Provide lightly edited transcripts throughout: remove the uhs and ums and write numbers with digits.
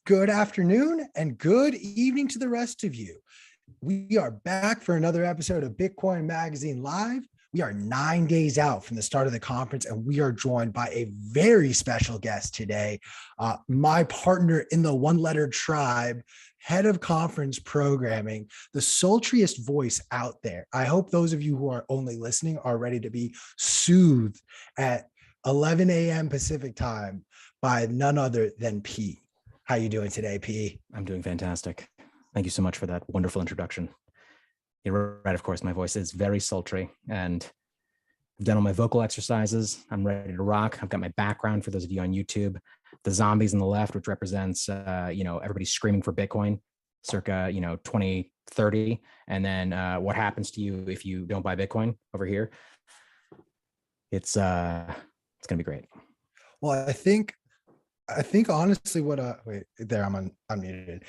Good afternoon and good evening to the rest of you. We are back for another episode of Bitcoin Magazine Live. We are 9 days out from the start of the conference, and we are joined by a very special guest today, my partner in the one-letter tribe, head of conference programming, the sultriest voice out there. I hope those of you who are only listening are ready to be soothed at 11 a.m. Pacific time by none other than P. How are you doing today, P? I'm doing fantastic. Thank you so much for that wonderful introduction. You're right, of course, my voice is very sultry, and I've done all my vocal exercises. I'm ready to rock. I've got my background for those of you on YouTube. The zombies on the left, which represents, everybody screaming for Bitcoin circa, 2030. And then what happens to you if you don't buy Bitcoin over here. It's going to be great. Well, I think honestly what wait there, I'm unmuted.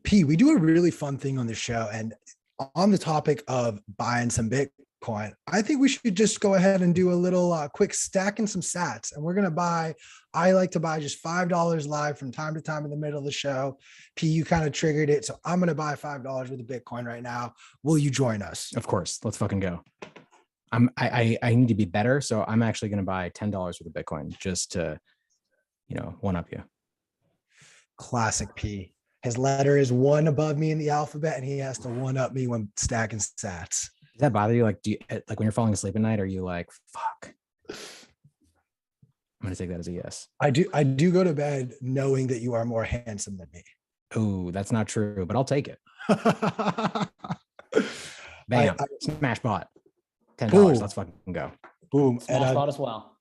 P, we do a really fun thing on the show, and on the topic of buying some Bitcoin, I think we should just go ahead and do a little quick stacking some sats. And I like to buy just $5 live from time to time in the middle of the show. P, you kind of triggered it, so I'm going to buy $5 worth of Bitcoin right now. Will you join us? Of course. Let's fucking go. I need to be better, so I'm actually going to buy $10 worth of Bitcoin just to one up you. Classic P. His letter is one above me in the alphabet, and he has to one up me when stacking sats. Does that bother you? Like, like when you're falling asleep at night, are you like, fuck? I'm going to take that as a yes. I do go to bed knowing that you are more handsome than me. Oh, that's not true, but I'll take it. Bam. Smash bot. $10. Boom. Let's fucking go. Boom. Smash bot as well.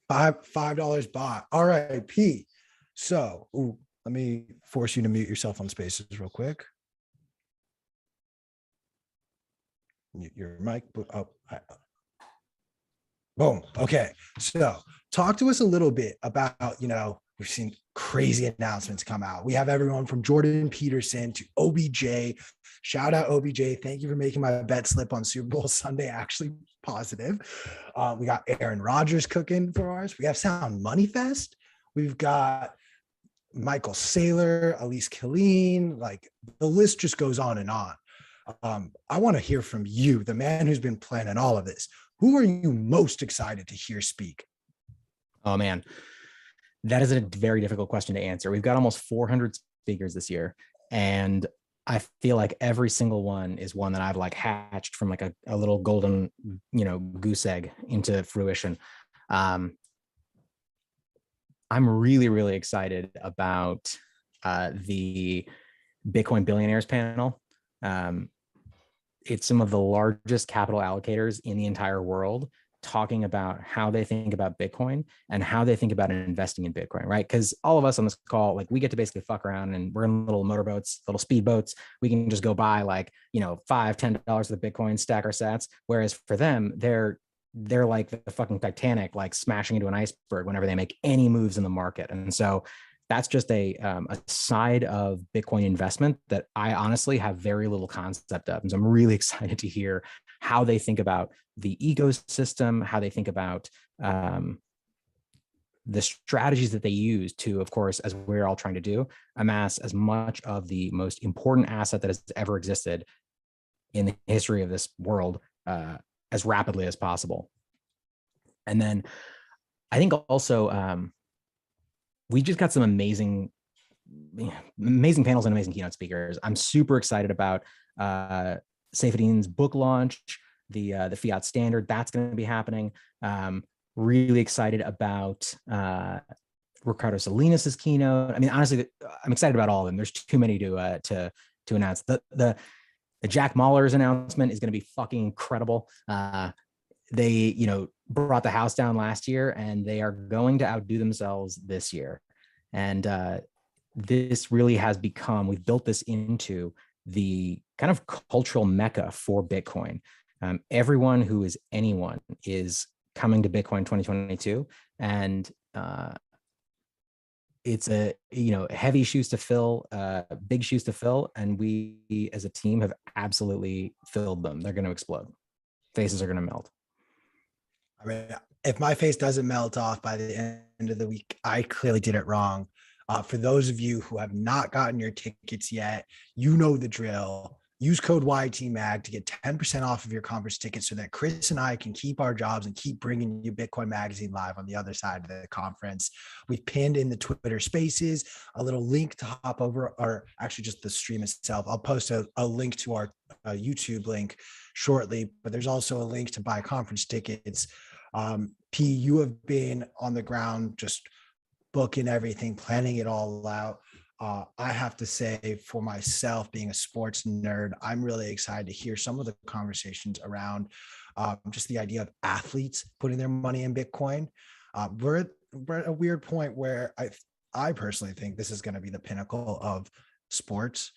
$5 bot. All right, P. So, let me force you to mute yourself on Spaces real quick. Mute your mic. Boom. Okay. So, talk to us a little bit about, we've seen crazy announcements come out. We have everyone from Jordan Peterson to OBJ. Shout out OBJ. Thank you for making my bet slip on Super Bowl Sunday actually positive. We got Aaron Rodgers cooking for us. We have Sound Money Fest. We've got Michael Saylor, Elise Killeen. Like, the list just goes on and on. I want to hear from you, the man who's been planning all of this. Who are you most excited to hear speak? Oh, man. That is a very difficult question to answer. We've got almost 400 speakers this year, and I feel like every single one is one that I've like hatched from like a little golden, goose egg into fruition. I'm really, really excited about the Bitcoin Billionaires panel. It's some of the largest capital allocators in the entire world talking about how they think about Bitcoin and how they think about investing in Bitcoin, right? Because all of us on this call, like, we get to basically fuck around and we're in little motorboats, little speedboats. We can just go buy like, $5-10 of the Bitcoin, stack our sats. Whereas for them, they're like the fucking Titanic, like smashing into an iceberg whenever they make any moves in the market. And so that's just a side of Bitcoin investment that I honestly have very little concept of. And so I'm really excited to hear how they think about the ecosystem, how they think about the strategies that they use to, of course, as we're all trying to do, amass as much of the most important asset that has ever existed in the history of this world as rapidly as possible. And then I think also we just got some amazing panels and amazing keynote speakers. I'm super excited about Saifedean's book launch, the Fiat Standard. That's going to be happening. Really excited about Ricardo Salinas's keynote. I mean, honestly, I'm excited about all of them. There's too many to announce. The Jack Mallers announcement is going to be fucking incredible. They, brought the house down last year, and they are going to outdo themselves this year. And this really has become, we've built this into the kind of cultural mecca for Bitcoin. Everyone who is anyone is coming to Bitcoin 2022, and it's a heavy shoes to fill, big shoes to fill, and we as a team have absolutely filled them. They're going to explode. Faces are going to melt. I mean, if my face doesn't melt off by the end of the week, I clearly did it wrong. For those of you who have not gotten your tickets yet, you know the drill. Use code YTMAG to get 10% off of your conference tickets so that Chris and I can keep our jobs and keep bringing you Bitcoin Magazine live on the other side of the conference. We've pinned in the Twitter Spaces a little link to hop over, or actually just the stream itself. I'll post a link to our YouTube link shortly, but there's also a link to buy conference tickets. P, you have been on the ground just booking everything, planning it all out. I have to say, for myself, being a sports nerd, I'm really excited to hear some of the conversations around just the idea of athletes putting their money in Bitcoin. We're at a weird point where I personally think this is going to be the pinnacle of sports.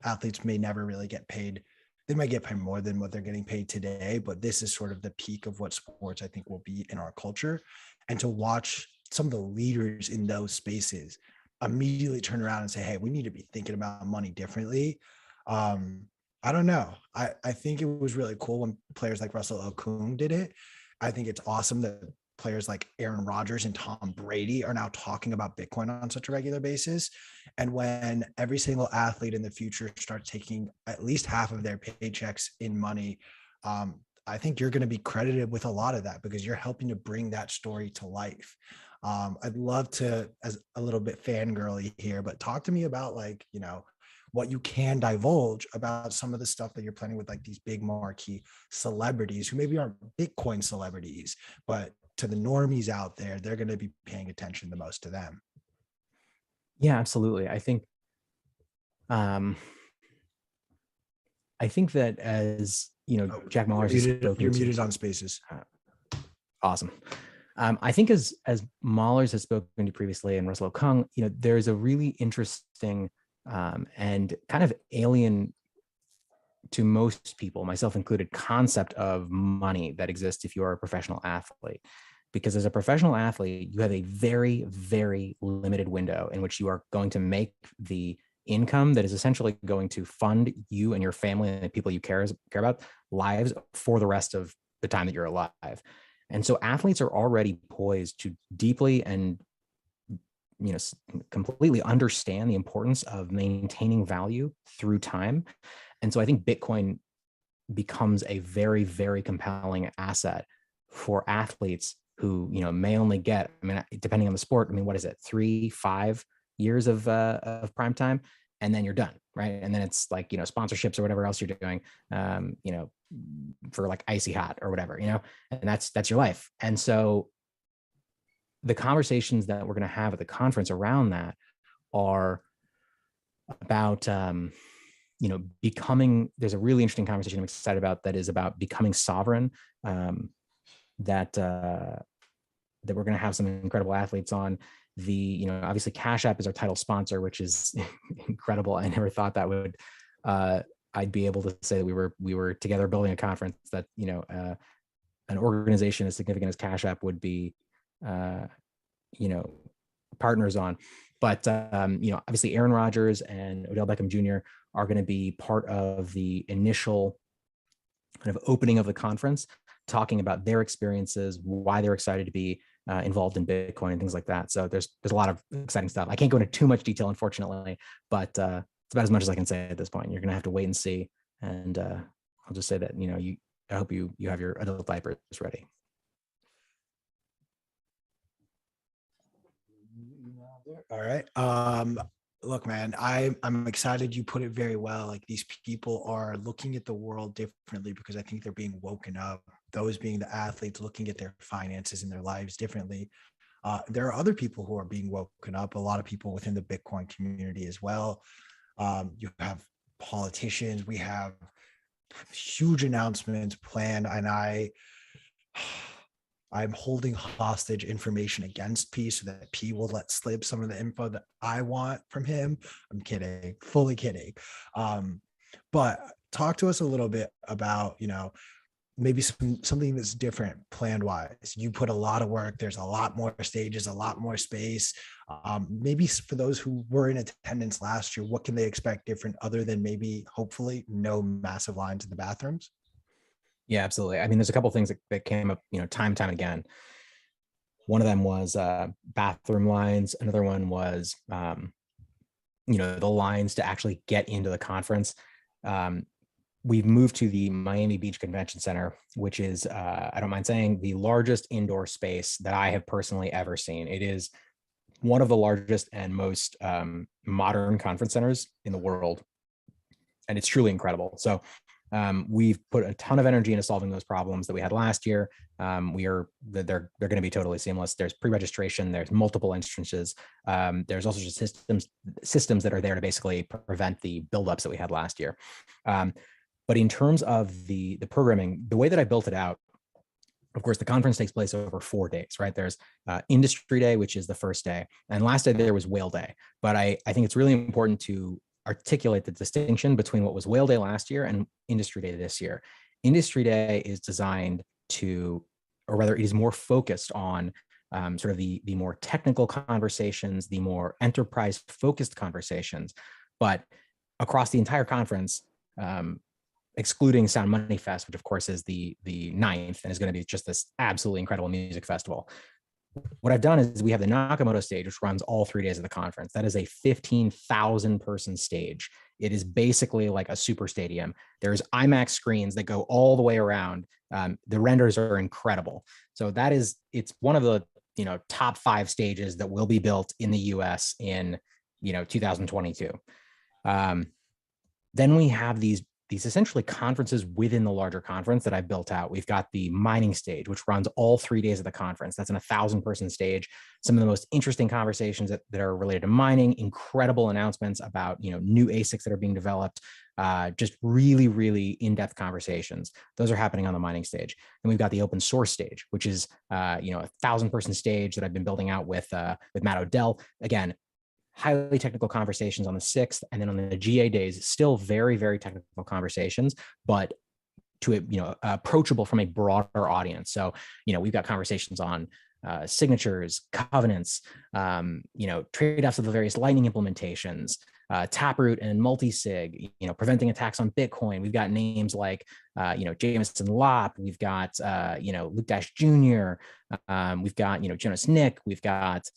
Athletes may never really get paid. They might get paid more than what they're getting paid today, but this is sort of the peak of what sports I think will be in our culture. And to watch some of the leaders in those spaces immediately turn around and say, hey, we need to be thinking about money differently. I don't know. I think it was really cool when players like Russell Okung did it. I think it's awesome that players like Aaron Rodgers and Tom Brady are now talking about Bitcoin on such a regular basis. And when every single athlete in the future starts taking at least half of their paychecks in money, I think you're going to be credited with a lot of that because you're helping to bring that story to life. I'd love to, as a little bit fangirly here, but talk to me about like, you know, what you can divulge about some of the stuff that you're planning with like these big marquee celebrities who maybe aren't Bitcoin celebrities, but to the normies out there, they're going to be paying attention the most to them. Yeah, absolutely. I think that as you know, Jack Mallers you're muted on Spaces. Awesome. I think as Mallers has spoken to previously and Russell Okung, you know, there's a really interesting and kind of alien to most people, myself included, concept of money that exists if you are a professional athlete. Because as a professional athlete, you have a very, very limited window in which you are going to make the income that is essentially going to fund you and your family and the people you care about lives for the rest of the time that you're alive. And so athletes are already poised to deeply and, you know, completely understand the importance of maintaining value through time. And so I think Bitcoin becomes a very, very compelling asset for athletes who, you know, may only get, I mean, depending on the sport, I mean, what is it, 3-5 years of prime time, and then you're done, right? And then it's like, you know, sponsorships or whatever else you're doing, you know, for like Icy Hot or whatever, you know, and that's your life. And so the conversations that we're going to have at the conference around that are about, you know, becoming, there's a really interesting conversation I'm excited about that is about becoming sovereign, that we're going to have some incredible athletes on. The, you know, obviously Cash App is our title sponsor, which is incredible. I never thought that would, I'd be able to say that we were together building a conference that, you know, an organization as significant as Cash App would be, you know, partners on. But, you know, obviously Aaron Rodgers and Odell Beckham Jr. are going to be part of the initial kind of opening of the conference, talking about their experiences, why they're excited to be involved in Bitcoin and things like that. So there's a lot of exciting stuff. I can't go into too much detail, unfortunately, but it's about as much as I can say at this point. You're going to have to wait and see. And I'll just say that, you know, I hope you have your adult diapers ready. All right. Look, man, I'm excited. You put it very well. Like, these people are looking at the world differently because I think they're being woken up. Those being the athletes looking at their finances and their lives differently. There are other people who are being woken up. A lot of people within the Bitcoin community as well. You have politicians. We have huge announcements planned, and I'm holding hostage information against P so that P will let slip some of the info that I want from him. I'm kidding, fully kidding. But talk to us a little bit about, you know, maybe something that's different planned wise. You put a lot of work. There's a lot more stages, a lot more space. Maybe for those who were in attendance last year, what can they expect different other than maybe, hopefully, no massive lines in the bathrooms? Yeah, absolutely. I mean, there's a couple of things that came up, you know, time and again. One of them was bathroom lines. Another one was, the lines to actually get into the conference. We've moved to the Miami Beach Convention Center, which is, I don't mind saying, the largest indoor space that I have personally ever seen. It is one of the largest and most modern conference centers in the world, and it's truly incredible. So we've put a ton of energy into solving those problems that we had last year. They're going to be totally seamless. There's pre-registration. There's multiple entrances. There's also just systems that are there to basically prevent the buildups that we had last year. But in terms of the programming, the way that I built it out, of course, the conference takes place over 4 days, right? There's Industry Day, which is the first day. And last day there was Whale Day. But I think it's really important to articulate the distinction between what was Whale Day last year and Industry Day this year. Industry Day is designed to, or rather it is more focused on sort of the more technical conversations, the more enterprise focused conversations. But across the entire conference, excluding Sound Money Fest, which of course is the 9th and is going to be just this absolutely incredible music festival. What I've done is we have the Nakamoto stage, which runs all 3 days of the conference. That is a 15,000 person stage. It is basically like a super stadium. There's IMAX screens that go all the way around. The renders are incredible. So it's one of the top 5 stages that will be built in the US in 2022. Then we have these essentially conferences within the larger conference that I built out. We've got the mining stage, which runs all 3 days of the conference. That's an 1,000 person stage. Some of the most interesting conversations that are related to mining, incredible announcements about, new ASICs that are being developed, just really, really in-depth conversations. Those are happening on the mining stage. And we've got the open source stage, which is, a 1,000 person stage that I've been building out with Matt Odell. Again, highly technical conversations on the 6th, and then on the GA days, still very, very technical conversations, but approachable from a broader audience. So, we've got conversations on signatures, covenants, trade-offs of the various Lightning implementations, Taproot and multi-sig, preventing attacks on Bitcoin. We've got names like, Jameson Lopp. We've got, Luke Dash Jr. We've got, Jonas Nick. We've got,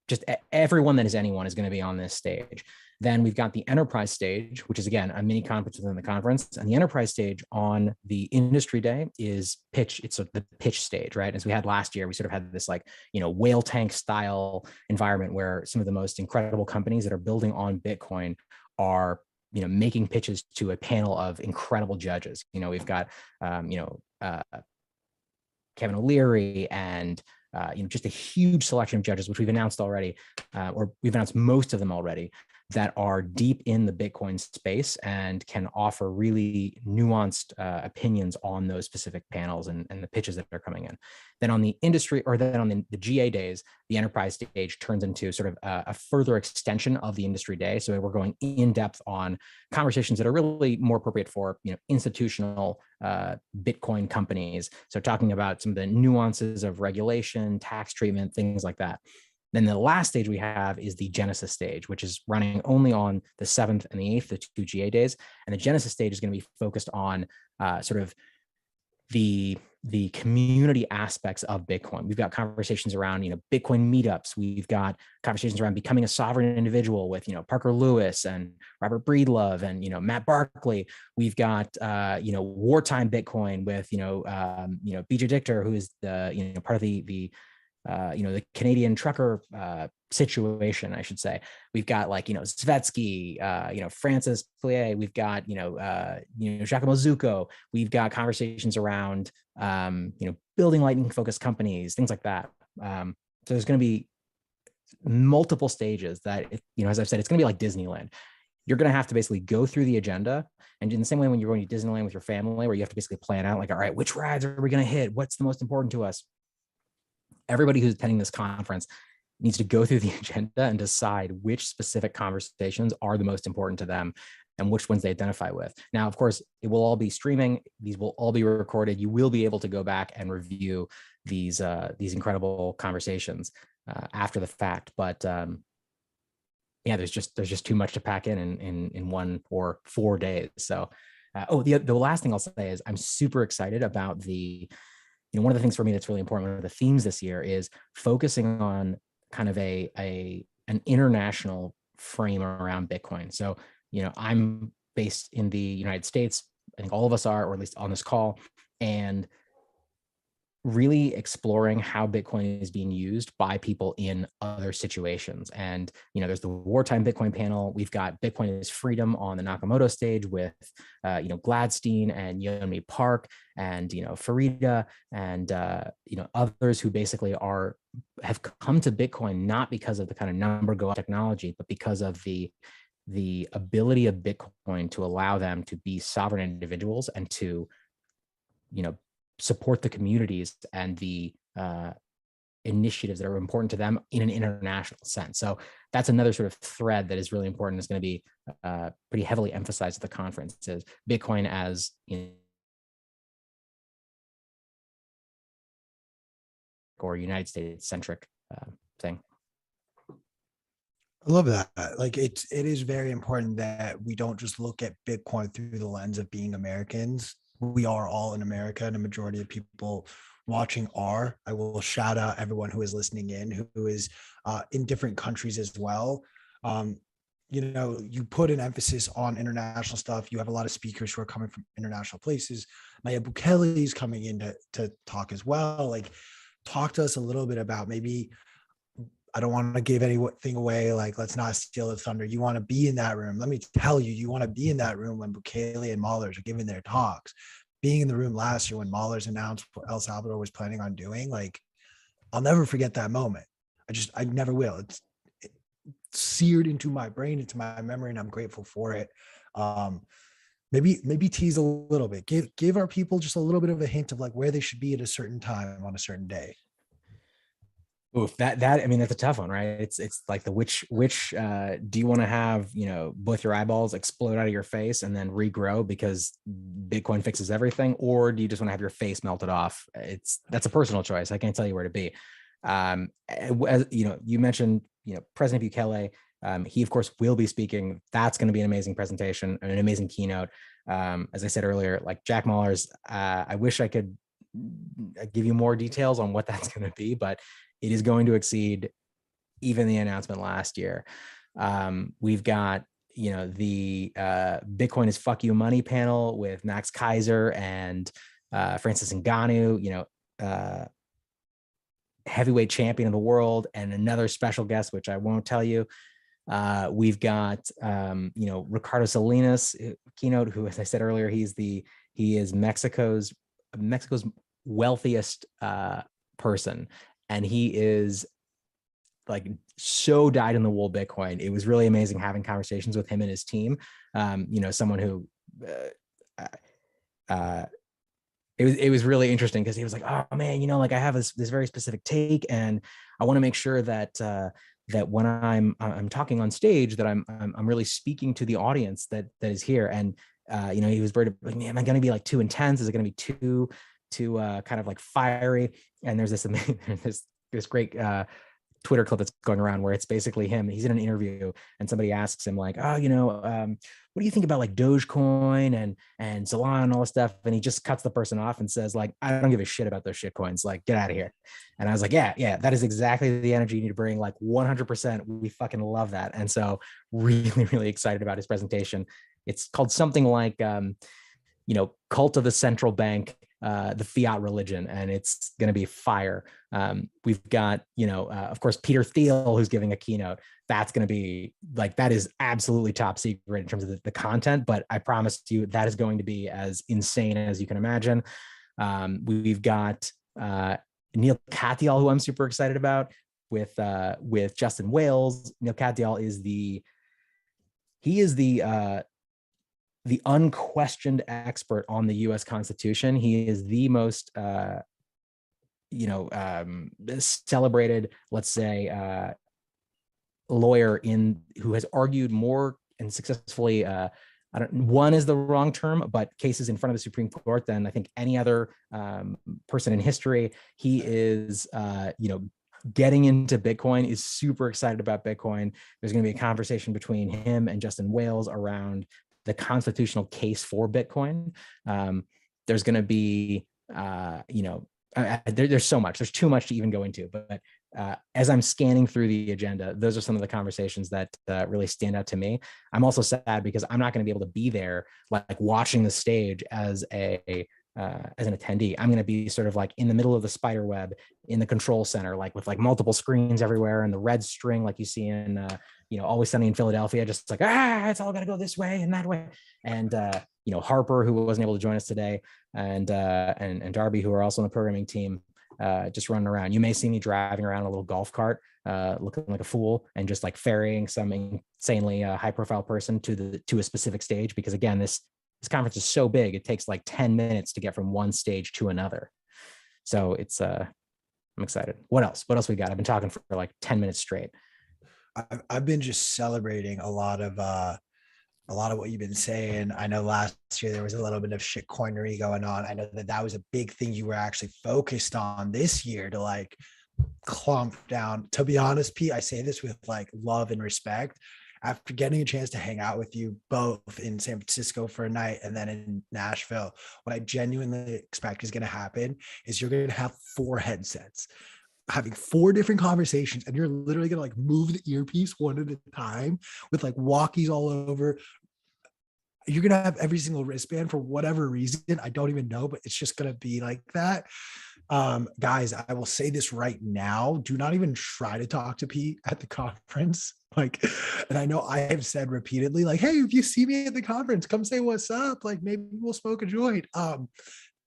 just everyone that is anyone is going to be on this stage. Then we've got the enterprise stage, which is, again, a mini conference within the conference. And the enterprise stage on the Industry Day is pitch. It's the pitch stage, right? As we had last year, we sort of had this whale tank style environment where some of the most incredible companies that are building on Bitcoin are, making pitches to a panel of incredible judges. We've got, Kevin O'Leary and just a huge selection of judges, which we've announced already, or we've announced most of them already, that are deep in the Bitcoin space and can offer really nuanced opinions on those specific panels and the pitches that are coming in. Then on the the GA days, the enterprise stage turns into sort of a further extension of the Industry Day. So we're going in depth on conversations that are really more appropriate for institutional Bitcoin companies. So talking about some of the nuances of regulation, tax treatment, things like that. Then the last stage we have is the Genesis stage, which is running only on the 7th and the 8th, the 2 GA days. And the Genesis stage is going to be focused on sort of the community aspects of Bitcoin. We've got conversations around, Bitcoin meetups. We've got conversations around becoming a sovereign individual with, Parker Lewis and Robert Breedlove and, Matt Barkley. We've got, wartime Bitcoin with, BJ Dichter, who is the, part of the Canadian trucker situation, I should say. We've got Svetsky, Francis Plier. We've got, Giacomo Zucco. We've got conversations around, building Lightning focused companies, things like that. So there's going to be multiple stages that, as I've said, it's going to be like Disneyland. You're going to have to basically go through the agenda. And in the same way when you're going to Disneyland with your family, where you have to basically plan out all right, which rides are we going to hit? What's the most important to us? Everybody who's attending this conference needs to go through the agenda and decide which specific conversations are the most important to them and which ones they identify with. Now, of course, it will all be streaming. These will all be recorded. You will be able to go back and review these incredible conversations after the fact. But there's just too much to pack in 1 or 4 days. So, the last thing I'll say is I'm super excited about the one of the things for me that's really important, one of the themes this year is focusing on kind of an international frame around Bitcoin. So, I'm based in the United States. I think all of us are, or at least on this call, and really exploring how Bitcoin is being used by people in other situations. And, there's the wartime Bitcoin panel. We've got Bitcoin is Freedom on the Nakamoto stage with, Gladstein and Yeonmi Park and, Farida and, others who basically have come to Bitcoin, not because of the kind of number go up technology, but because of the ability of Bitcoin to allow them to be sovereign individuals and to, support the communities and the initiatives that are important to them in an international sense. So that's another sort of thread that is really important. Is going to be pretty heavily emphasized at the conference, is Bitcoin as or United States centric thing. I love that. Like it is very important that we don't just look at Bitcoin through the lens of being Americans. We are all in America, and a majority of people watching are. I will shout out everyone who is listening in, who is in different countries as well. You put an emphasis on international stuff. You have a lot of speakers who are coming from international places. Nayib Bukele is coming in to talk as well. Like, talk to us a little bit about, maybe, I don't want to give anything away. Like, let's not steal the thunder. You want to be in that room. Let me tell you, you want to be in that room when Bukele and Mahler's are giving their talks. Being in the room last year when Mahler's announced what El Salvador was planning on doing, like, I'll never forget that moment. I never will. It's seared into my brain, into my memory, and I'm grateful for it. Maybe tease a little bit. Give our people just a little bit of a hint of like where they should be at a certain time on a certain day. Oof, I mean, that's a tough one, right? It's like the which do you want to have, both your eyeballs explode out of your face and then regrow because Bitcoin fixes everything, or do you just want to have your face melted off? That's a personal choice. I can't tell you where to be. As you mentioned, President Bukele, he of course will be speaking. That's going to be an amazing presentation, an amazing keynote. As I said earlier, like Jack Mallers, I wish I could give you more details on what that's going to be, but it is going to exceed even the announcement last year. We've got, the Bitcoin is fuck you money panel with Max Kaiser and Francis Ngannou, heavyweight champion of the world, and another special guest, which I won't tell you. We've got, Ricardo Salinas keynote, who, as I said earlier, he is Mexico's wealthiest person. And he is like so dyed in the wool Bitcoin. It was really amazing having conversations with him and his team. Someone who it was really interesting because he was like, oh man, like I have this very specific take, and I want to make sure that that when I'm talking on stage that I'm really speaking to the audience that is here. And he was worried like, man, am I going to be like too intense? Is it going to be too kind of like fiery? And there's this great Twitter clip that's going around where it's basically him. He's in an interview and somebody asks him like, oh, what do you think about like Dogecoin and Solana and all this stuff? And he just cuts the person off and says like, I don't give a shit about those shit coins. Like, get out of here. And I was like, yeah, that is exactly the energy you need to bring. Like 100%. We fucking love that. And so really, really excited about his presentation. It's called something like, Cult of the Central Bank, the fiat religion, and it's going to be fire. We've got, of course, Peter Thiel, who's giving a keynote. That's going to be like, that is absolutely top secret in terms of the content, but I promise you that is going to be as insane as you can imagine. We've got Neil Katyal, who I'm super excited about, with Justin Wales. Neil Katyal is the unquestioned expert on the U.S. Constitution. He is the most, celebrated, let's say, lawyer who has argued more and successfully. One is the wrong term, but cases in front of the Supreme Court than I think any other person in history. He is, getting into Bitcoin, is super excited about Bitcoin. There's going to be a conversation between him and Justin Wales around the constitutional case for Bitcoin. There's going to be, There's so much. There's too much to even go into. But as I'm scanning through the agenda, those are some of the conversations that really stand out to me. I'm also sad because I'm not going to be able to be there, like watching the stage as an attendee. I'm going to be sort of like in the middle of the spider web in the control center, like with like multiple screens everywhere and the red string, like you see in, Always Sunny in Philadelphia, just like, it's all got to go this way and that way. And, Harper, who wasn't able to join us today, and Darby, who are also on the programming team, just running around. You may see me driving around a little golf cart, looking like a fool and just like ferrying some insanely high profile person to a specific stage. Because again, this conference is so big, it takes like 10 minutes to get from one stage to another. So it's, I'm excited. What else we got? I've been talking for like 10 minutes straight. I've been just celebrating a lot of what you've been saying. I know last year there was a little bit of shit coinery going on. I know that was a big thing you were actually focused on this year to like clump down. To be honest, Pete, I say this with like love and respect. After getting a chance to hang out with you both in San Francisco for a night and then in Nashville, what I genuinely expect is going to happen is you're going to have 4 headsets, having 4 different conversations, and you're literally going to like move the earpiece one at a time with like walkies all over. You're going to have every single wristband for whatever reason. I don't even know, but it's just going to be like that. Guys, I will say this right now. Do not even try to talk to Pete at the conference. Like, and I know I have said repeatedly, like, hey, if you see me at the conference, come say what's up. Like, maybe we'll smoke a joint.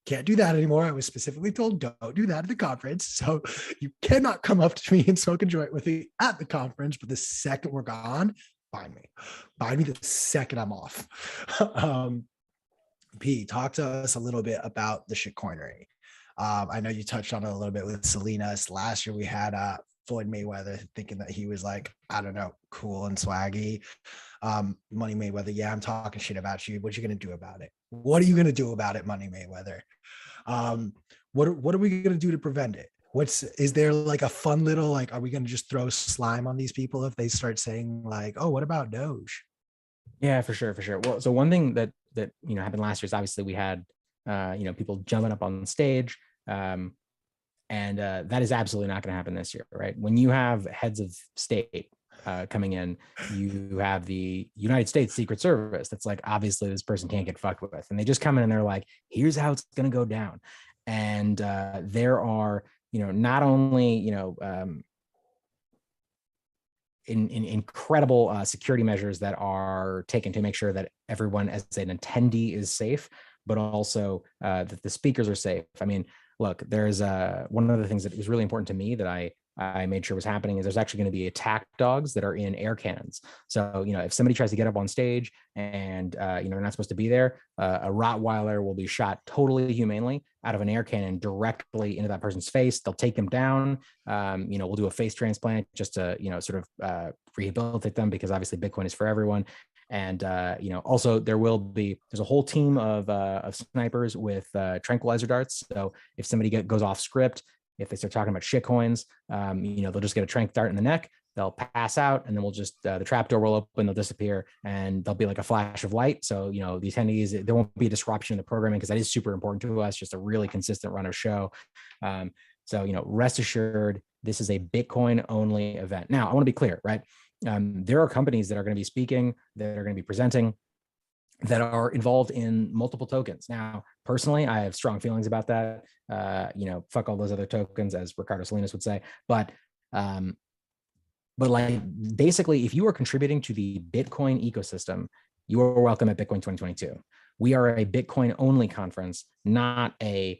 Can't do that anymore. I was specifically told don't do that at the conference. So you cannot come up to me and smoke a joint with me at the conference. But the second we're gone, find me the second I'm off. Pete, talk to us a little bit about the shitcoinery. I know you touched on it a little bit with Salinas. Last year we had Floyd Mayweather thinking that he was like, I don't know, cool and swaggy. Money Mayweather, yeah, I'm talking shit about you. What are you going to do about it? What are you going to do about it, Money Mayweather? What are we going to do to prevent it? Is there like a fun little, like, are we going to just throw slime on these people if they start saying like, oh, what about Doge? Yeah, for sure. Well, so one thing that happened last year is obviously we had people jumping up on stage, and that is absolutely not going to happen this year, right? When you have heads of state coming in, you have the United States Secret Service. That's like, obviously this person can't get fucked with, and they just come in and they're like, here's how it's going to go down. And there are not only in incredible security measures that are taken to make sure that everyone as an attendee is safe, but also that the speakers are safe. I mean, look, there's one of the things that was really important to me that I made sure was happening is there's actually going to be attack dogs that are in air cannons. So, if somebody tries to get up on stage and, they're not supposed to be there, a Rottweiler will be shot totally humanely out of an air cannon directly into that person's face. They'll take them down. We'll do a face transplant just to, sort of rehabilitate them, because obviously Bitcoin is for everyone. And, also there's a whole team of snipers with tranquilizer darts. So if somebody goes off script, if they start talking about shit coins, they'll just get a tranq dart in the neck, they'll pass out, and then we'll just, the trap door will open, they'll disappear, and there'll be like a flash of light. So, the attendees, there won't be a disruption in the programming, because that is super important to us, just a really consistent run of show. So, rest assured, this is a Bitcoin only event. Now, I want to be clear, right? There are companies that are going to be speaking, that are going to be presenting, that are involved in multiple tokens. Now, personally, I have strong feelings about that. Fuck all those other tokens, as Ricardo Salinas would say. But like, basically, if you are contributing to the Bitcoin ecosystem, you are welcome at Bitcoin 2022. We are a Bitcoin only conference, not an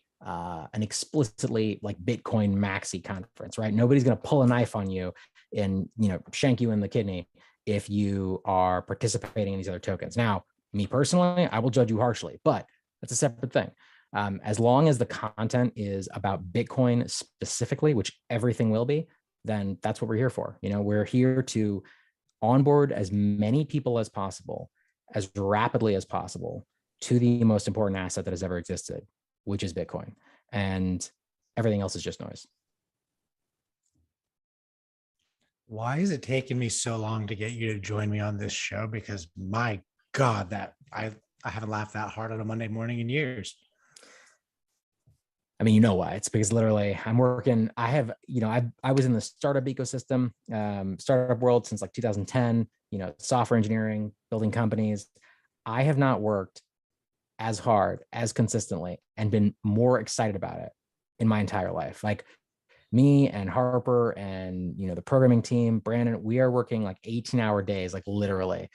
explicitly like Bitcoin maxi conference, right? Nobody's going to pull a knife on you and shank you in the kidney if you are participating in these other tokens. Now, me personally, I will judge you harshly, but that's a separate thing. As long as the content is about Bitcoin specifically, which everything will be, then that's what we're here for. We're here to onboard as many people as possible, as rapidly as possible, to the most important asset that has ever existed, which is Bitcoin. And everything else is just noise. Why is it taking me so long to get you to join me on this show? Because my God, that I haven't laughed that hard on a Monday morning in years. I mean, you know why? It's because literally I'm working, I have, I was in the startup ecosystem, startup world since like 2010, software engineering, building companies. I have not worked as hard, as consistently, and been more excited about it in my entire life. Like me and Harper and, the programming team, Brandon, we are working like 18-hour days, like literally,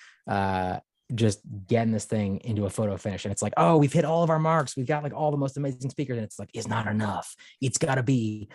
just getting this thing into a photo finish. And it's like, oh, we've hit all of our marks. We've got like all the most amazing speakers. And it's like, it's not enough. It's got to be,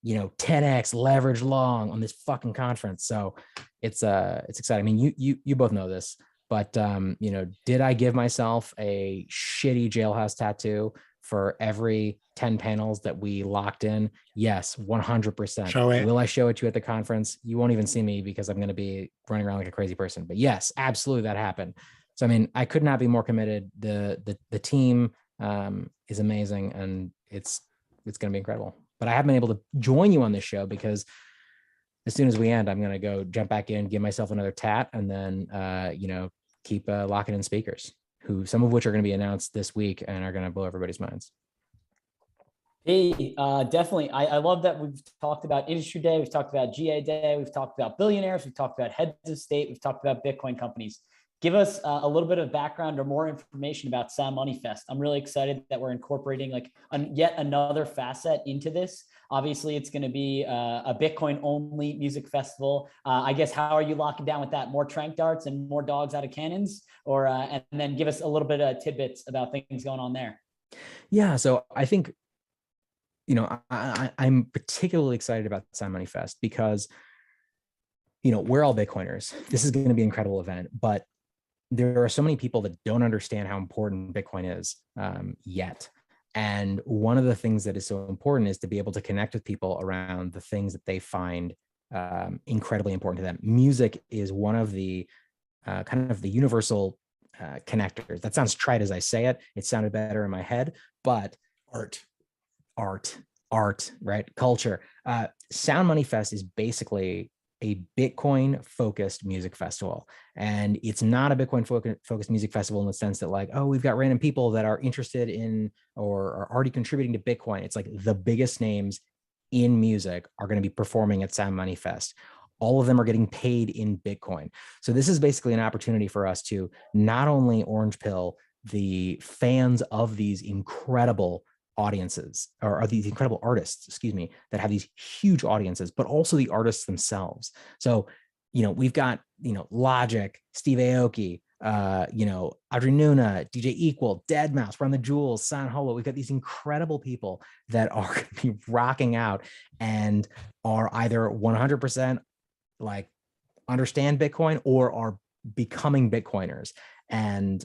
10x leverage long on this fucking conference. So it's exciting. I mean, you both know this, but did I give myself a shitty jailhouse tattoo for every 10 panels that we locked in? Yes, 100%. Show it. Will I show it to you at the conference? You won't even see me because I'm going to be running around like a crazy person. But yes, absolutely, that happened. So I mean, I could not be more committed. The team is amazing, and it's going to be incredible. But I haven't been able to join you on this show because as soon as we end, I'm going to go jump back in, give myself another tat, and then keep locking in speakers, some of which are going to be announced this week and are going to blow everybody's minds. Hey, definitely. I love that we've talked about Industry Day. We've talked about GA Day. We've talked about Billionaires. We've talked about Heads of State. We've talked about Bitcoin companies. Give us a little bit of background or more information about Sound Money Fest. I'm really excited that we're incorporating like yet another facet into this. Obviously, it's going to be a Bitcoin only music festival. I guess, how are you locking down with that? More trank darts and more dogs out of cannons? Or and then give us a little bit of tidbits about things going on there. Yeah, so I think, I'm particularly excited about Sound Money Fest because, we're all Bitcoiners. This is going to be an incredible event, but there are so many people that don't understand how important Bitcoin is yet. And one of the things that is so important is to be able to connect with people around the things that they find incredibly important to them. Music is one of the kind of the universal connectors. That sounds trite as I say it. It sounded better in my head, but art, right? Culture. Sound Money Fest is basically a Bitcoin focused music festival. And it's not a Bitcoin focused music festival in the sense that like, oh, we've got random people that are interested in or are already contributing to Bitcoin. It's like the biggest names in music are going to be performing at Sound Money Fest. All of them are getting paid in Bitcoin. So this is basically an opportunity for us to not only orange pill the fans of these incredible audiences or these incredible artists, that have these huge audiences, but also the artists themselves. So, we've got, Logic, Steve Aoki, Audrey Nuna, DJ Equal, Deadmau5, Run the Jewels, San Holo. We've got these incredible people that are going to be rocking out and are either 100% like understand Bitcoin or are becoming Bitcoiners. And,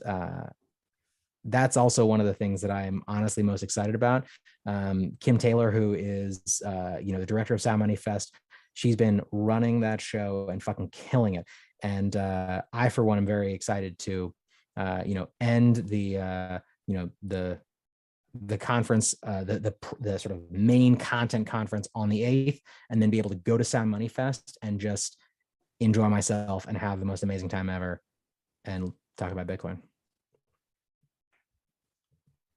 that's also one of the things that I'm honestly most excited about. Kim Taylor, who is, the director of Sound Money Fest, she's been running that show and fucking killing it. And I, for one, am very excited to, end the, the conference, the sort of main content conference on the 8th, and then be able to go to Sound Money Fest and just enjoy myself and have the most amazing time ever and talk about Bitcoin.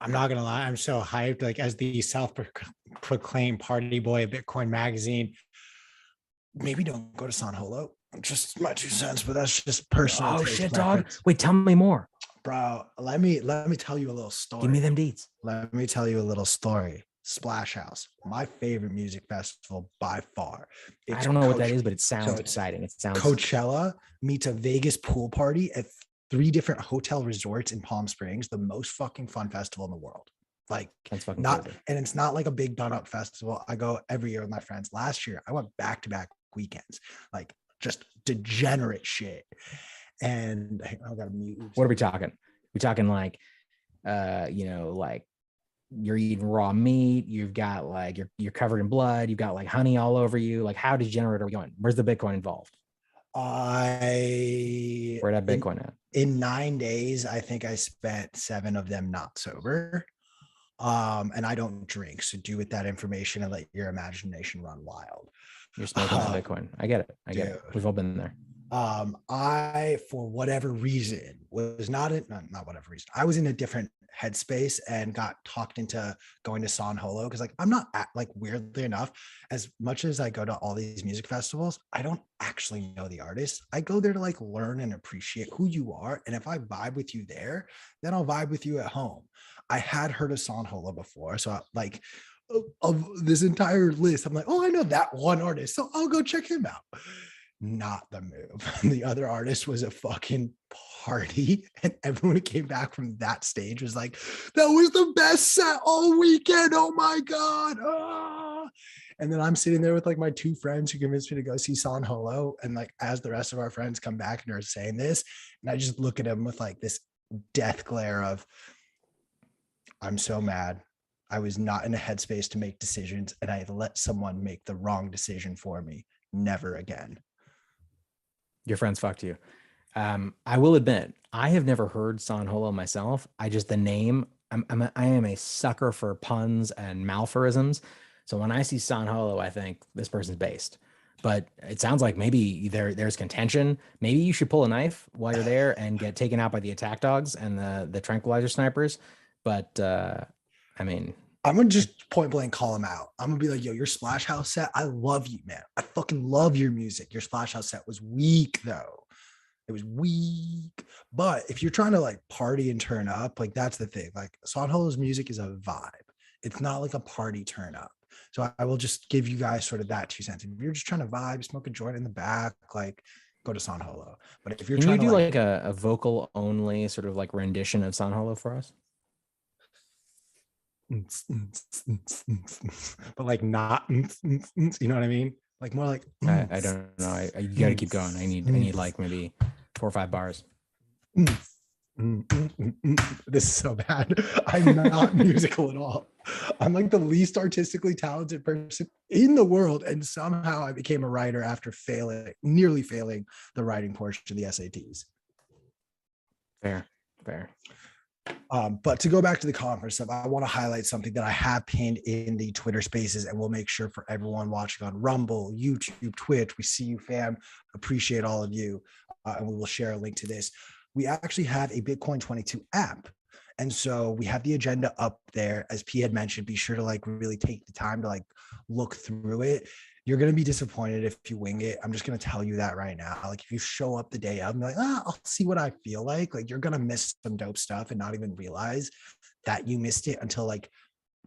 I'm not going to lie. I'm so hyped. Like, as the self-proclaimed party boy of Bitcoin magazine, maybe don't go to San Holo. Just my 2 cents, but that's just personal. Oh shit, dog. Wait, tell me more. Bro, let me tell you a little story. Give me them deets. Let me tell you a little story. Splash House, my favorite music festival by far. I don't know what that is, but it sounds exciting. It sounds Coachella meets a Vegas pool party at 3 different hotel resorts in Palm Springs, the most fucking fun festival in the world. Like, that's fucking not, crazy. And it's not like a big done up festival. I go every year with my friends. Last year, I went back-to-back weekends, like just degenerate shit. And I got to mute. What are we talking? We talking like, like you're eating raw meat. You've got like, you're covered in blood. You've got like honey all over you. Like, how degenerate are we going? Where's the Bitcoin involved? Where that Bitcoin at? In 9 days, I think I spent 7 of them not sober. And I don't drink. So do with that information and let your imagination run wild. You're smoking that Bitcoin. I get it. I get it. We've all been there. I, for whatever reason, was not whatever reason. I was in a different headspace and got talked into going to San Holo because, like, I'm not like, weirdly enough, as much as I go to all these music festivals, I don't actually know the artist. I go there to like learn and appreciate who you are, and if I vibe with you there, then I'll vibe with you at home. I had heard of San Holo before, so like of this entire list, I'm like, oh, I know that one artist, so I'll go check him out. Not the move. The other artist was a fucking party, and everyone who came back from that stage was like, that was the best set all weekend. Oh my God. Ah. And then I'm sitting there with like my two friends who convinced me to go see San Holo. And like, as the rest of our friends come back and are saying this, and I just look at them with like this death glare of, I'm so mad. I was not in a headspace to make decisions, and I let someone make the wrong decision for me. Never again. Your friends fucked you. I will admit, I have never heard San Holo myself. The name, I am a sucker for puns and malphorisms. So when I see San Holo, I think this person's based. But it sounds like maybe there's contention. Maybe you should pull a knife while you're there and get taken out by the attack dogs and the tranquilizer snipers. But I mean, I'm gonna just point blank call him out. I'm gonna be like, yo, your Splash House set, I love you, man. I fucking love your music. Your Splash House set was weak though. It was weak. But if you're trying to like party and turn up, like that's the thing. Like San Holo's music is a vibe. It's not like a party turn up. So I will just give you guys sort of that 2 cents. If you're just trying to vibe, smoke a joint in the back, like go to San Holo. But if you're can trying you do to like a vocal only sort of like rendition of San Holo for us? but like not, you know what I mean? Like more like I don't know. You got to keep going. I need like maybe 4 or 5 bars. This is so bad. I'm not musical at all. I'm like the least artistically talented person in the world, and somehow I became a writer after nearly failing the writing portion of the SATs. Fair. But to go back to the conference stuff, I want to highlight something that I have pinned in the Twitter spaces, and we'll make sure for everyone watching on Rumble, YouTube, Twitch, we see you, fam. Appreciate all of you. And we will share a link to this. We actually have a Bitcoin 22 app. And so we have the agenda up there. As P had mentioned, be sure to like really take the time to like look through it. You're going to be disappointed if you wing it. I'm just going to tell you that right now. Like if you show up the day of and be like, I'll see what I feel like you're going to miss some dope stuff and not even realize that you missed it until like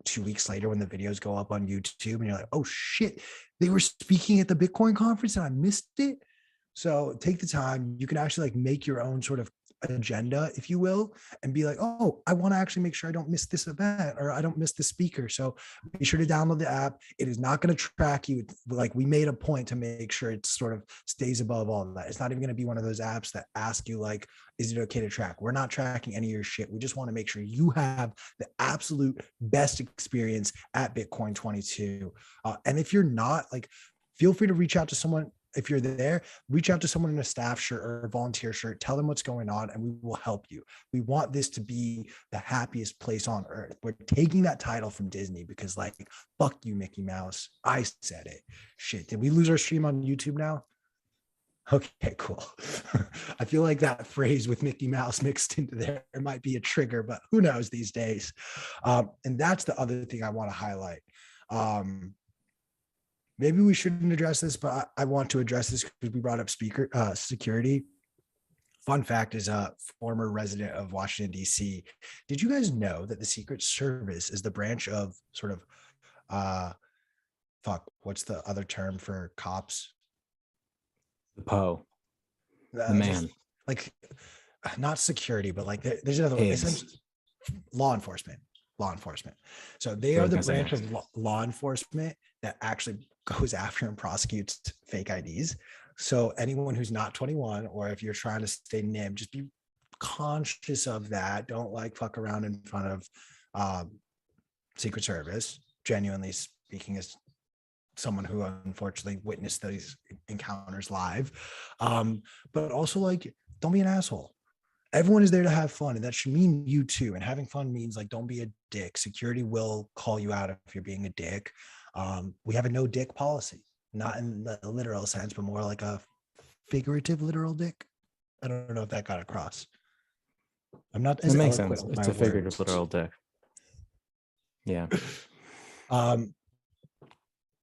2 weeks later when the videos go up on YouTube and you're like, oh shit, they were speaking at the Bitcoin conference and I missed it. So take the time. You can actually like make your own sort of agenda, if you will, and be like, oh, I want to actually make sure I don't miss this event or I don't miss the speaker. So be sure to download the app. It is not going to track you. Like we made a point to make sure it sort of stays above all of that. It's not even going to be one of those apps that ask you like, is it okay to track? We're not tracking any of your shit. We just want to make sure you have the absolute best experience at Bitcoin 22. And if you're not, like, feel free to reach out to someone. If you're there, reach out to someone in a staff shirt or a volunteer shirt, tell them what's going on, and we will help you. We want this to be the happiest place on earth. We're taking that title from Disney because, like, fuck you, Mickey Mouse. I said it. Shit, did we lose our stream on YouTube now? Okay, cool. I feel like that phrase with Mickey Mouse mixed into there might be a trigger, but who knows these days. And that's the other thing I want to highlight. Maybe we shouldn't address this, but I want to address this because we brought up security. Fun fact is a former resident of Washington, D.C. Did you guys know that the Secret Service is the branch of sort of, what's the other term for cops? The Poe. The man. Like, not security, but like there's another one. Law enforcement. So they are the branch of law enforcement that actually goes after and prosecutes fake IDs. So anyone who's not 21, or if you're trying to stay NIB, just be conscious of that. Don't like fuck around in front of Secret Service. Genuinely speaking, as someone who unfortunately witnessed these encounters live. But also, like, don't be an asshole. Everyone is there to have fun, and that should mean you too. And having fun means, like, don't be a dick. Security will call you out if you're being a dick. We have a no dick policy, not in the literal sense, but more like a figurative literal dick. I don't know if that got across. I'm not That as makes eloquent sense. with It's my a figurative words. literal dick. Yeah.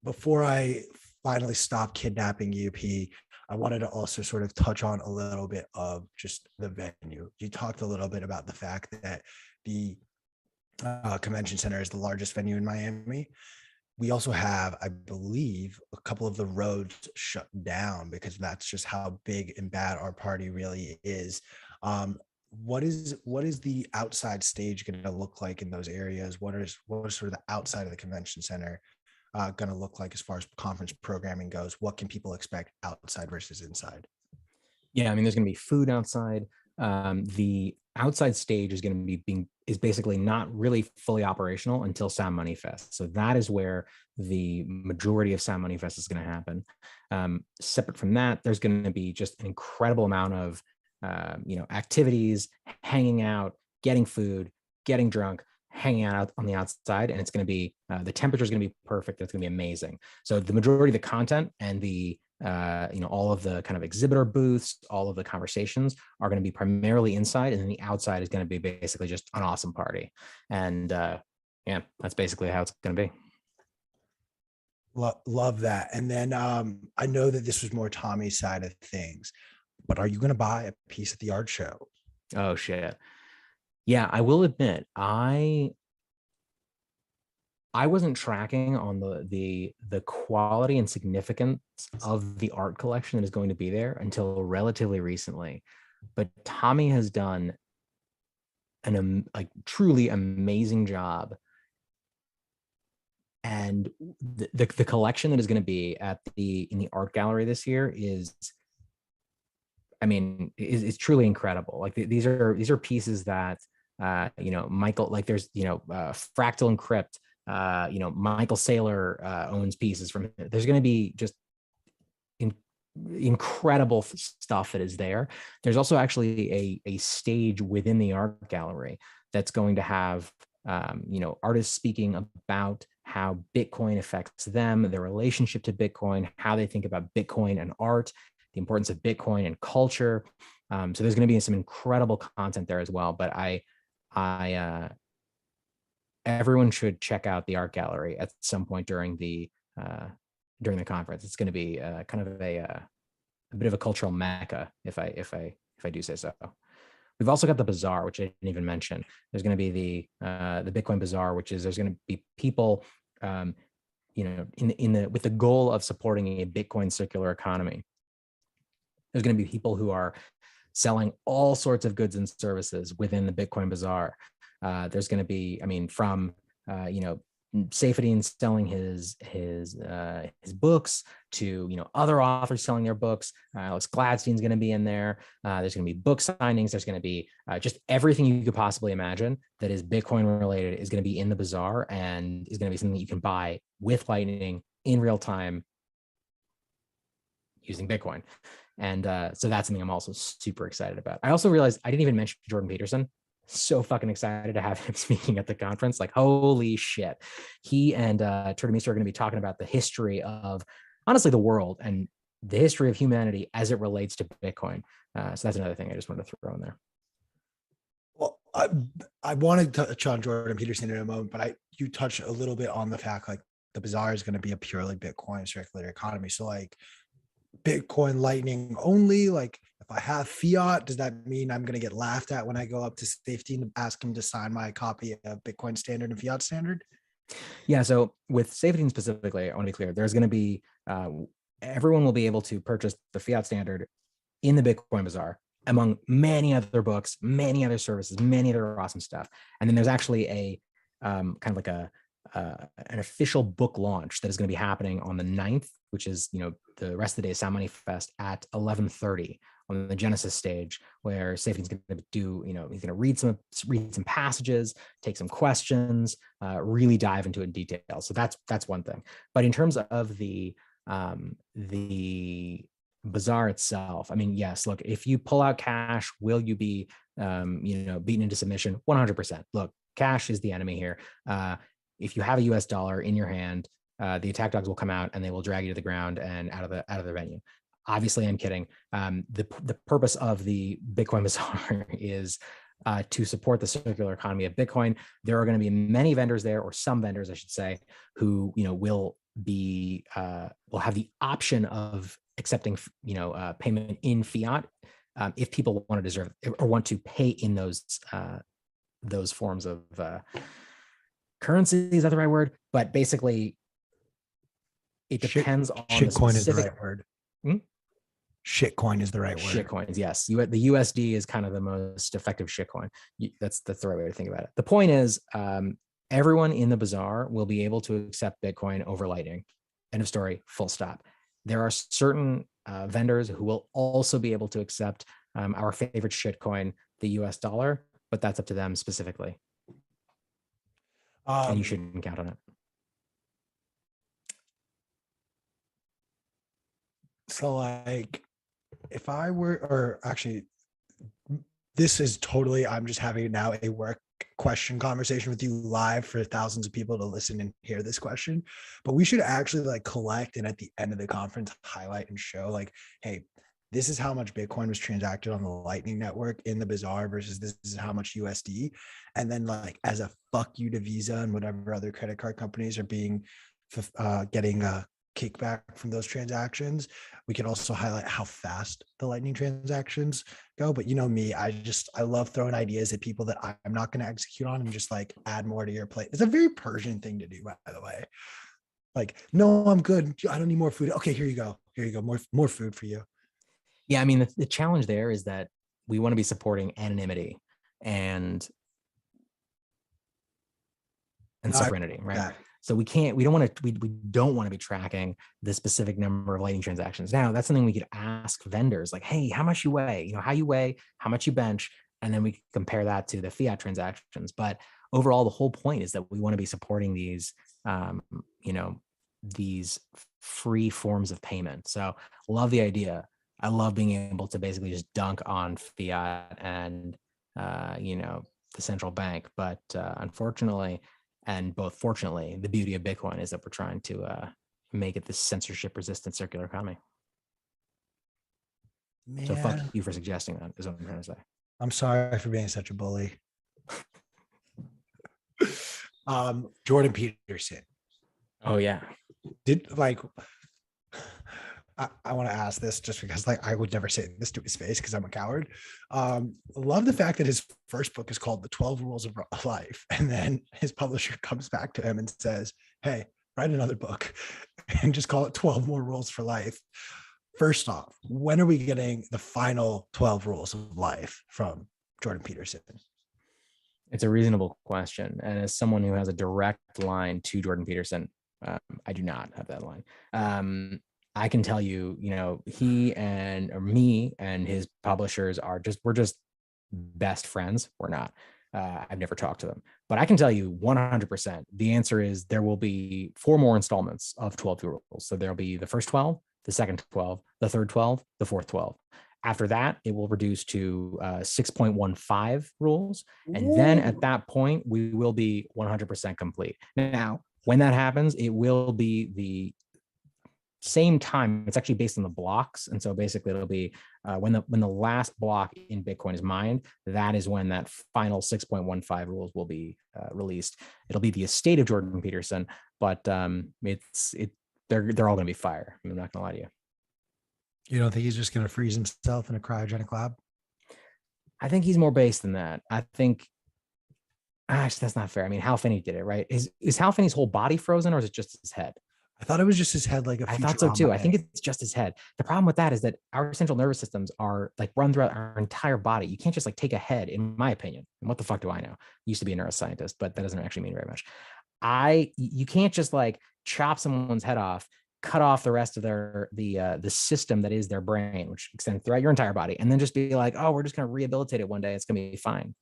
Before I finally stop kidnapping you, P, I wanted to also sort of touch on a little bit of just the venue. You talked a little bit about the fact that the convention center is the largest venue in Miami. We also have, I believe, a couple of the roads shut down because that's just how big and bad our party really is. What is the outside stage going to look like in those areas? What is sort of the outside of the convention center going to look like as far as conference programming goes? What can people expect outside versus inside? Yeah, I mean, there's going to be food outside. The outside stage is going to be basically not really fully operational until Sound Money Fest. So that is where the majority of Sound Money Fest is going to happen. Separate from that, there's going to be just an incredible amount of activities, hanging out, getting food, getting drunk, hanging out on the outside, and it's going to be the temperature is going to be perfect. It's going to be amazing. So the majority of the content and the all of the kind of exhibitor booths, all of the conversations are going to be primarily inside, and then the outside is going to be basically just an awesome party. And yeah, that's basically how it's going to be. Love that. And then I know that this was more Tommy's side of things, but are you going to buy a piece at the art show? Oh shit. Yeah, I will admit, I wasn't tracking on the quality and significance of the art collection that is going to be there until relatively recently. But Tommy has done an truly amazing job. And the collection that is going to be in the art gallery this year is, I mean, is truly incredible. Like these are pieces that Michael, like there's Fractal and Crypt, Michael Saylor owns pieces from it. There's going to be just incredible stuff that is there. There's also actually a stage within the art gallery that's going to have artists speaking about how Bitcoin affects them, their relationship to Bitcoin, how they think about Bitcoin and art, the importance of Bitcoin and culture. So there's going to be some incredible content there as well. But everyone should check out the art gallery at some point during the conference. It's going to be kind of a bit of a cultural mecca, if I do say so. We've also got the bazaar, which I didn't even mention. There's going to be the Bitcoin bazaar, which is there's going to be people, with the goal of supporting a Bitcoin circular economy. There's going to be people who are selling all sorts of goods and services within the Bitcoin bazaar. There's going to be, from Saifedean selling his books to other authors selling their books. Alex Gladstein's going to be in there. There's going to be book signings. There's going to be just everything you could possibly imagine that is Bitcoin related is going to be in the bazaar, and is going to be something that you can buy with Lightning in real time using Bitcoin. And so that's something I'm also super excited about. I also realized I didn't even mention Jordan Peterson. So fucking excited to have him speaking at the conference. Like, holy shit. He and Turtamisa are going to be talking about the history of, honestly, the world and the history of humanity as it relates to Bitcoin. So that's another thing I just wanted to throw in there. Well, I wanted to touch on Jordan Peterson in a moment, but you touched a little bit on the fact like the bazaar is going to be a purely Bitcoin circular economy. So like Bitcoin Lightning only, like if I have fiat, does that mean I'm going to get laughed at when I go up to safety and ask him to sign my copy of Bitcoin Standard and Fiat Standard? Yeah. So with Saifedean specifically, I want to be clear, there's going to be, everyone will be able to purchase the Fiat Standard in the Bitcoin Bazaar among many other books, many other services, many other awesome stuff. And then there's actually a kind of like an official book launch that is going to be happening on the 9th, which is, the rest of the day is Sound Money Fest at 11:30 on the Genesis stage, where Saifedean's going to do, he's going to read some passages, take some questions, really dive into it in detail. So that's one thing. But in terms of the bazaar itself, yes, look, if you pull out cash, will you be, beaten into submission? 100%. Look, cash is the enemy here. If you have a US dollar in your hand, the attack dogs will come out and they will drag you to the ground and out of the venue. Obviously, I'm kidding. The purpose of the Bitcoin Bazaar is to support the circular economy of Bitcoin. There are going to be many vendors there, or some vendors, I should say, who will have the option of accepting payment in fiat if people want to deserve or want to pay in those forms of currency. Is that the right word? But basically, it depends on the shitcoin specific. Is the right word. Shitcoin is the right word. Shitcoins, yes. The USD is kind of the most effective shitcoin. That's the right way to think about it. The point is, everyone in the bazaar will be able to accept Bitcoin over Lightning. End of story. Full stop. There are certain vendors who will also be able to accept our favorite shitcoin, the US dollar, but that's up to them specifically. And you shouldn't count on it. So like, if I were, or actually, this is totally, I'm just having now a work question conversation with you live for thousands of people to listen and hear this question, but we should actually like collect and at the end of the conference highlight and show like, hey, this is how much Bitcoin was transacted on the Lightning Network in the bazaar versus this is how much USD. And then like as a fuck you to Visa and whatever other credit card companies are being getting a kickback from those transactions, we can also highlight how fast the Lightning transactions go. But you know me, I love throwing ideas at people that I'm not going to execute on and just like add more to your plate. It's a very Persian thing to do, by the way. Like, no, I'm good. I don't need more food. Okay, here you go. Here you go. More food for you. Yeah, I mean, the challenge there is that we want to be supporting anonymity and sovereignty, right? That. So we don't want to be tracking the specific number of Lightning transactions. Now, that's something we could ask vendors like, hey, how much you weigh, how you weigh, how much you bench, and then we compare that to the fiat transactions. But overall, the whole point is that we want to be supporting these, these free forms of payment. So love the idea. I love being able to basically just dunk on fiat and, the central bank. But unfortunately, and both fortunately, the beauty of Bitcoin is that we're trying to make it this censorship-resistant circular economy. Man. So fuck you for suggesting that, is what I'm trying to say. I'm sorry for being such a bully. Jordan Peterson. Oh yeah. I want to ask this just because like I would never say this to his face because I'm a coward. Love the fact that his first book is called The 12 Rules of Life. And then his publisher comes back to him and says, hey, write another book and just call it 12 More Rules for Life. First off, when are we getting the final 12 rules of life from Jordan Peterson? It's a reasonable question. And as someone who has a direct line to Jordan Peterson, I do not have that line. I can tell you, he or me and his publishers we're just best friends. We're not. I've never talked to them, but I can tell you 100%. The answer is there will be 4 more installments of 12 rules. So there'll be the first 12, the second 12, the third 12, the fourth 12. After that, it will reduce to 6.15 rules. And then at that point, we will be 100% complete. Now, when that happens, it will be the same time. It's actually based on the blocks. And so basically it'll be when the last block in Bitcoin is mined, that is when that final 6.15 rules will be released. It'll be the estate of Jordan Peterson, but they're all going to be fire. I'm not going to lie to you. You don't think he's just going to freeze himself in a cryogenic lab? I think he's more based than that. I think, that's not fair. I mean, Hal Finney did it, right? Is Hal Finney's whole body frozen or is it just his head? I thought it was just his head, like a I thought so too. I think it's just his head. The problem with that is that our central nervous systems are like run throughout our entire body. You can't just like take a head, in my opinion. And what the fuck do I know? Used to be a neuroscientist, but that doesn't actually mean very much. You can't just like chop someone's head off, cut off the rest of the system that is their brain, which extends throughout your entire body, and then just be like, oh, we're just going to rehabilitate it one day. It's going to be fine.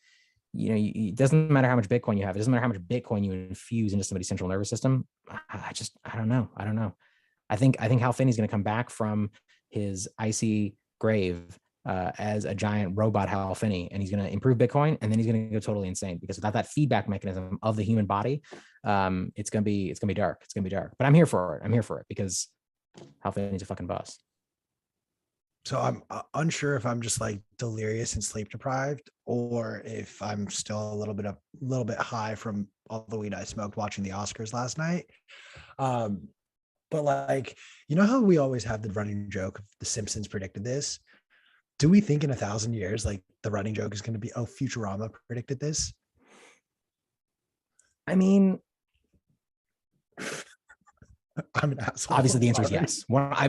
It doesn't matter how much Bitcoin you have. It doesn't matter how much Bitcoin you infuse into somebody's central nervous system. I don't know. I think Hal Finney's going to come back from his icy grave as a giant robot Hal Finney, and he's going to improve Bitcoin, and then he's going to go totally insane because without that feedback mechanism of the human body, it's going to be dark. It's going to be dark. But I'm here for it. I'm here for it because Hal Finney's a fucking boss. So I'm unsure if I'm just like delirious and sleep deprived, or if I'm still a little bit high from all the weed I smoked watching the Oscars last night. Um, but like, you know how we always have the running joke of The Simpsons predicted this? Do we think in 1,000 years, like the running joke is going to be, oh, Futurama predicted this? I mean, I'm an asshole. obviously the answer is Sorry. yes.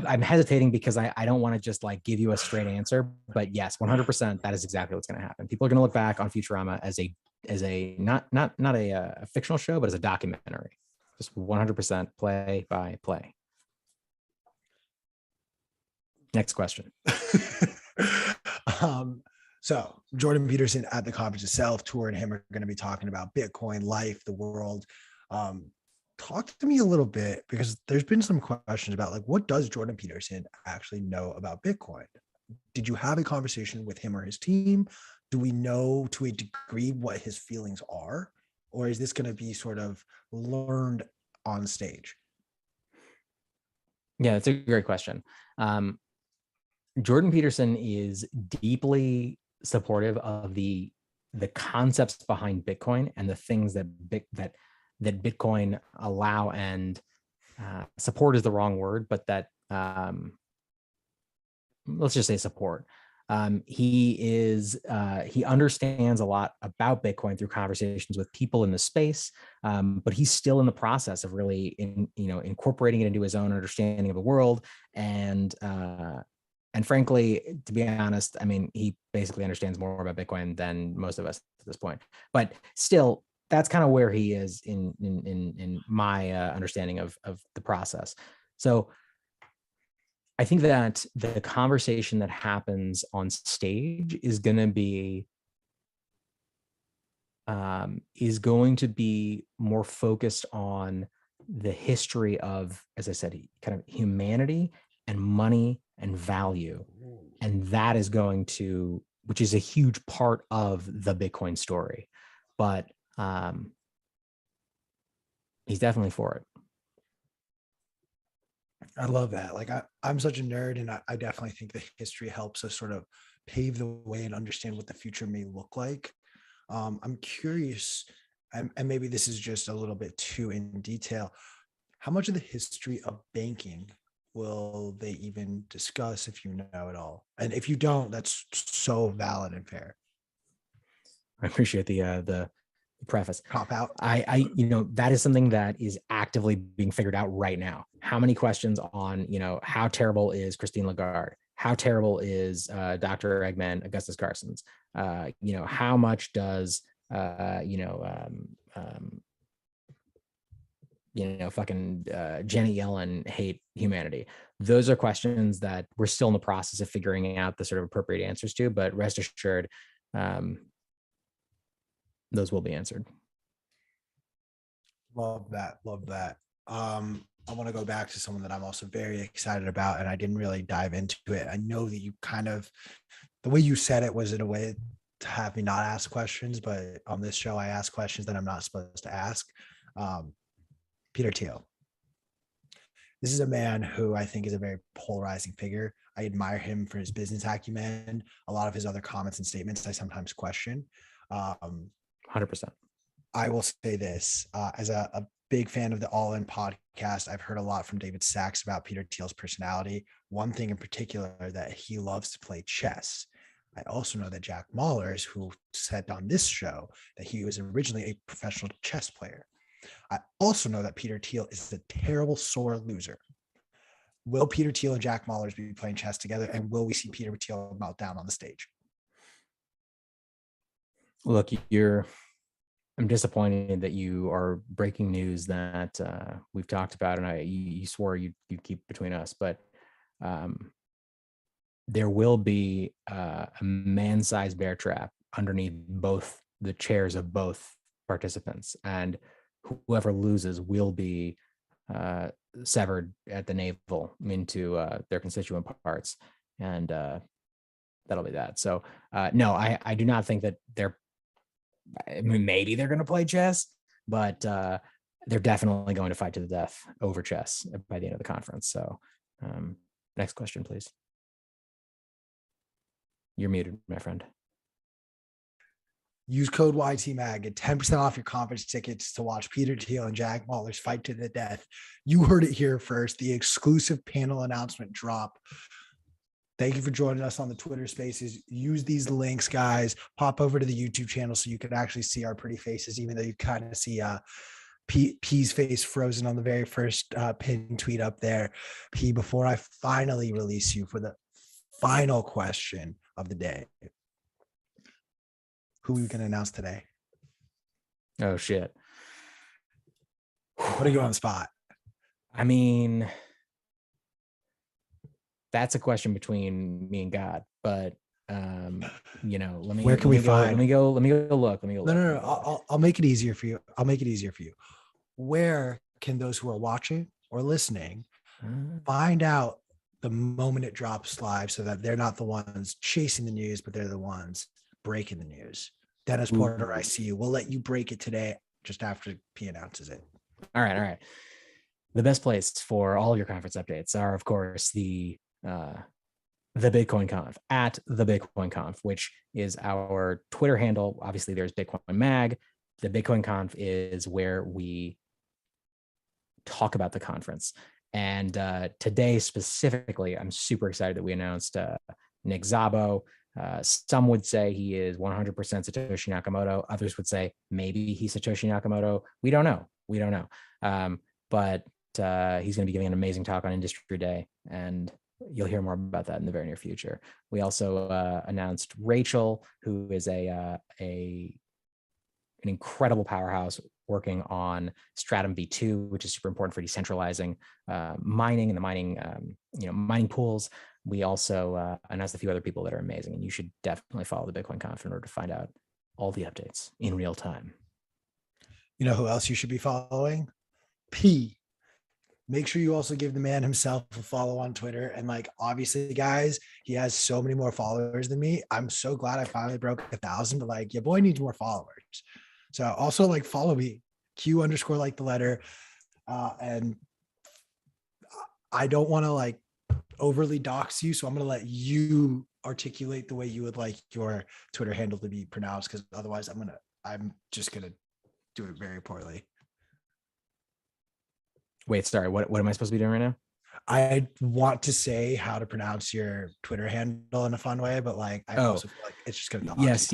I'm hesitating because I don't want to just like give you a straight answer, but yes, 100%, that is exactly what's going to happen. People are going to look back on Futurama as a not a fictional show, but as a documentary, just 100% play by play. Next question. So Jordan Peterson at the conference itself, Tour and him are going to be talking about Bitcoin, life, the world. Talk to me a little bit, because there's been some questions about like, what does Jordan Peterson actually know about Bitcoin? Did you have a conversation with him or his team? Do we know to a degree what his feelings are? Or is this going to be sort of learned on stage? Yeah, that's a great question. Jordan Peterson is deeply supportive of the concepts behind Bitcoin and the things that Bitcoin allow, and support is the wrong word, but that let's just say support. He understands a lot about Bitcoin through conversations with people in the space, but he's still in the process of really incorporating it into his own understanding of the world. And frankly, to be honest, I mean, he basically understands more about Bitcoin than most of us at this point. But still, that's kind of where he is in my understanding of the process. So I think that the conversation that happens on stage is going to be more focused on the history of, as I said, kind of humanity and money and value. And that is which is a huge part of the Bitcoin story. But he's definitely for it. I love that. Like I'm such a nerd, and I definitely think the history helps us sort of pave the way and understand what the future may look like. I'm curious, and maybe this is just a little bit too in detail. How much of the history of banking will they even discuss, if you know it all? And if you don't, that's so valid and fair. I appreciate the preface. Cop out. That is something that is actively being figured out right now. How many questions on, how terrible is Christine Lagarde? How terrible is Dr. Eggman, Augustus Carson's? How much does fucking Janet Yellen hate humanity? Those are questions that we're still in the process of figuring out the sort of appropriate answers to, but rest assured, those will be answered. Love that. Love that. I want to go back to someone that I'm also very excited about, and I didn't really dive into it. I know that you the way you said it was in a way to have me not ask questions, but on this show, I ask questions that I'm not supposed to ask. Peter Thiel. This is a man who I think is a very polarizing figure. I admire him for his business acumen. A lot of his other comments and statements I sometimes question. 100%. I will say this, as a big fan of the All In podcast, I've heard a lot from David Sachs about Peter Thiel's personality. One thing in particular, that he loves to play chess. I also know that Jack Mallers, who said on this show that he was originally a professional chess player. I also know that Peter Thiel is a terrible sore loser. Will Peter Thiel and Jack Mallers be playing chess together, and will we see Peter Thiel melt down on the stage? Look, I'm disappointed that you are breaking news that we've talked about, and you swore you'd keep between us, but there will be a man-sized bear trap underneath both the chairs of both participants, and whoever loses will be severed at the navel into their constituent parts, and that'll be that. So no, I do not think that maybe they're going to play chess, but they're definitely going to fight to the death over chess by the end of the conference. So next question, please. You're muted, my friend. Use code YTMAG, get 10% off your conference tickets to watch Peter Thiel and Jack Mahler's fight to the death. You heard it here first. The exclusive panel announcement drop. Thank you for joining us on the Twitter Spaces. Use these links, guys. Pop over to the YouTube channel so you can actually see our pretty faces, even though you kind of see P's face frozen on the very first pinned tweet up there. P, before I finally release you for the final question of the day, who are we going to announce today? Oh, shit. What are you on the spot? I mean, that's a question between me and God, but you know, let me. Where can we find? Let me go look. No. I'll make it easier for you. Where can those who are watching or listening find out the moment it drops live, so that they're not the ones chasing the news, but they're the ones breaking the news? Dennis Porter, I see you. We'll let you break it today, just after P announces it. All right. The best place for all of your conference updates are, of course, the Bitcoin Conf, at the Bitcoin Conf, which is our Twitter handle. Obviously, there's Bitcoin Mag. The Bitcoin Conf is where we talk about the conference. And today specifically, I'm super excited that we announced Nick Szabo. Some would say he is 100% Satoshi Nakamoto. Others would say maybe he's Satoshi Nakamoto. We don't know. But he's going to be giving an amazing talk on Industry Day, and you'll hear more about that in the very near future. We also announced Rachel, who is an incredible powerhouse working on Stratum V2, which is super important for decentralizing mining and the mining pools. We also announced a few other people that are amazing, and you should definitely follow the Bitcoin Conf in order to find out all the updates in real time. You know who else you should be following? P. Make sure you also give the man himself a follow on Twitter. And obviously, guys, he has so many more followers than me. I'm so glad I finally broke 1,000, but your boy needs more followers. So also follow me, Q_, the letter. And I don't want to overly dox you. So I'm going to let you articulate the way you would like your Twitter handle to be pronounced, because otherwise I'm just going to do it very poorly. Wait, sorry. What am I supposed to be doing right now? I want to say how to pronounce your Twitter handle in a fun way, but I also feel like it's just going to. Yes.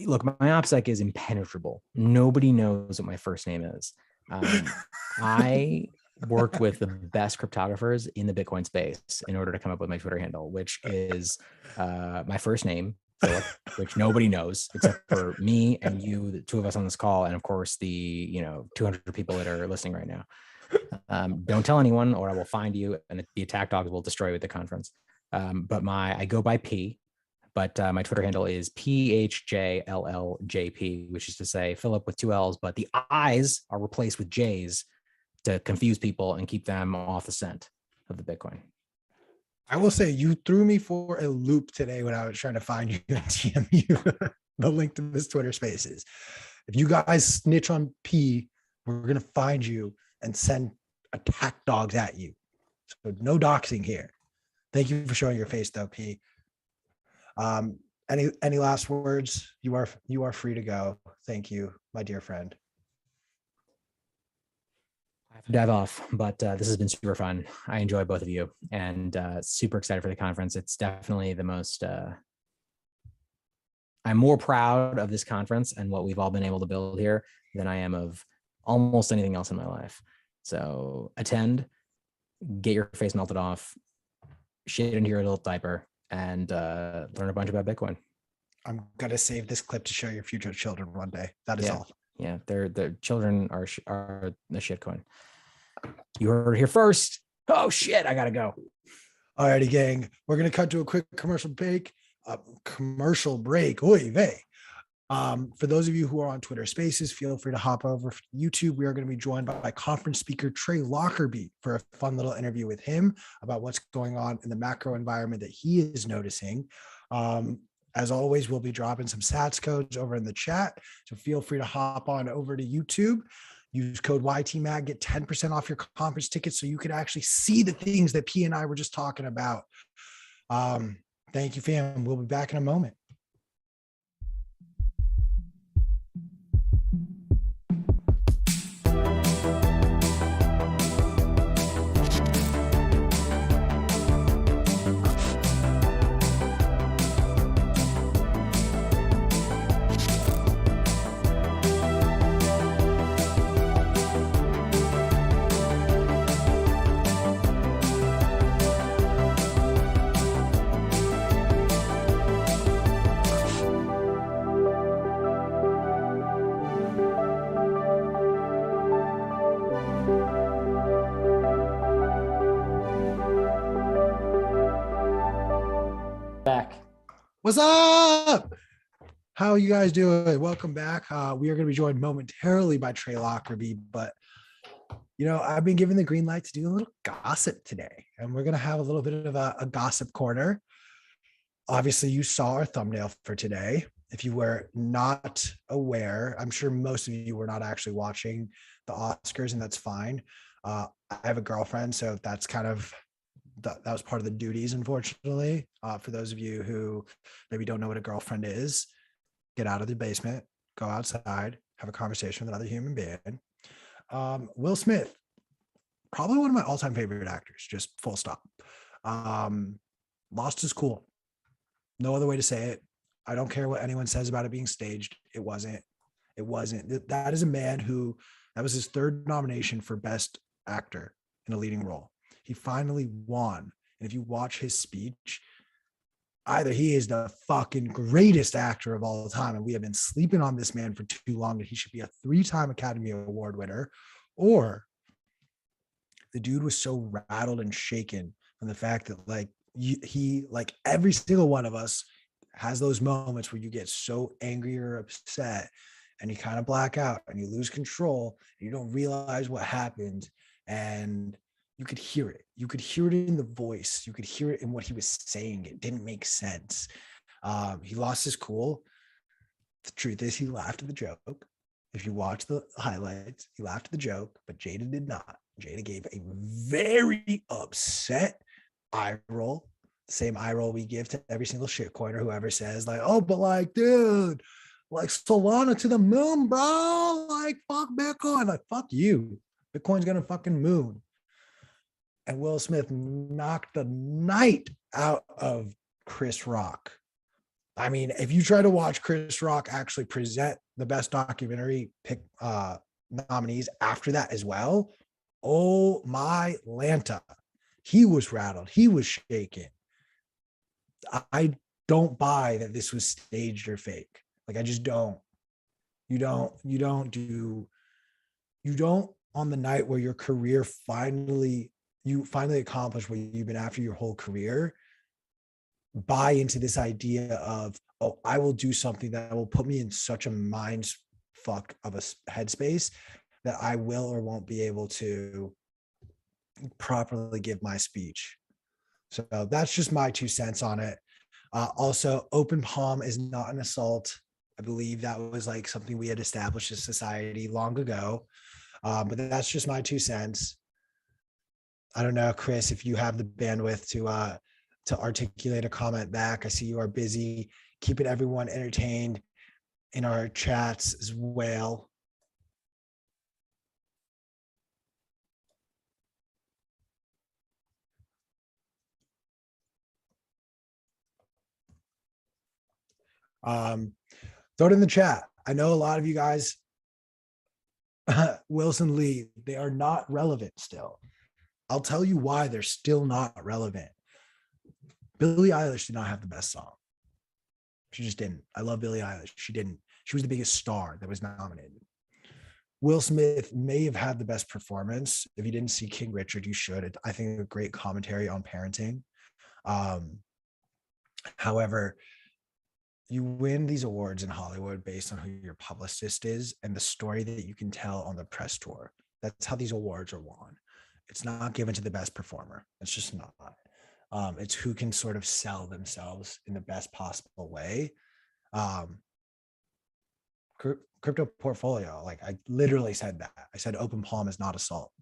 Look, my OPSEC is impenetrable. Nobody knows what my first name is. I worked with the best cryptographers in the Bitcoin space in order to come up with my Twitter handle, which is my first name, Philip, which nobody knows except for me and you, the two of us on this call, and of course the 200 people that are listening right now. Don't tell anyone, or I will find you, and the attack dogs will destroy you at the conference. But I go by P, but my Twitter handle is PHJLLJP, which is to say Philip with 2 L's, but the I's are replaced with J's to confuse people and keep them off the scent of the Bitcoin. I will say you threw me for a loop today when I was trying to find you and DM you the link to this Twitter Spaces. If you guys snitch on P, we're going to find you and send attack dogs at you. So no doxing here. Thank you for showing your face though, P. Any last words? You are free to go. Thank you, my dear friend. I have to dive off, but this has been super fun. I enjoy both of you, and super excited for the conference. It's definitely the most, I'm more proud of this conference and what we've all been able to build here than I am of almost anything else in my life. So attend, get your face melted off, shit into your little diaper, and learn a bunch about Bitcoin. I'm going to save this clip to show your future children one day. That is all. Yeah, their children are the shitcoin. You heard it here first. Oh shit, I gotta go. All righty, gang. We're gonna cut to a quick commercial break. Oy vey. For those of you who are on Twitter Spaces, feel free to hop over to YouTube. We are going to be joined by conference speaker Trey Lockerbie for a fun little interview with him about what's going on in the macro environment that he is noticing. As always, we'll be dropping some SATS codes over in the chat, so feel free to hop on over to YouTube. Use code YTMAG, get 10% off your conference tickets so you can actually see the things that P and I were just talking about. Thank you, fam. We'll be back in a moment. Back. What's up? How are you guys doing? Welcome back. We are going to be joined momentarily by Trey Lockerbie, but I've been given the green light to do a little gossip today, and we're going to have a little bit of a gossip corner. Obviously, you saw our thumbnail for today. If you were not aware, I'm sure most of you were not actually watching the Oscars, and that's fine. I have a girlfriend, so that's kind of that was part of the duties, unfortunately. For those of you who maybe don't know what a girlfriend is, get out of the basement, go outside, have a conversation with another human being. Will Smith, probably one of my all-time favorite actors, just full stop. Lost his cool. No other way to say it. I don't care what anyone says about it being staged. It wasn't. That is a man that was his third nomination for Best Actor in a leading role. He finally won. And if you watch his speech, either he is the fucking greatest actor of all time, and we have been sleeping on this man for too long that he should be a 3-time Academy Award winner, or the dude was so rattled and shaken from the fact that he, like every single one of us, has those moments where you get so angry or upset and you kind of black out and you lose control and you don't realize what happened, and you could hear it. You could hear it in the voice. You could hear it in what he was saying. It didn't make sense. He lost his cool. The truth is, he laughed at the joke. If you watch the highlights, he laughed at the joke, but Jada did not. Jada gave a very upset eye roll, the same eye roll we give to every single shitcoiner who ever says, like, oh, but like, dude, like Solana to the moon, bro. Like, fuck Bitcoin. Like, fuck you. Bitcoin's gonna fucking moon. And Will Smith knocked the night out of Chris Rock. I mean, if you try to watch Chris Rock actually present the best documentary nominees after that as well, oh my Lanta. He was rattled. He was shaken. I don't buy that this was staged or fake. Like, I just don't. You don't on the night where your career you finally accomplish what you've been after your whole career, buy into this idea of, oh, I will do something that will put me in such a mind fuck of a headspace that I will or won't be able to properly give my speech. So that's just my 2 cents on it. Also, open palm is not an assault. I believe that was like something we had established as society long ago. But that's just my 2 cents. I don't know, Chris, if you have the bandwidth to articulate a comment back. I see you are busy keeping everyone entertained in our chats as well. Throw it in the chat. I know a lot of you guys, Wilson Lee, they are not relevant still. I'll tell you why they're still not relevant. Billie Eilish did not have the best song. She just didn't. I love Billie Eilish. She didn't. She was the biggest star that was nominated. Will Smith may have had the best performance. If you didn't see King Richard, you should. I think a great commentary on parenting. However, you win these awards in Hollywood based on who your publicist is and the story that you can tell on the press tour. That's how these awards are won. It's not given to the best performer. It's just not. It's who can sort of sell themselves in the best possible way. Crypto portfolio, like I literally said that. I said open palm is not assault.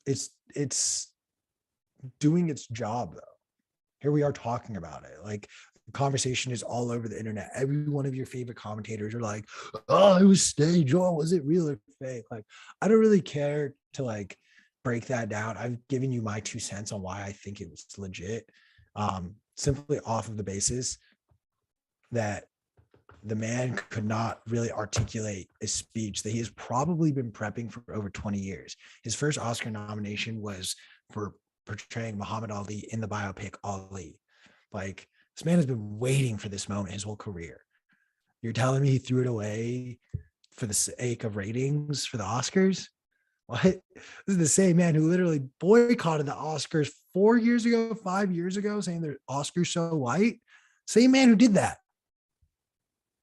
It's doing its job though. Here we are talking about it. Like the conversation is all over the internet. Every one of your favorite commentators are like, oh, it was staged. Oh, was it real or fake? Like, I don't really care to like break that down. I've given you my 2 cents on why I think it was legit. Simply off of the basis that the man could not really articulate a speech that he has probably been prepping for over 20 years. His first Oscar nomination was for portraying Muhammad Ali in the biopic Ali. Like, this man has been waiting for this moment his whole career. You're telling me he threw it away for the sake of ratings for the Oscars? What? This is the same man who literally boycotted the Oscars 4 years ago, 5 years ago, saying the Oscars so white. Same man who did that.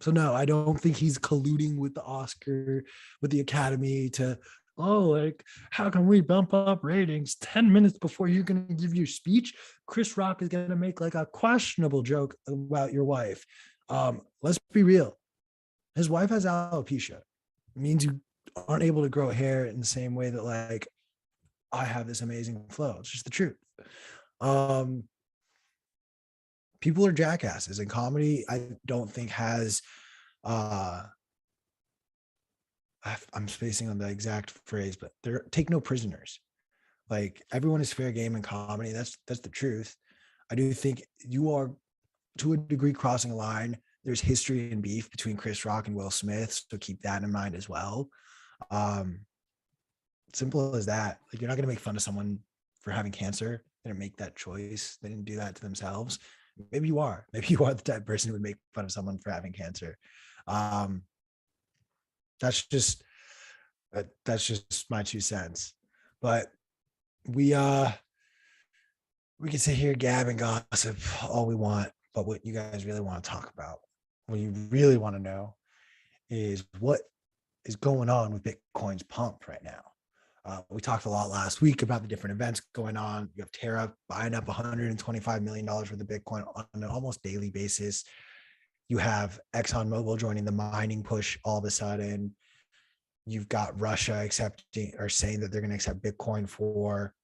So no, I don't think he's colluding with the Oscar, with the Academy to, oh, like, how can we bump up ratings 10 minutes before you're going to give your speech? Chris Rock is going to make like a questionable joke about your wife. Let's be real. His wife has alopecia. It means you aren't able to grow hair in the same way that like I have this amazing flow. It's just the truth. People are jackasses, and comedy, I don't think has I'm spacing on the exact phrase, but they're take no prisoners. Like, everyone is fair game in comedy. That's the truth. I do think you are to a degree crossing a line. There's history and beef between Chris Rock and Will Smith, so keep that in mind as well. Simple as that. Like, you're not going to make fun of someone for having cancer. They didn't make that choice. They didn't do that to themselves. Maybe you are. Maybe you are the type of person who would make fun of someone for having cancer. That's just my 2 cents. But we can sit here, gab and gossip all we want. But what you guys really want to talk about, what you really want to know, is what is going on with Bitcoin's pump right now. We talked a lot last week about the different events going on. You have Terra buying up $125 million worth of Bitcoin on an almost daily basis. You have ExxonMobil joining the mining push all of a sudden. You've got Russia accepting or saying that they're going to accept Bitcoin for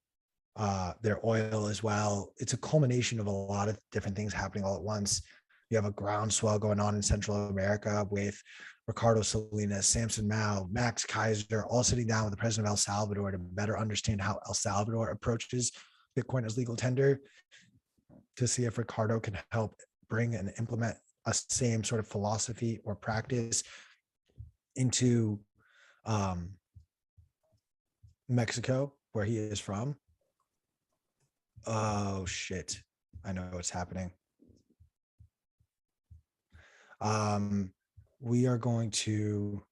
their oil as well. It's a culmination of a lot of different things happening all at once. You have a groundswell going on in Central America with Ricardo Salinas, Samson Mao, Max Kaiser, all sitting down with the president of El Salvador to better understand how El Salvador approaches Bitcoin as legal tender, to see if Ricardo can help bring and implement a same sort of philosophy or practice into Mexico, where he is from. Oh shit, I know what's happening. We are going to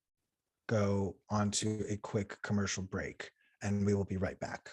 go on to a quick commercial break, and we will be right back.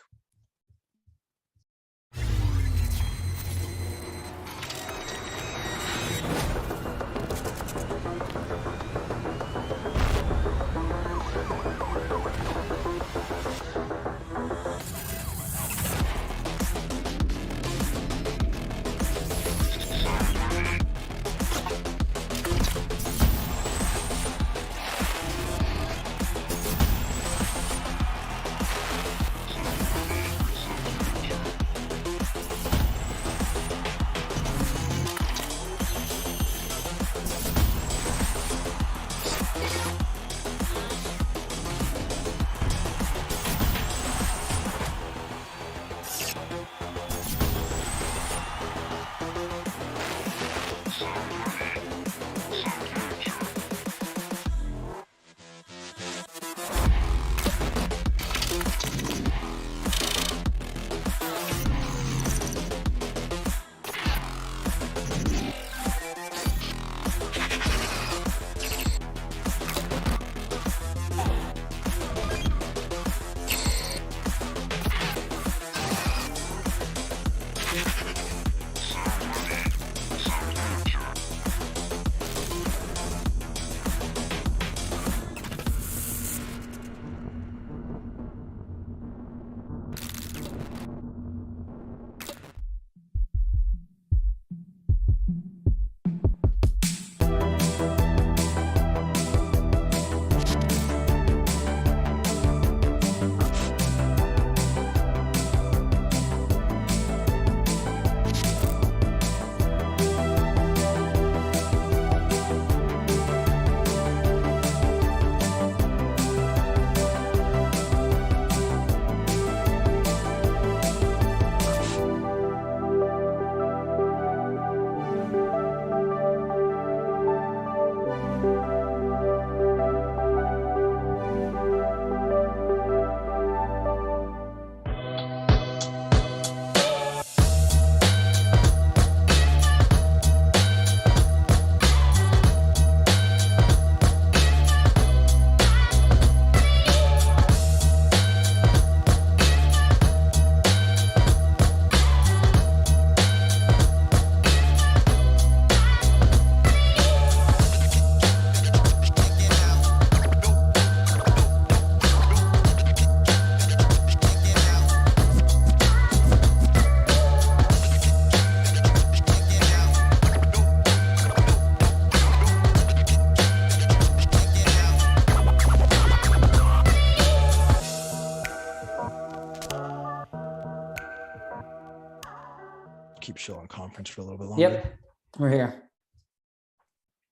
still on conference for a little bit longer. Yep, we're here.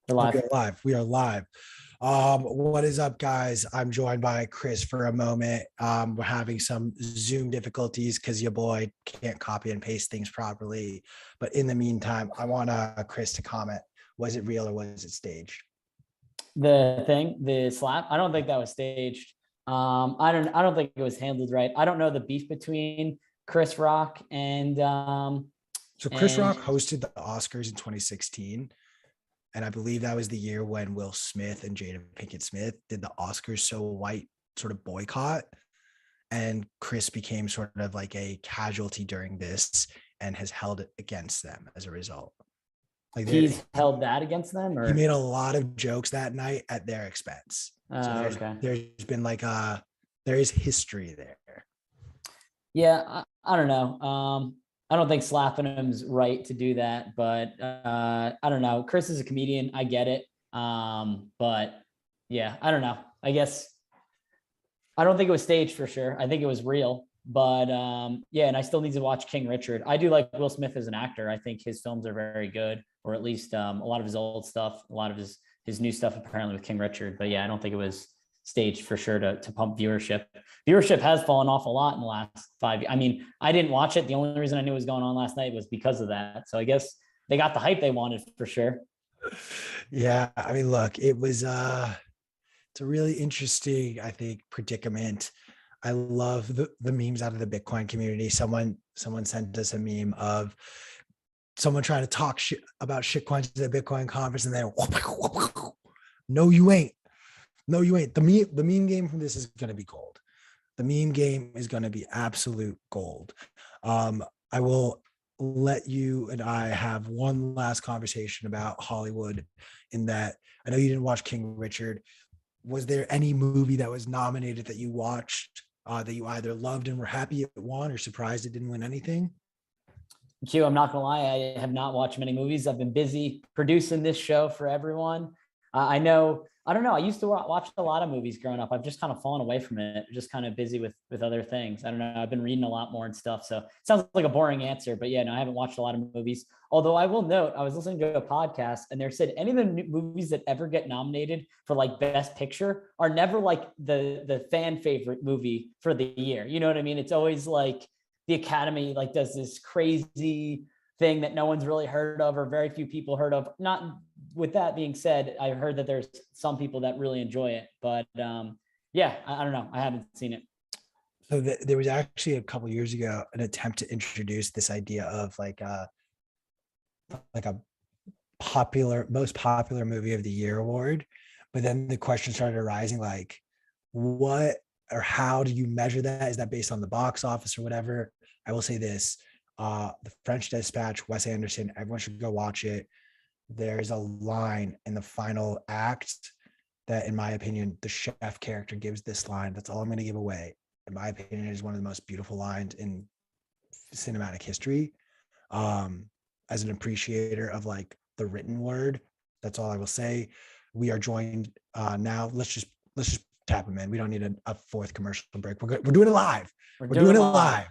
We're live. Okay, live. We are live. What is up, guys? I'm joined by Chris for a moment. We're having some Zoom difficulties because your boy can't copy and paste things properly. But in the meantime, I want Chris to comment. Was it real or was it staged? The slap. I don't think that was staged. I don't think it was handled right. I don't know the beef between Chris Rock and So Chris Rock hosted the Oscars in 2016. And I believe that was the year when Will Smith and Jada Pinkett Smith did the Oscars So White sort of boycott. And Chris became sort of like a casualty during this and has held it against them as a result. Like he's held that against them? Or? He made a lot of jokes that night at their expense. So there's been like there is history there. Yeah, I don't know. I don't think slapping him's right to do that, but I don't know. Chris is a comedian. I get it. But yeah, I don't know. I guess I don't think it was staged for sure. I think it was real, but yeah. And I still need to watch King Richard. I do like Will Smith as an actor. I think his films are very good, or at least a lot of his old stuff, a lot of his new stuff apparently with King Richard. But yeah, I don't think it was staged for sure to pump viewership. Viewership has fallen off a lot in the last 5 years. I mean, I didn't watch it. The only reason I knew what was going on last night was because of that. So I guess they got the hype they wanted for sure. Yeah. I mean, look, it was it's a really interesting, I think, predicament. I love the memes out of the Bitcoin community. Someone sent us a meme of someone trying to talk shit about shitcoins at the Bitcoin conference, and then no, you ain't. No, you ain't. The meme game from this is going to be gold. The meme game is going to be absolute gold. I will let you and I have one last conversation about Hollywood, in that I know you didn't watch King Richard. Was there any movie that was nominated that you watched that you either loved and were happy it won, or surprised it didn't win anything? Q, I'm not going to lie. I have not watched many movies. I've been busy producing this show for everyone. I don't know. I used to watch a lot of movies growing up. I've just kind of fallen away from it. Just kind of busy with other things. I don't know. I've been reading a lot more and stuff. So it sounds like a boring answer, but yeah, no, I haven't watched a lot of movies. Although I will note, I was listening to a podcast and they said any of the movies that ever get nominated for like Best Picture are never like the fan favorite movie for the year. You know what I mean? It's always like the Academy like does this crazy thing that no one's really heard of or very few people heard of. Not with that being said, I heard that there's some people that really enjoy it, but yeah, I don't know. I haven't seen it. So there was actually a couple of years ago an attempt to introduce this idea of like a most popular movie of the year award, but then the question started arising, like, what or how do you measure that? Is that based on the box office or whatever? I will say this: The French Dispatch, Wes Anderson. Everyone should go watch it. There's a line in the final act that, in my opinion, the chef character gives this line. That's all I'm going to give away. In my opinion, it is one of the most beautiful lines in cinematic history. As an appreciator of like the written word, that's all I will say. We are joined now. Let's just tap him in. We don't need a fourth commercial break. We're doing it live. We're doing it live.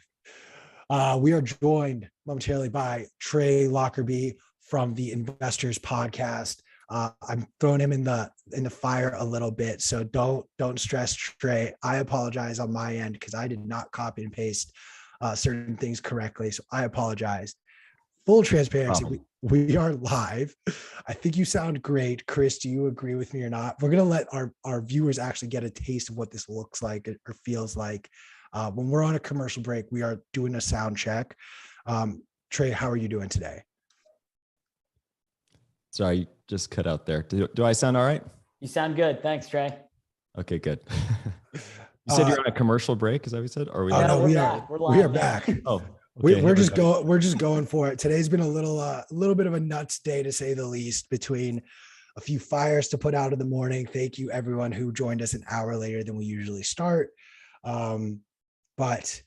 We are joined momentarily by Trey Lockerbie from the Investors Podcast. I'm throwing him in the fire a little bit, so don't stress, Trey. I apologize on my end because I did not copy and paste certain things correctly, so I apologize. Full transparency, we are live. I think you sound great. Chris, do you agree with me or not? We're gonna let our viewers actually get a taste of what this looks like or feels like. When we're on a commercial break, we are doing a sound check. Trey, how are you doing today? Sorry, you just cut out there. Do I sound all right? You sound good. Thanks, Trey. Okay, good. You said you're on a commercial break, is that what you said? Or are we oh, live? no, we are. We're live. We are back. Oh, okay, we're just going for it. Today's been a little bit of a nuts day, to say the least, between a few fires to put out in the morning. Thank you everyone who joined us an hour later than we usually start. But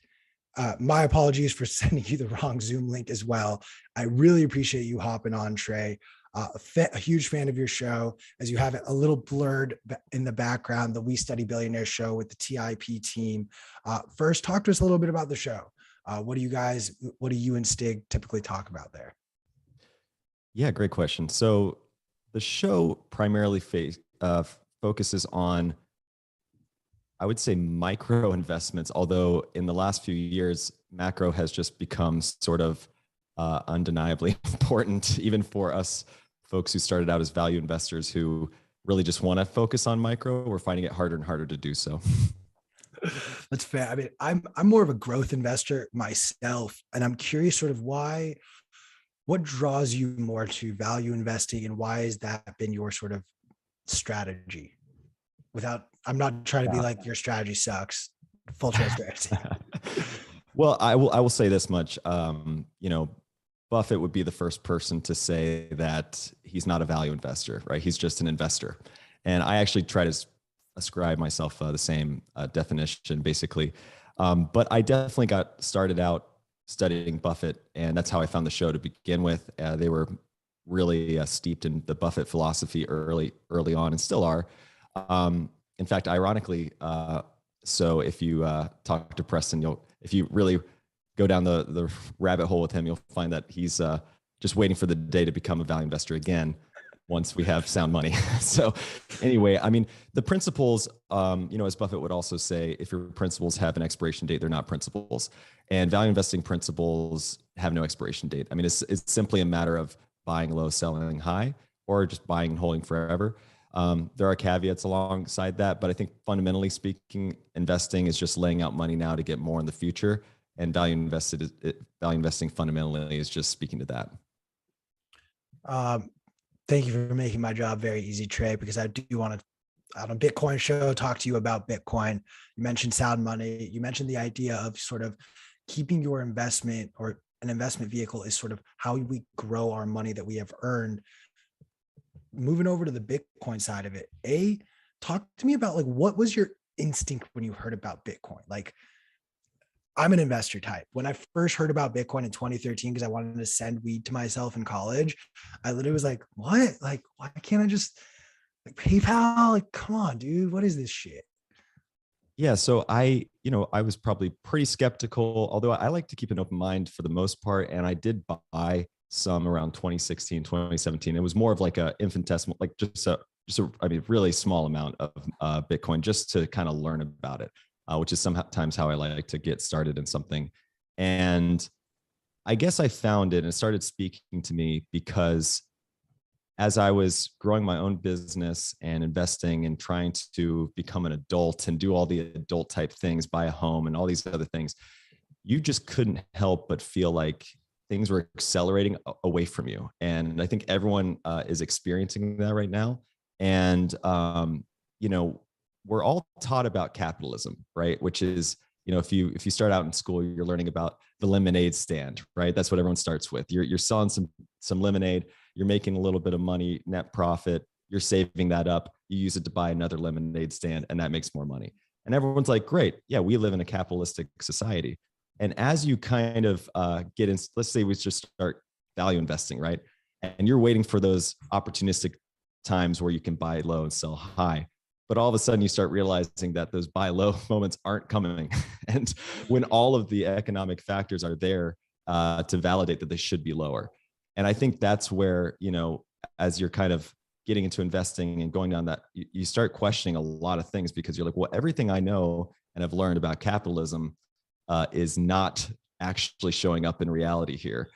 my apologies for sending you the wrong Zoom link as well. I really appreciate you hopping on, Trey. A huge fan of your show, as you have it a little blurred in the background, the We Study Billionaires show with the TIP team. First, talk to us a little bit about the show. What do you and Stig typically talk about there? Yeah, great question. So the show primarily focuses on, I would say, micro investments, although in the last few years, macro has just become sort of undeniably important, even for us folks who started out as value investors who really just want to focus on micro. We're finding it harder and harder to do so. That's fair. I mean, I'm more of a growth investor myself, and I'm curious sort of what draws you more to value investing, and why has that been your sort of strategy? I'm not trying to be like your strategy sucks. Full transparency. Well, I will say this much. Buffett would be the first person to say that he's not a value investor, right? He's just an investor. And I actually try to ascribe myself the same definition, basically. But I definitely got started out studying Buffett, and that's how I found the show to begin with. They were really steeped in the Buffett philosophy early on, and still are. In fact, ironically, so if you talk to Preston, if you really go down the rabbit hole with him, you'll find that he's just waiting for the day to become a value investor again once we have sound money. So anyway, I mean, the principles, as Buffett would also say, if your principles have an expiration date, they're not principles. And value investing principles have no expiration date. I mean, it's simply a matter of buying low, selling high, or just buying and holding forever. There are caveats alongside that, but I think fundamentally speaking, investing is just laying out money now to get more in the future. And value investing fundamentally is just speaking to that. Thank you for making my job very easy, Trey, because I do want to, on a Bitcoin show, talk to you about Bitcoin. You mentioned sound money. You mentioned the idea of sort of keeping your investment, or an investment vehicle is sort of how we grow our money that we have earned. Moving over to the Bitcoin side of it, talk to me about, like, what was your instinct when you heard about Bitcoin? Like, I'm an investor type. When I first heard about Bitcoin in 2013, because I wanted to send weed to myself in college, I literally was like, what? Like, why can't I just, like, PayPal? Like, come on, dude, what is this shit? Yeah. So I was probably pretty skeptical, although I like to keep an open mind for the most part. And I did buy some around 2016, 2017. It was more of like a infinitesimal, like just a really small amount of Bitcoin, just to kind of learn about it. Which is sometimes how I like to get started in something. And I guess I found it and it started speaking to me because as I was growing my own business and investing and trying to become an adult and do all the adult type things, buy a home and all these other things, you just couldn't help but feel like things were accelerating away from you. And I think everyone is experiencing that right now. And, we're all taught about capitalism, right? Which is, if you start out in school, you're learning about the lemonade stand, right? That's what everyone starts with. You're selling some lemonade, you're making a little bit of money, net profit, you're saving that up, you use it to buy another lemonade stand, and that makes more money. And everyone's like, great, yeah, we live in a capitalistic society. And as you kind of get in, let's say we just start value investing, right? And you're waiting for those opportunistic times where you can buy low and sell high. But all of a sudden you start realizing that those buy low moments aren't coming. And when all of the economic factors are there to validate that they should be lower. And I think that's where, as you're kind of getting into investing and going down that, you start questioning a lot of things, because you're like, well, everything I know and have learned about capitalism is not actually showing up in reality here.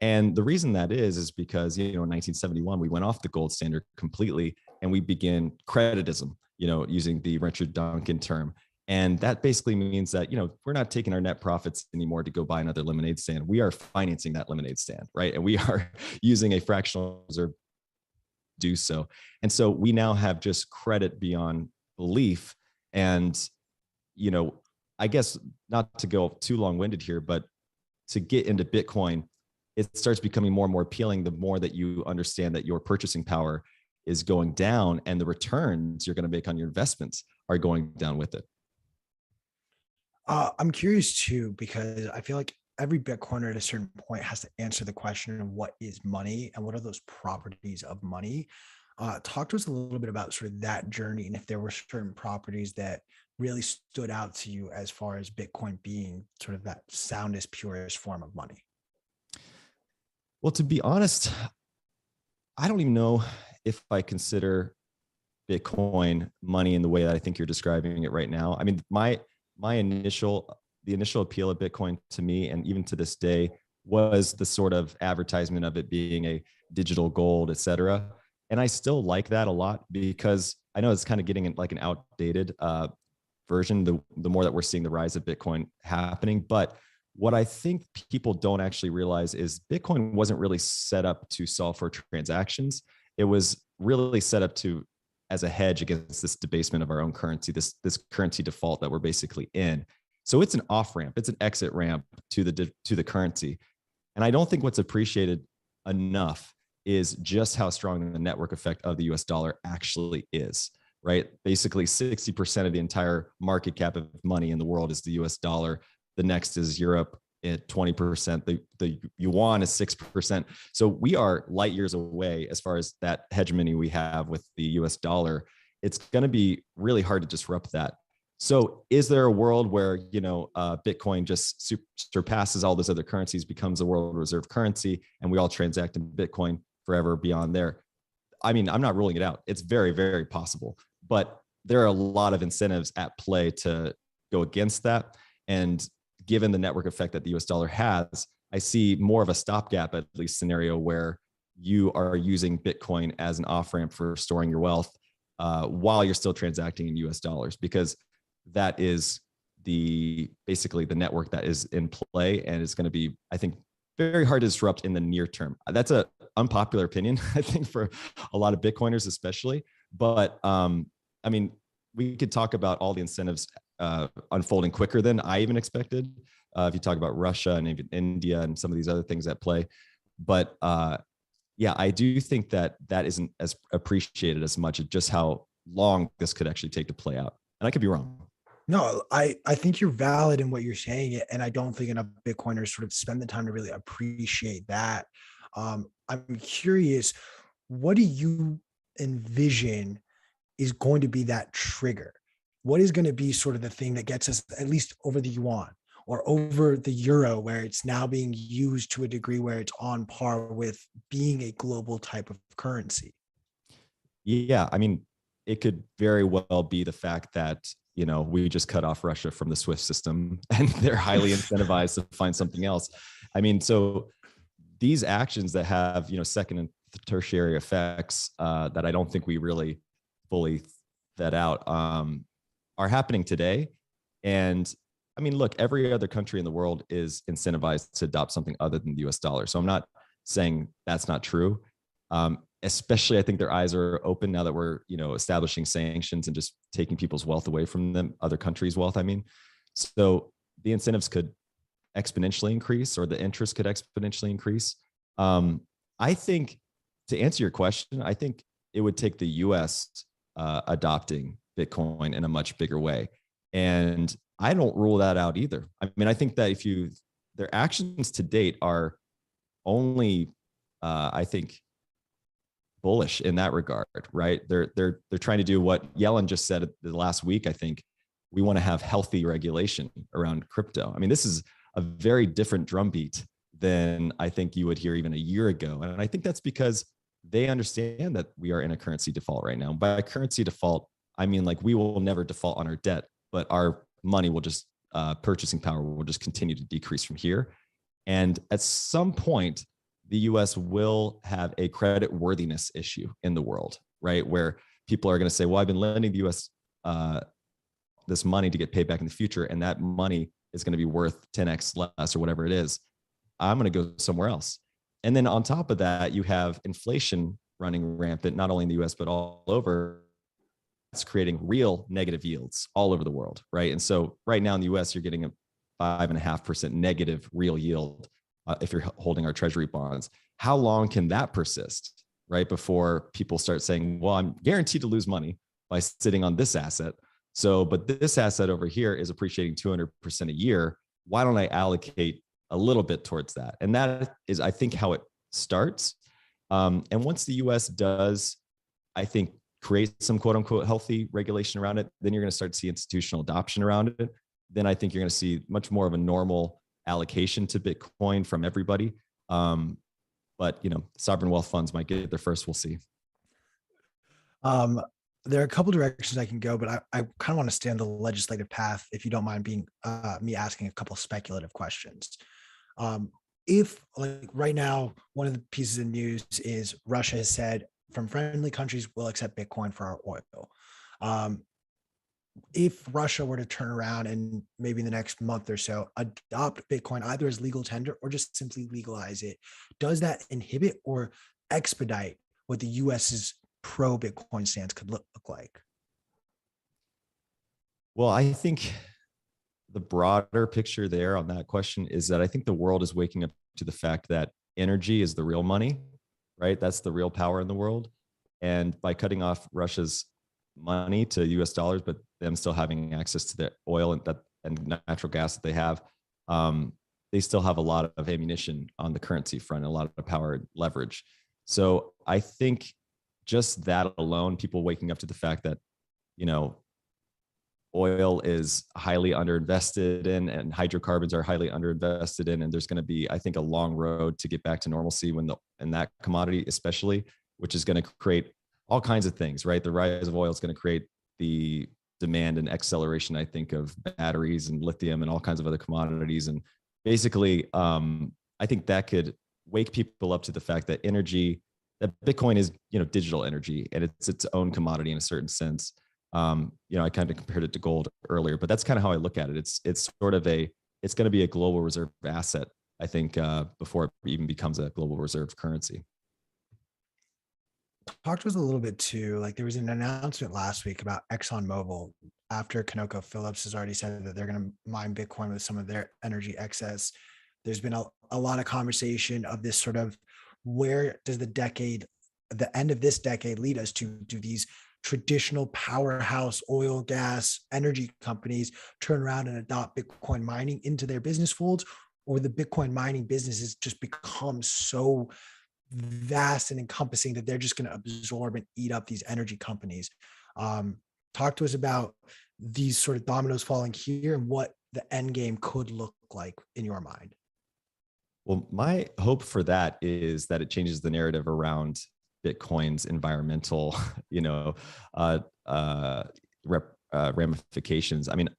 And the reason that is because, in 1971, we went off the gold standard completely and we began creditism, using the Richard Duncan term. And that basically means that, we're not taking our net profits anymore to go buy another lemonade stand. We are financing that lemonade stand, right? And we are using a fractional reserve to do so. And so we now have just credit beyond belief. And, I guess not to go too long-winded here, but to get into Bitcoin, it starts becoming more and more appealing the more that you understand that your purchasing power is going down and the returns you're going to make on your investments are going down with it. I'm curious too, because I feel like every Bitcoiner at a certain point has to answer the question of what is money and what are those properties of money. Talk to us a little bit about sort of that journey, and if there were certain properties that really stood out to you as far as Bitcoin being sort of that soundest, purest form of money? Well, to be honest, I don't even know if I consider Bitcoin money in the way that I think you're describing it right now. I mean, the initial appeal of Bitcoin to me, and even to this day, was the sort of advertisement of it being a digital gold, et cetera. And I still like that a lot, because I know it's kind of getting like an outdated version, the more that we're seeing the rise of Bitcoin happening. But what I think people don't actually realize is Bitcoin wasn't really set up to solve for transactions. It was really set up to as a hedge against this debasement of our own currency, this currency default that we're basically in. So it's an off ramp, it's an exit ramp to the currency. And I don't think what's appreciated enough is just how strong the network effect of the US dollar actually is, right? Basically 60% of the entire market cap of money in the world is the US dollar. The next is Europe at 20%. The yuan is 6%. So we are light years away as far as that hegemony we have with the US dollar. It's going to be really hard to disrupt that. So is there a world where, Bitcoin just surpasses all those other currencies, becomes a world reserve currency, and we all transact in Bitcoin forever beyond there? I mean, I'm not ruling it out. It's very, very possible, but there are a lot of incentives at play to go against that. And given the network effect that the US dollar has, I see more of a stopgap, at least, scenario where you are using Bitcoin as an off-ramp for storing your wealth while you're still transacting in US dollars, because that is basically the network that is in play, and it's going to be, I think, very hard to disrupt in the near term. That's an unpopular opinion, I think, for a lot of Bitcoiners, especially. But I mean, we could talk about all the incentives unfolding quicker than I even expected. If you talk about Russia and even India and some of these other things at play. But yeah, I do think that isn't as appreciated as much as just how long this could actually take to play out. And I could be wrong. No, I think you're valid in what you're saying, and I don't think enough Bitcoiners sort of spend the time to really appreciate that. I'm curious, what do you envision is going to be that trigger? What is going to be sort of the thing that gets us at least over the yuan or over the euro, where it's now being used to a degree where it's on par with being a global type of currency? Yeah, I mean, it could very well be the fact that, we just cut off Russia from the SWIFT system and they're highly incentivized to find something else. I mean, so these actions that have, second and tertiary effects that I don't think we really fully vet out are happening today. And I mean, look, every other country in the world is incentivized to adopt something other than the US dollar. So I'm not saying that's not true. Especially, I think their eyes are open now that we're, establishing sanctions and just taking people's wealth away from them, other countries' wealth, I mean. So the incentives could exponentially increase, or the interest could exponentially increase. I think, to answer your question, I think it would take the US adopting Bitcoin in a much bigger way. And I don't rule that out either. I mean, I think that their actions to date are only, I think, bullish in that regard, right? They're trying to do what Yellen just said the last week. I think we want to have healthy regulation around crypto. I mean, this is a very different drumbeat than I think you would hear even a year ago. And I think that's because they understand that we are in a currency default right now. By currency default, I mean, like, we will never default on our debt, but our money will just, purchasing power will just continue to decrease from here. And at some point, the US will have a credit worthiness issue in the world, right? Where people are going to say, well, I've been lending the US this money to get paid back in the future, and that money is going to be worth 10x less or whatever it is. I'm going to go somewhere else. And then on top of that, you have inflation running rampant, not only in the US, but all over. It's creating real negative yields all over the world, right? And so right now in the US, you're getting a 5.5% negative real yield if you're holding our treasury bonds. How long can that persist, right? Before people start saying, well, I'm guaranteed to lose money by sitting on this asset. So, but this asset over here is appreciating 200% a year. Why don't I allocate a little bit towards that? And that is, I think, how it starts. And once the US does, I think, create some quote unquote healthy regulation around it, then you're going to start to see institutional adoption around it. Then I think you're going to see much more of a normal allocation to Bitcoin from everybody. But sovereign wealth funds might get there first. We'll see. There are a couple directions I can go, but I kind of want to stay on the legislative path, if you don't mind being me asking a couple speculative questions. If like right now, one of the pieces of news is Russia has said from friendly countries will accept Bitcoin for our oil. If Russia were to turn around and maybe in the next month or so adopt Bitcoin either as legal tender or just simply legalize it, does that inhibit or expedite what the US's pro Bitcoin stance could look like? Well, I think the broader picture there on that question is that I think the world is waking up to the fact that energy is the real money, right? That's the real power in the world. And by cutting off Russia's money to US dollars, but them still having access to the oil and natural gas that they have, they still have a lot of ammunition on the currency front, a lot of power and leverage. So I think just that alone, people waking up to the fact that, oil is highly underinvested in and hydrocarbons are highly underinvested in. And there's going to be, I think, a long road to get back to normalcy in that commodity, especially, which is going to create all kinds of things, right? The rise of oil is going to create the demand and acceleration, I think, of batteries and lithium and all kinds of other commodities. And basically, I think that could wake people up to the fact that that Bitcoin is, digital energy, and it's its own commodity in a certain sense. I kind of compared it to gold earlier, but that's kind of how I look at it. It's sort of it's going to be a global reserve asset, I think, before it even becomes a global reserve currency. Talk to us a little bit too. Like there was an announcement last week about ExxonMobil after ConocoPhillips has already said that they're going to mine Bitcoin with some of their energy excess. There's been a lot of conversation of this sort of where does the end of this decade lead us to? Do these traditional powerhouse oil, gas, energy companies turn around and adopt Bitcoin mining into their business folds, or the Bitcoin mining businesses just become so vast and encompassing that they're just going to absorb and eat up these energy companies? Talk to us about these sort of dominoes falling here and what the end game could look like in your mind. Well, my hope for that is that it changes the narrative around Bitcoin's environmental, ramifications. I mean,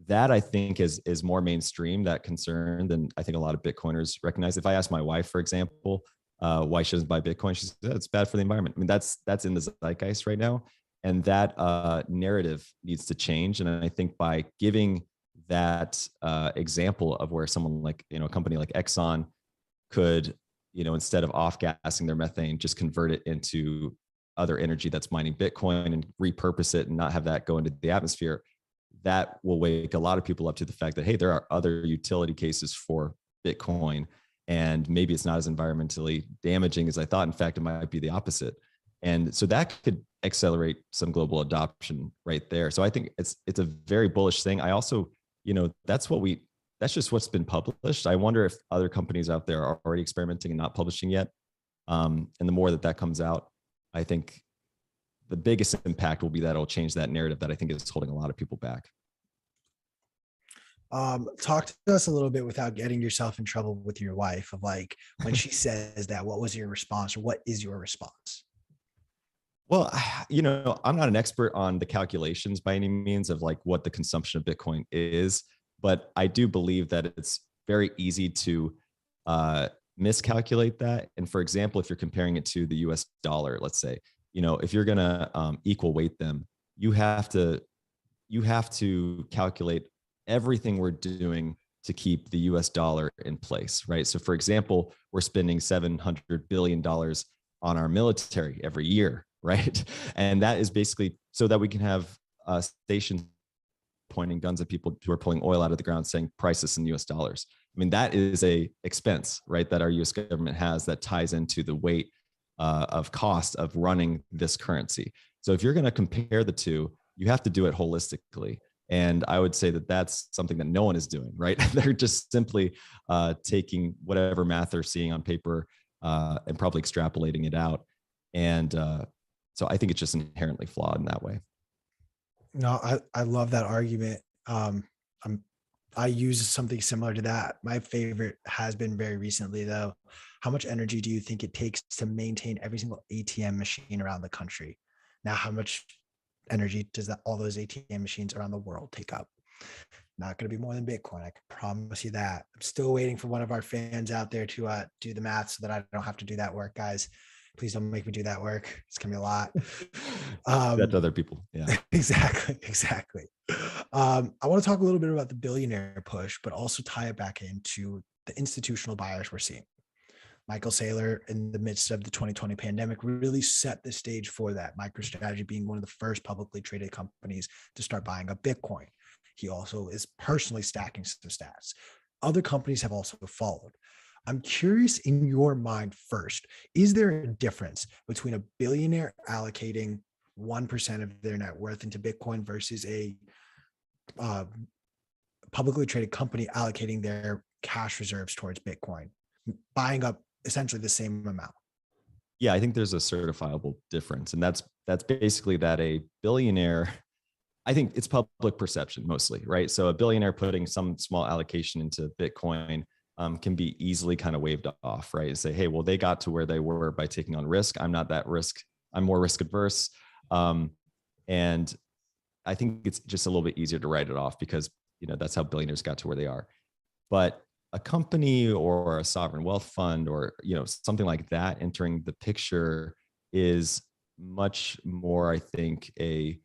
that I think is more mainstream, that concern, than I think a lot of Bitcoiners recognize. If I ask my wife, for example, why she doesn't buy Bitcoin, she says it's bad for the environment. I mean, that's in the zeitgeist right now, and that narrative needs to change. And I think by giving that example of where someone like, a company like Exxon could, instead of off-gassing their methane, just convert it into other energy that's mining Bitcoin and repurpose it and not have that go into the atmosphere, that will wake a lot of people up to the fact that, hey, there are other utility cases for Bitcoin, and maybe it's not as environmentally damaging as I thought. In fact, it might be the opposite. And so that could accelerate some global adoption right there. So I think it's a very bullish thing. I also, that's just what's been published. I wonder if other companies out there are already experimenting and not publishing yet. And the more that comes out, I think the biggest impact will be that it'll change that narrative that I think is holding a lot of people back. Talk to us a little bit without getting yourself in trouble with your wife, of like when she says that, what was your response, or what is your response? Well, I'm not an expert on the calculations by any means of like what the consumption of Bitcoin is, but I do believe that it's very easy to miscalculate that. And for example, if you're comparing it to the US dollar, let's say, if you're going to equal weight them, you have to calculate everything we're doing to keep the US dollar in place, right? So for example, we're spending $700 billion on our military every year, right? And that is basically so that we can have stations pointing guns at people who are pulling oil out of the ground saying price this in US dollars. I mean, that is a expense, right, that our US government has that ties into the weight of cost of running this currency. So if you're going to compare the two, you have to do it holistically. And I would say that that's something that no one is doing, right? They're just simply taking whatever math they're seeing on paper and probably extrapolating it out. And So I think it's just inherently flawed in that way. No, I love that argument. I use something similar to that. My favorite has been very recently, though. How much energy do you think it takes to maintain every single ATM machine around the country? Now, how much energy does that all those ATM machines around the world take up? Not going to be more than Bitcoin. I can promise you that. I'm still waiting for one of our fans out there to do the math so that I don't have to do that work, guys. Please don't make me do that work. It's gonna be a lot. That to other people. Yeah. Exactly. I want to talk a little bit about the billionaire push, but also tie it back into the institutional buyers we're seeing. Michael Saylor, in the midst of the 2020 pandemic, really set the stage for that. MicroStrategy being one of the first publicly traded companies to start buying up Bitcoin. He also is personally stacking some stats. Other companies have also followed. I'm curious, in your mind first, is there a difference between a billionaire allocating 1% of their net worth into Bitcoin versus a publicly traded company allocating their cash reserves towards Bitcoin, buying up essentially the same amount? Yeah, I think there's a certifiable difference. And that's basically that a billionaire, I think it's public perception mostly, right? So a billionaire putting some small allocation into Bitcoin can be easily kind of waved off, right? And say, hey, well, they got to where they were by taking on risk. I'm not that risk. I'm more risk adverse. And I think it's just a little bit easier to write it off because, that's how billionaires got to where they are. But a company or a sovereign wealth fund or, something like that entering the picture is much more, I think, a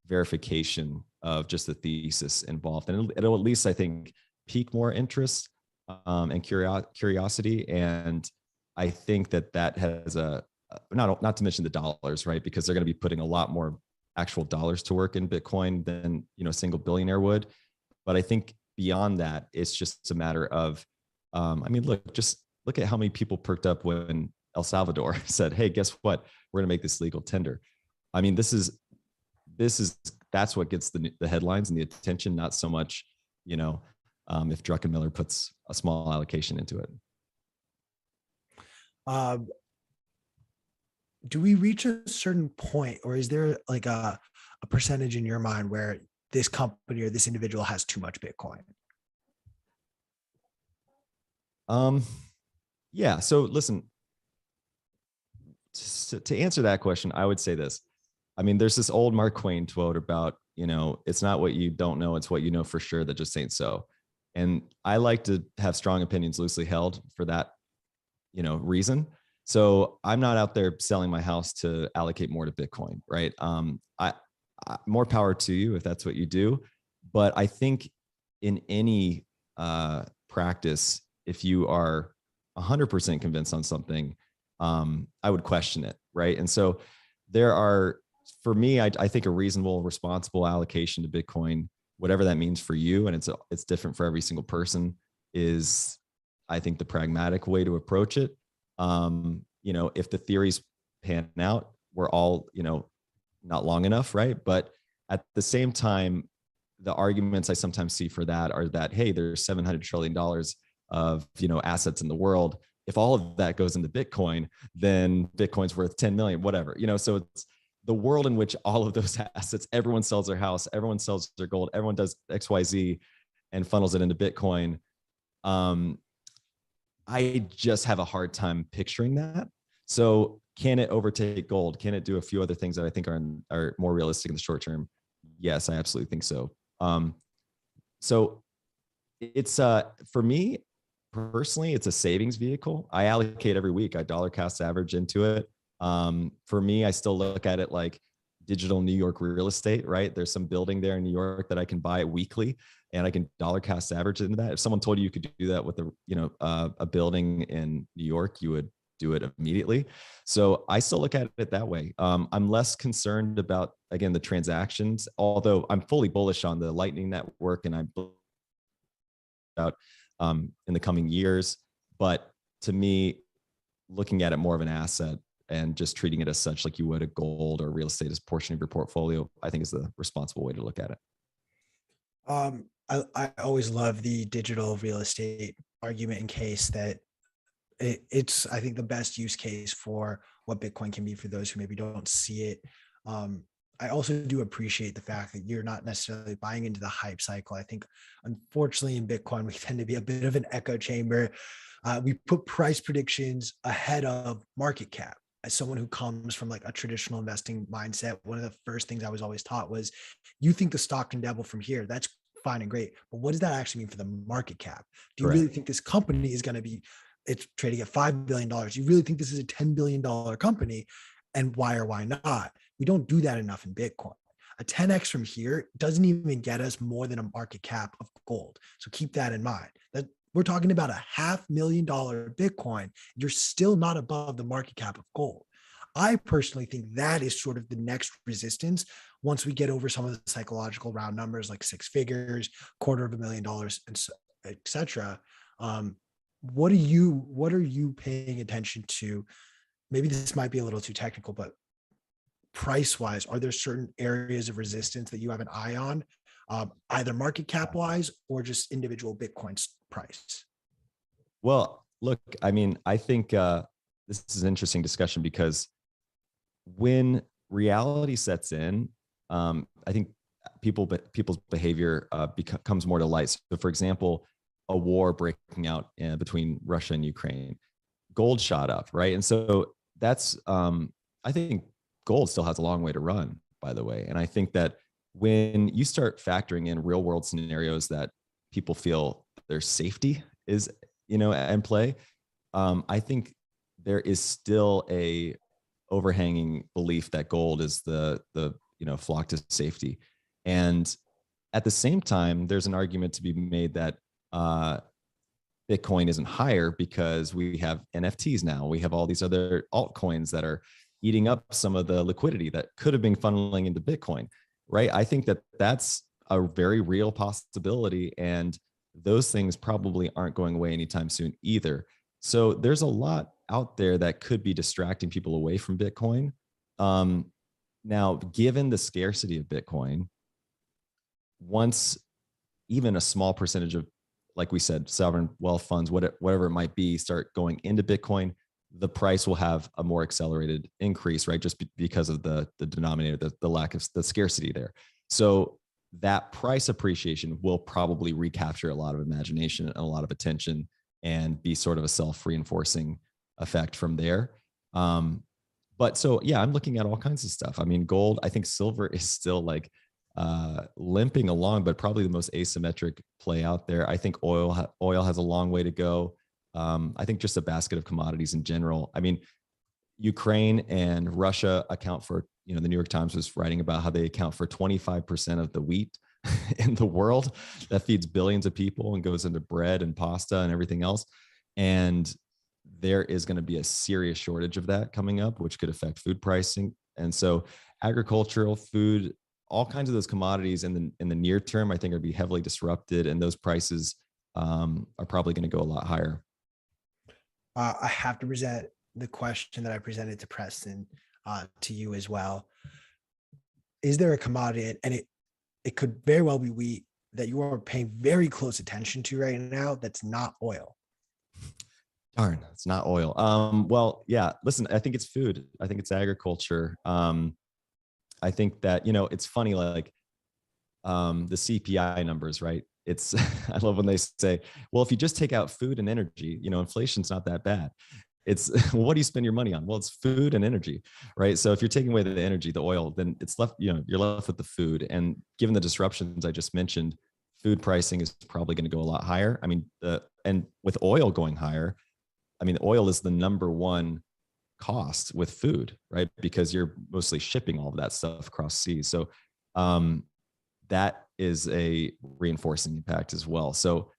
verification of just the thesis involved. And it'll at least, I think, pique more interest and curiosity. And I think that has not to mention the dollars, right? Because they're going to be putting a lot more actual dollars to work in Bitcoin than, a single billionaire would. But I think beyond that, it's just a matter of, look at how many people perked up when El Salvador said, hey, guess what? We're going to make this legal tender. I mean, that's what gets the headlines and the attention, not so much, if Druckenmiller puts a small allocation into it. Do we reach a certain point, or is there like a percentage in your mind where this company or this individual has too much Bitcoin? Yeah. So listen, to answer that question, I would say this. I mean, there's this old Mark Twain quote about, it's not what you don't know, it's what you know for sure that just ain't so. And I like to have strong opinions loosely held for that, reason. So I'm not out there selling my house to allocate more to Bitcoin, right? I more power to you if that's what you do. But I think in any practice, if you are 100% convinced on something, I would question it, right? And so there are, for me, I think a reasonable, responsible allocation to Bitcoin, whatever that means for you, and it's different for every single person, is I think the pragmatic way to approach it. If the theories pan out, we're all, not long enough, right? But at the same time, the arguments I sometimes see for that are that, hey, there's $700 trillion of, assets in the world. If all of that goes into Bitcoin, then Bitcoin's worth 10 million, whatever, so it's the world in which all of those assets, everyone sells their house, everyone sells their gold, everyone does XYZ and funnels it into Bitcoin. I just have a hard time picturing that. So can it overtake gold? Can it do a few other things that I think are more realistic in the short term? Yes, I absolutely think so. So it's for me personally, it's a savings vehicle. I allocate every week. I dollar cost average into it. For me, I still look at it like digital New York real estate, right? There's some building there in New York that I can buy weekly and I can dollar cost average into that. If someone told you could do that with a building in New York, you would do it immediately. So I still look at it that way. I'm less concerned about, again, the transactions, although I'm fully bullish on the Lightning Network and I'm about in the coming years. But to me, looking at it more of an asset and just treating it as such, like you would a gold or real estate as a portion of your portfolio, I think is the responsible way to look at it. I always love the digital real estate argument in case that it's, I think, the best use case for what Bitcoin can be for those who maybe don't see it. I also do appreciate the fact that you're not necessarily buying into the hype cycle. I think, unfortunately, in Bitcoin, we tend to be a bit of an echo chamber. We put price predictions ahead of market cap. As someone who comes from like a traditional investing mindset, one of the first things I was always taught was, you think the stock can double from here. That's fine and great. But what does that actually mean for the market cap? Do you really think this company is going to be, it's trading at $5 billion? You really think this is a $10 billion company? And why or why not? We don't do that enough in Bitcoin. A 10x from here doesn't even get us more than a market cap of gold. So keep that in mind. That we're talking about a $500,000 Bitcoin. You're still not above the market cap of gold. I personally think that is sort of the next resistance once we get over some of the psychological round numbers like 6 figures, $250,000, and et cetera. What are you paying attention to? Maybe this might be a little too technical, but price wise, are there certain areas of resistance that you have an eye on, either market cap wise or just individual Bitcoin's price? Well, look, I mean, I think this is an interesting discussion because when reality sets in, I think people's behavior becomes more to light. So, for example, a war breaking out between Russia and Ukraine, gold shot up, right? And so that's, I think gold still has a long way to run, by the way. And I think that when you start factoring in real world scenarios that people feel their safety is, in play, I think there is still a overhanging belief that gold is the flock to safety. And at the same time, there's an argument to be made that Bitcoin isn't higher because we have NFTs now. We have all these other altcoins that are eating up some of the liquidity that could have been funneling into Bitcoin, right? I think that that's a very real possibility, and those things probably aren't going away anytime soon either. So there's a lot out there that could be distracting people away from Bitcoin. Now, given the scarcity of Bitcoin, once even a small percentage of, like we said, sovereign wealth funds, whatever it might be, start going into Bitcoin, the price will have a more accelerated increase, right? Just because of the denominator, the lack of the scarcity there. So that price appreciation will probably recapture a lot of imagination and a lot of attention and be sort of a self-reinforcing effect from there. But so, yeah, I'm looking at all kinds of stuff. I mean, gold, I think silver is still like limping along, but probably the most asymmetric play out there. I think oil has a long way to go. I think just a basket of commodities in general. I mean, Ukraine and Russia account for, the New York Times was writing about how they account for 25% of the wheat in the world that feeds billions of people and goes into bread and pasta and everything else. And there is going to be a serious shortage of that coming up, which could affect food pricing. And so agricultural, food, all kinds of those commodities in the near term, I think, are be heavily disrupted, and those prices are probably going to go a lot higher. I have to present the question that I presented to Preston to you as well. Is there a commodity, and it could very well be wheat, that you are paying very close attention to right now that's not oil? Darn, it's not oil. Well, yeah, listen, I think it's food. I think it's agriculture. I think that, it's funny, like the CPI numbers, right? It's, I love when they say, well, if you just take out food and energy, inflation's not that bad. It's, well, what do you spend your money on? Well, it's food and energy, right? So if you're taking away the energy, the oil, then it's left, you're left with the food. And given the disruptions I just mentioned, food pricing is probably going to go a lot higher. I mean, and with oil going higher, I mean, oil is the number one cost with food, right? Because you're mostly shipping all of that stuff across seas. So that is a reinforcing impact as well. So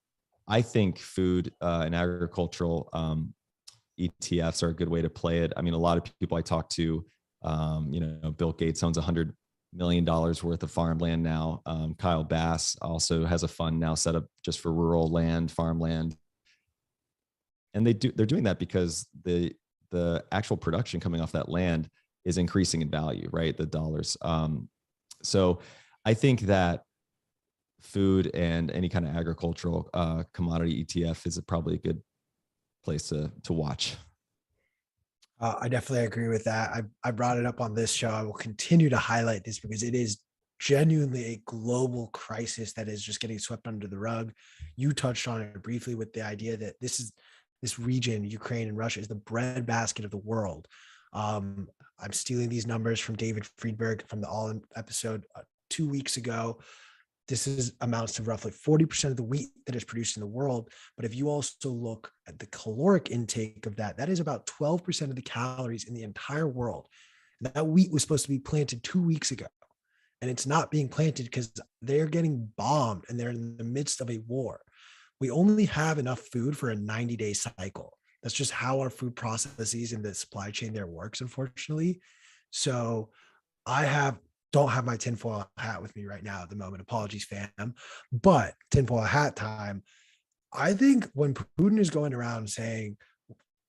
I think food and agricultural ETFs are a good way to play it. I mean, a lot of people I talk to, Bill Gates owns $100 million worth of farmland now. Kyle Bass also has a fund now set up just for rural land, farmland. And they're doing that because the actual production coming off that land is increasing in value, right? The dollars. So I think that food and any kind of agricultural commodity ETF is probably a good place to watch. I definitely agree with that. I brought it up on this show. I will continue to highlight this because it is genuinely a global crisis that is just getting swept under the rug. You touched on it briefly with the idea that this region, Ukraine and Russia, is the breadbasket of the world. I'm stealing these numbers from David Friedberg from the All In episode 2 weeks ago. This is amounts to roughly 40% of the wheat that is produced in the world. But if you also look at the caloric intake of that, that is about 12% of the calories in the entire world. And that wheat was supposed to be planted 2 weeks ago. And it's not being planted because they're getting bombed and they're in the midst of a war. We only have enough food for a 90-day cycle. That's just how our food processes in the supply chain there works, unfortunately. So don't have my tinfoil hat with me right now at the moment. Apologies, fam. But tinfoil hat time. I think when Putin is going around saying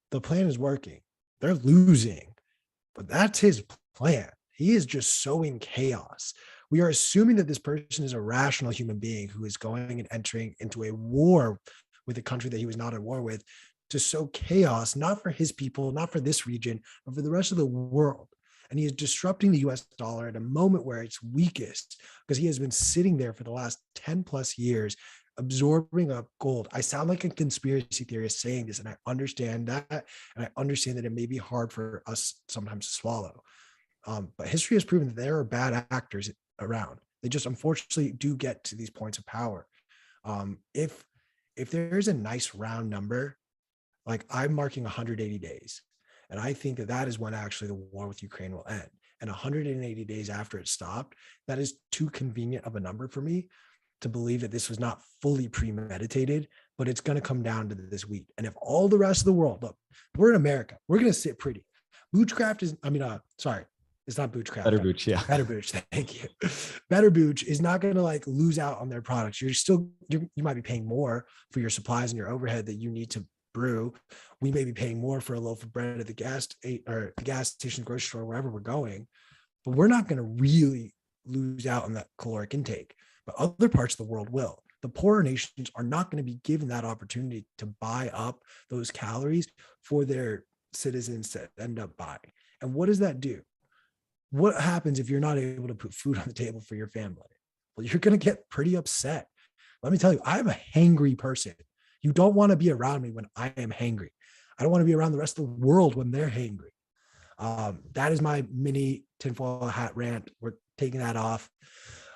the plan is working, they're losing, but that's his plan. He is just sowing chaos. We are assuming that this person is a rational human being who is going and entering into a war with a country that he was not at war with to sow chaos, not for his people, not for this region, but for the rest of the world. And he is disrupting the US dollar at a moment where it's weakest because he has been sitting there for the last 10 plus years, absorbing up gold. I sound like a conspiracy theorist saying this, and I understand that. And I understand that it may be hard for us sometimes to swallow. But history has proven that there are bad actors around. They just unfortunately do get to these points of power. If there's a nice round number, like I'm marking 180 days, and I think that is when actually the war with Ukraine will end. And 180 days after it stopped, that is too convenient of a number for me to believe that this was not fully premeditated, but it's going to come down to this wheat. And if all the rest of the world, look, we're in America, we're going to sit pretty. Boochcraft is, it's not Boochcraft. Better Booch, yeah. Better Booch, thank you. Better Booch is not going to like lose out on their products. You might be paying more for your supplies and your overhead that you need to brew. We may be paying more for a loaf of bread at the gas station, grocery store, wherever we're going, but we're not going to really lose out on that caloric intake. But other parts of the world will. The poorer nations are not going to be given that opportunity to buy up those calories for their citizens to end up buying. And what does that do? What happens if you're not able to put food on the table for your family? Well, you're going to get pretty upset. Let me tell you, I'm a hangry person. You don't want to be around me when I am hangry. I don't want to be around the rest of the world when they're hangry. That is my mini tinfoil hat rant. We're taking that off.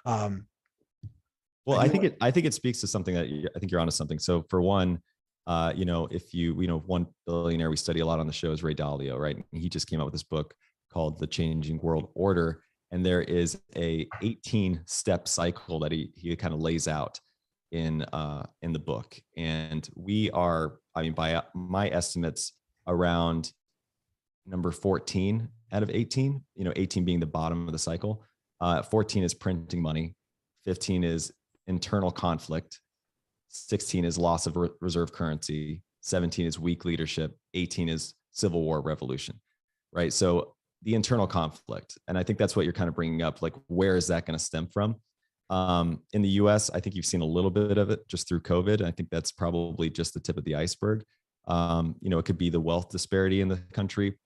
Well, I think it speaks to something that I think you're onto something. So for one, one billionaire we study a lot on the show is Ray Dalio, right? And he just came out with this book called The Changing World Order. And there is a 18-step cycle that he kind of lays out in the book. And we are, by my estimates, around number 14 out of 18, 18 being the bottom of the cycle. 14 is printing money. 15 is internal conflict. 16 is loss of reserve currency. 17 is weak leadership. 18 is civil war revolution, right? So the internal conflict. And I think that's what you're kind of bringing up. Like, where is that going to stem from? In the US, I think you've seen a little bit of it just through COVID. I think that's probably just the tip of the iceberg. It could be the wealth disparity in the country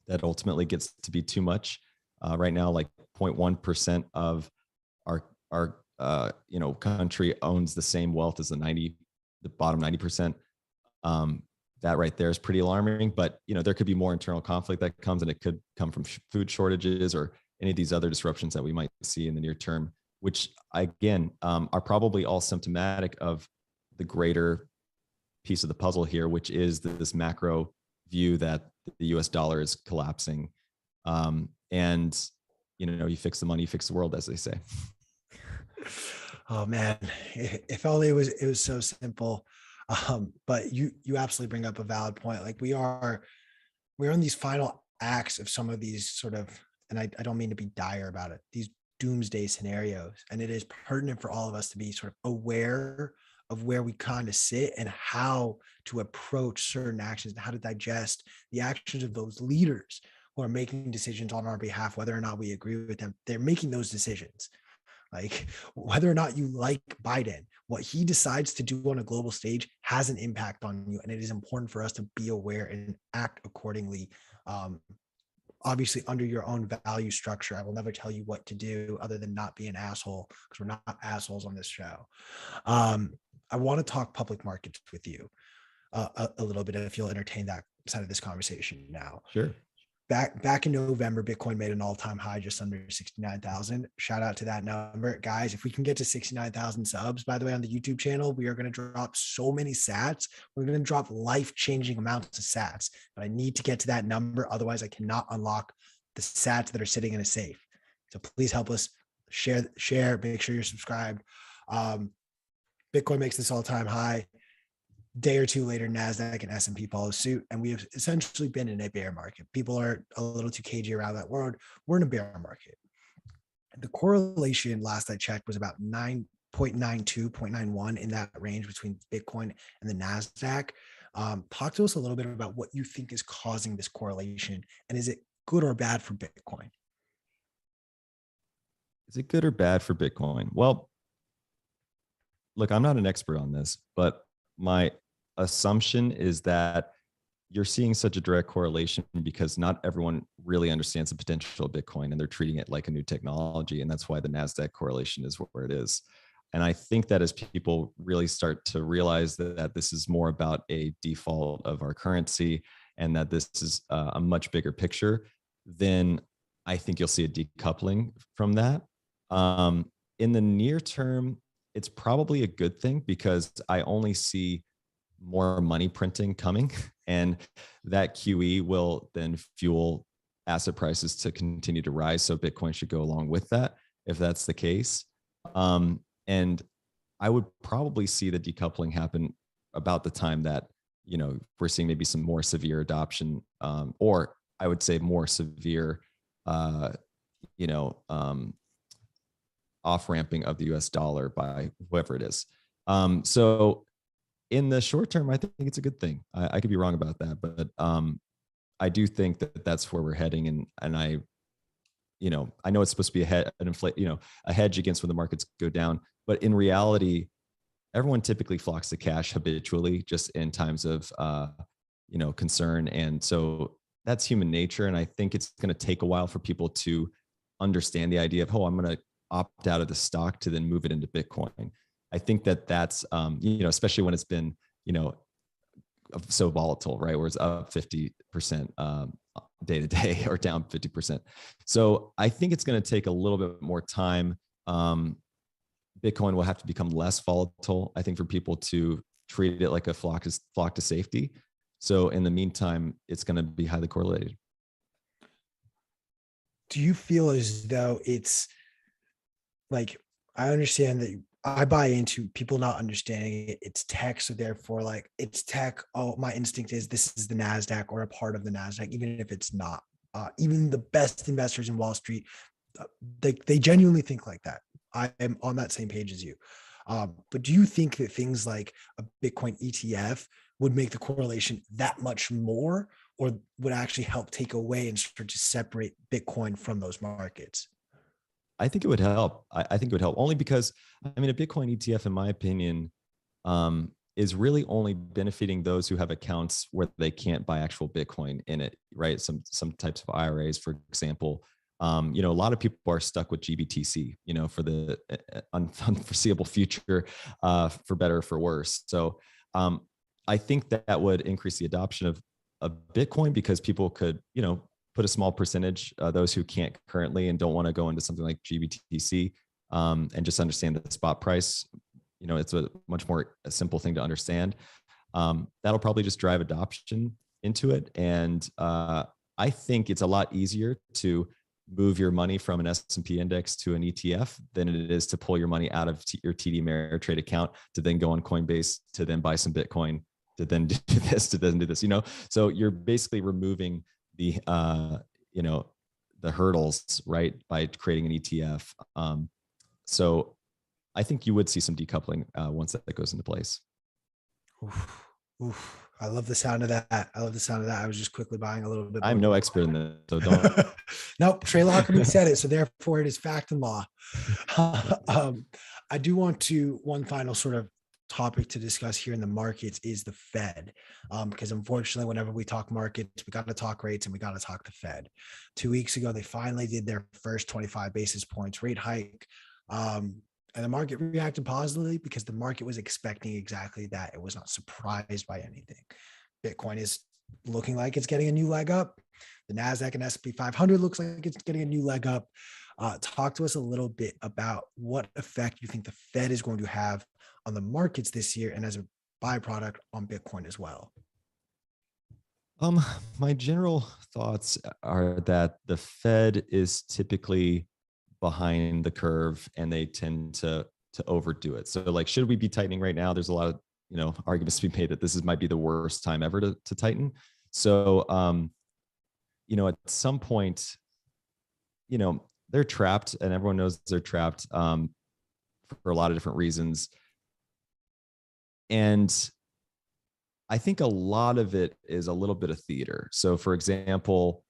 that ultimately gets to be too much. Right now, like 0.1% of our country owns the same wealth as the bottom 90%. That right there is pretty alarming, but there could be more internal conflict that comes, and it could come from food shortages or any of these other disruptions that we might see in the near term, which again, are probably all symptomatic of the greater piece of the puzzle here, which is this macro view that the US dollar is collapsing. You fix the money, you fix the world, as they say. Oh man, if only it was so simple. But you absolutely bring up a valid point. Like we're in these final acts of some of these sort of, and I don't mean to be dire about it, these doomsday scenarios. And it is pertinent for all of us to be sort of aware of where we kind of sit and how to approach certain actions and how to digest the actions of those leaders who are making decisions on our behalf, whether or not we agree with them. They're making those decisions. Like whether or not you like Biden, what he decides to do on a global stage has an impact on you. And it is important for us to be aware and act accordingly Obviously under your own value structure. I will never tell you what to do other than not be an asshole, because we're not assholes on this show. I want to talk public markets with you a little bit, if you'll entertain that side of this conversation now. Sure. Back in November, Bitcoin made an all-time high, just under 69,000. Shout out to that number, guys. If we can get to 69,000 subs, by the way, on the YouTube channel, we are going to drop so many sats. We're going to drop life-changing amounts of sats, but I need to get to that number. Otherwise, I cannot unlock the sats that are sitting in a safe. So please help us share, make sure you're subscribed. Bitcoin makes this all-time high. Day or two later, NASDAQ and S&P follow suit. And we have essentially been in a bear market. People are a little too cagey around that word. We're in a bear market. The correlation last I checked was about 9.92, 0.91 in that range between Bitcoin and the NASDAQ. Talk to us a little bit about what you think is causing this correlation. And is it good or bad for Bitcoin? Is it good or bad for Bitcoin? Well, look, I'm not an expert on this, but my assumption is that you're seeing such a direct correlation because not everyone really understands the potential of Bitcoin, and they're treating it like a new technology. And that's why the NASDAQ correlation is where it is. And I think that as people really start to realize that this is more about a default of our currency and that this is a much bigger picture, then I think you'll see a decoupling from that. In the near term, it's probably a good thing because I only see more money printing coming, and that QE will then fuel asset prices to continue to rise. So Bitcoin should go along with that if that's the case. And I would probably see the decoupling happen about the time that, we're seeing maybe some more severe adoption, or I would say more severe, off-ramping of the US dollar by whoever it is. So in the short term, I think it's a good thing. I could be wrong about that, but I do think that that's where we're heading. And I know it's supposed to be a hedge against when the markets go down, but in reality, everyone typically flocks to cash habitually just in times of, concern. And so that's human nature. And I think it's going to take a while for people to understand the idea of, I'm going to opt out of the stock to then move it into Bitcoin. I think that's, especially when it's been, so volatile, right? Where it's up 50% day to day or down 50%. So I think it's going to take a little bit more time. Bitcoin will have to become less volatile, I think, for people to treat it like a flock to safety. So in the meantime, it's going to be highly correlated. Do you feel as though it's like, I understand that I buy into people not understanding it. It's tech. So therefore, like, it's tech. Oh, my instinct is this is the NASDAQ or a part of the NASDAQ, even if it's not. Even the best investors in Wall Street, they genuinely think like that. I am on that same page as you. But do you think that things like a Bitcoin ETF would make the correlation that much more, or would actually help take away and start to separate Bitcoin from those markets? I think it would help. I think it would help only because, a Bitcoin ETF, in my opinion, is really only benefiting those who have accounts where they can't buy actual Bitcoin in it, right? Some types of IRAs, for example. A lot of people are stuck with GBTC, for the unforeseeable future, for better or for worse. So I think that would increase the adoption of Bitcoin because people could, put a small percentage, those who can't currently and don't want to go into something like GBTC, and just understand the spot price. It's a much more simple thing to understand. That'll probably just drive adoption into it. And I think it's a lot easier to move your money from an S&P index to an ETF than it is to pull your money out of your TD Ameritrade account to then go on Coinbase, to then buy some Bitcoin, to then do this, to then do this, So you're basically removing the hurdles, right, by creating an ETF. So I think you would see some decoupling once that goes into place. Oof. I love the sound of that. I was just quickly buying a little bit. I'm no expert in that, so don't. Nope. Trey Lockerbie said it, so therefore it is fact and law. I do want to one final sort of topic to discuss here in the markets is the Fed. Because unfortunately, whenever we talk markets, we got to talk rates and we got to talk the Fed. 2 weeks ago, they finally did their first 25 basis points rate hike. And the market reacted positively because the market was expecting exactly that. It was not surprised by anything. Bitcoin is looking like it's getting a new leg up. The NASDAQ and S&P 500 looks like it's getting a new leg up. Talk to us a little bit about what effect you think the Fed is going to have on the markets this year and as a byproduct on Bitcoin as well. My general thoughts are that the Fed is typically behind the curve and they tend to overdo it. So like, should we be tightening right now? There's a lot of, arguments to be made that this might be the worst time ever to tighten. So, at some point, they're trapped and everyone knows they're trapped for a lot of different reasons. And I think a lot of it is a little bit of theater. So for example,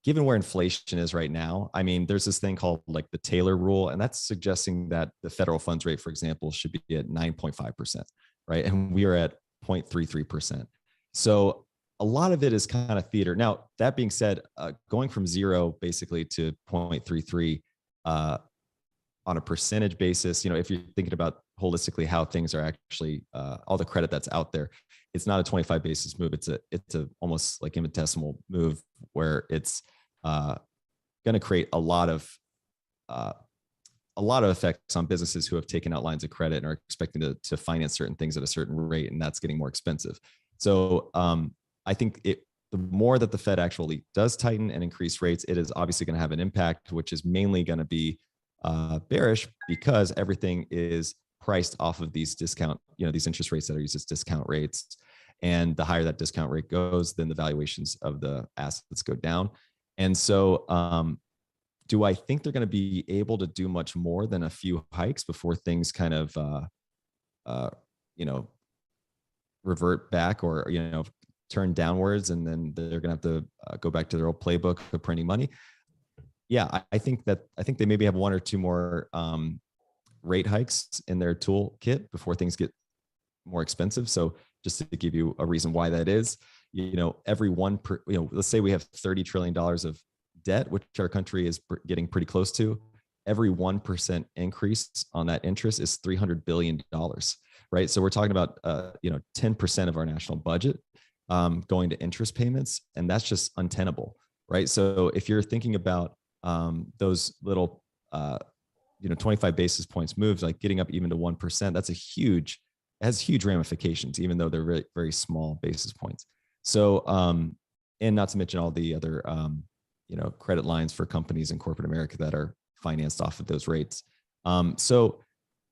given where inflation is right now, I mean, there's this thing called like the Taylor rule, and that's suggesting that the federal funds rate, for example, should be at 9.5%, right? And we are at 0.33%. So a lot of it is kind of theater. Now, that being said, going from zero basically to 0.33 on a percentage basis, if you're thinking about holistically how things are actually, all the credit that's out there, it's not a 25 basis move. It's a almost like infinitesimal move where it's going to create a lot of effects on businesses who have taken out lines of credit and are expecting to finance certain things at a certain rate, and that's getting more expensive. So I think the more that the Fed actually does tighten and increase rates, it is obviously going to have an impact, which is mainly going to be bearish because everything is priced off of these these interest rates that are used as discount rates. And the higher that discount rate goes, then the valuations of the assets go down. And so do I think they're going to be able to do much more than a few hikes before things kind of, revert back or, turn downwards, and then they're going to have to go back to their old playbook of printing money? Yeah, I think they maybe have one or two more rate hikes in their toolkit before things get more expensive. So just to give you a reason why that is, every let's say we have $30 trillion of debt, which our country is getting pretty close to. Every 1% increase on that interest is $300 billion, right? So we're talking about, 10% of our national budget going to interest payments, and that's just untenable, right? So if you're thinking about those little, 25 basis points moves, like getting up even to 1%, has huge ramifications, even though they're very, very small basis points. So, and not to mention all the other, credit lines for companies in corporate America that are financed off of those rates. So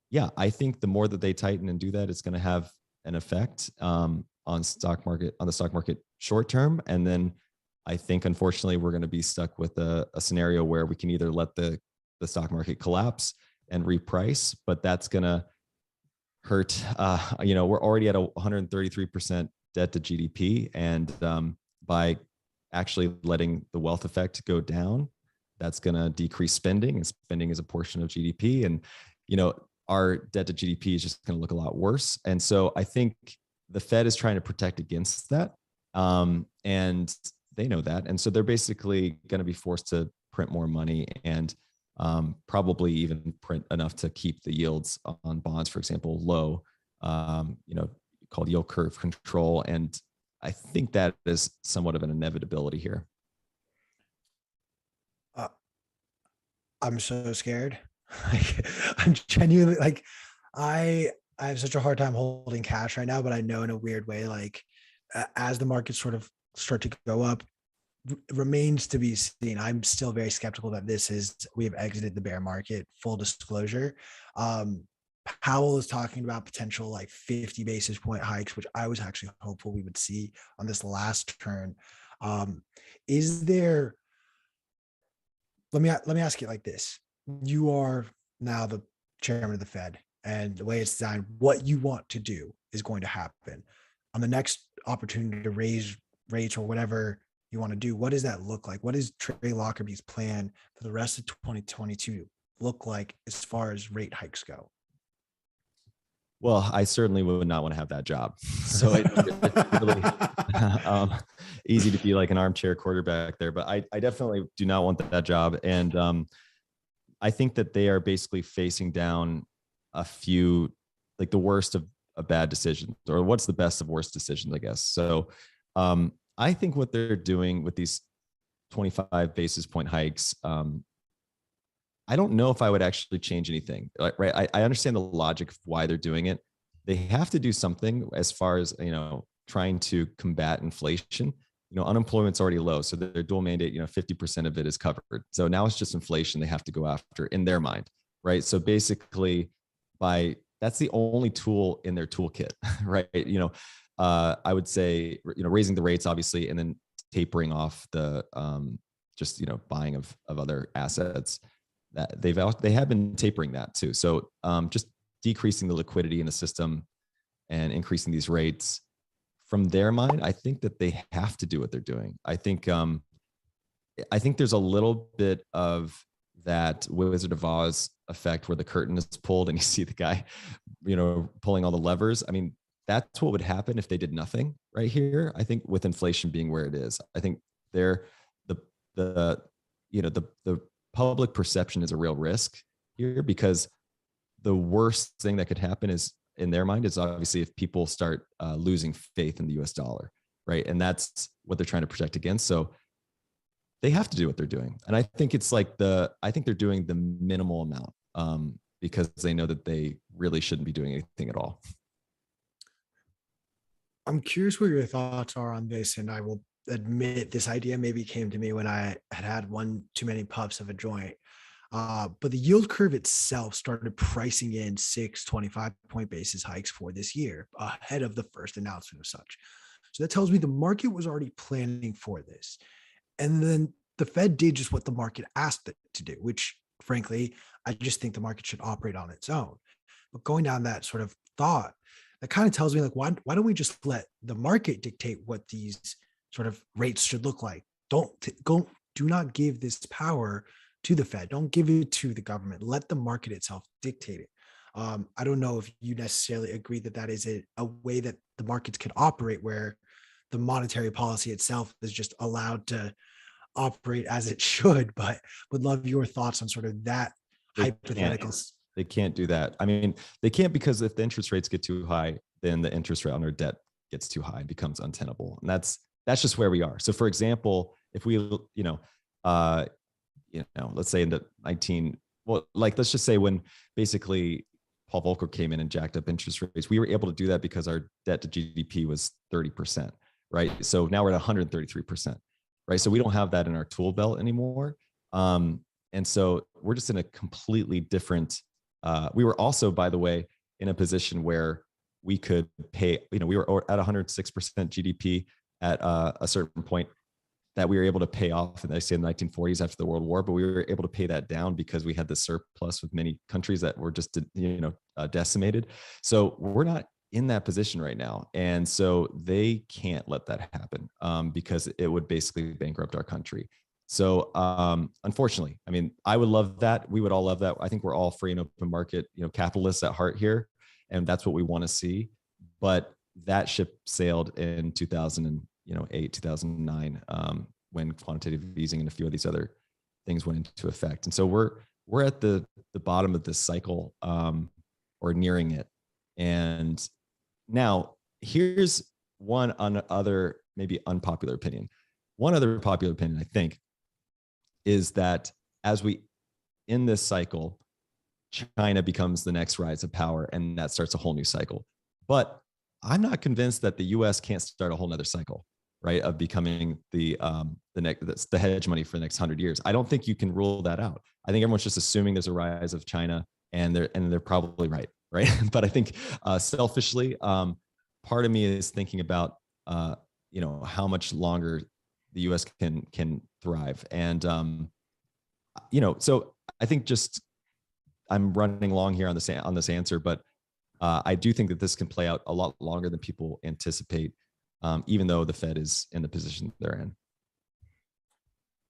yeah, I think the more that they tighten and do that, it's going to have an effect on the stock market short term. And then I think, unfortunately, we're going to be stuck with a scenario where we can either let the stock market collapse and reprice, but that's going to hurt. We're already at a 133% debt to GDP. And by actually letting the wealth effect go down, that's going to decrease spending, and spending is a portion of GDP. And, our debt to GDP is just going to look a lot worse. And so I think the Fed is trying to protect against that. And they know that. And so they're basically going to be forced to print more money and probably even print enough to keep the yields on bonds, for example, low, called yield curve control. And I think that is somewhat of an inevitability here. I'm so scared. I'm genuinely I have such a hard time holding cash right now, but I know in a weird way, as the markets sort of start to go up, remains to be seen. I'm still very skeptical that we have exited the bear market, full disclosure. Powell is talking about potential 50 basis point hikes, which I was actually hopeful we would see on this last turn. Let me ask you like this. You are now the chairman of the Fed, and the way it's designed, what you want to do is going to happen. On the next opportunity to raise rates or whatever you want to do, what does that look like? What is Trey Lockerbie's plan for the rest of 2022 look like as far as rate hikes go? Well, I certainly would not want to have that job. So it's really easy to be like an armchair quarterback there, but I definitely do not want that job. And I think that they are basically facing down a few, like the worst of bad decisions, or what's the best of worst decisions, I guess. So I think what they're doing with these 25 basis point hikes, I don't know if I would actually change anything. Right? I understand the logic of why they're doing it. They have to do something as far as, trying to combat inflation. Unemployment's already low, so their dual mandate, 50% of it is covered. So now it's just inflation they have to go after in their mind, right? So basically, that's the only tool in their toolkit, right? I would say, raising the rates obviously, and then tapering off the buying of other assets. That they have been tapering that too. So just decreasing the liquidity in the system and increasing these rates. From their mind, I think that they have to do what they're doing. I think there's a little bit of that Wizard of Oz effect where the curtain is pulled and you see the guy, pulling all the levers. I mean, that's what would happen if they did nothing right here. I think with inflation being where it is, I think the public perception is a real risk here, because the worst thing that could happen is, in their mind, is obviously if people start losing faith in the US dollar, right? And that's what they're trying to protect against. So they have to do what they're doing. And I think it's like I think they're doing the minimal amount because they know that they really shouldn't be doing anything at all. I'm curious what your thoughts are on this, and I will admit this idea maybe came to me when I had one too many puffs of a joint. But the yield curve itself started pricing in 25-point basis hikes for this year ahead of the first announcement of such. So that tells me the market was already planning for this. And then the Fed did just what the market asked it to do, which frankly, I just think the market should operate on its own. But going down that sort of thought, that kind of tells me like, why don't we just let the market dictate what these sort of rates should look like? Do not give this power to the Fed. Don't give it to the government. Let the market itself dictate it. I don't know if you necessarily agree that is a way that the markets can operate, where the monetary policy itself is just allowed to operate as it should, but would love your thoughts on sort of that hypothetical. They can't do that. I mean, they can't, because if the interest rates get too high, then the interest rate on our debt gets too high and becomes untenable. And that's just where we are. So for example, if we, let's say in the let's just say when basically Paul Volcker came in and jacked up interest rates, we were able to do that because our debt to GDP was 30%, right? So now we're at 133%, right? So we don't have that in our tool belt anymore. And so we're just in a completely different, we were also, by the way, in a position where we could pay, we were at 106% GDP at a certain point that we were able to pay off, and I say in the 1940s after the World War, but we were able to pay that down because we had the surplus with many countries that were just, decimated. So we're not in that position right now. And so they can't let that happen because it would basically bankrupt our country. So unfortunately, I mean, I would love that. We would all love that. I think we're all free and open market, capitalists at heart here. And that's what we want to see. But that ship sailed in 2008, 2009, when quantitative easing and a few of these other things went into effect. And so we're at the bottom of this cycle, or nearing it. And now here's one other maybe unpopular opinion. One other popular opinion, I think, is that as we in this cycle, China becomes the next rise of power, and that starts a whole new cycle. But I'm not convinced that the U.S. can't start a whole nother cycle, right, of becoming the hegemony for the next 100 years. I don't think you can rule that out. I think everyone's just assuming there's a rise of China, and they're probably right? But I think selfishly, part of me is thinking about how much longer the U.S. can thrive, and so I think just I'm running long here on this answer, but I do think that this can play out a lot longer than people anticipate, even though the Fed is in the position they're in.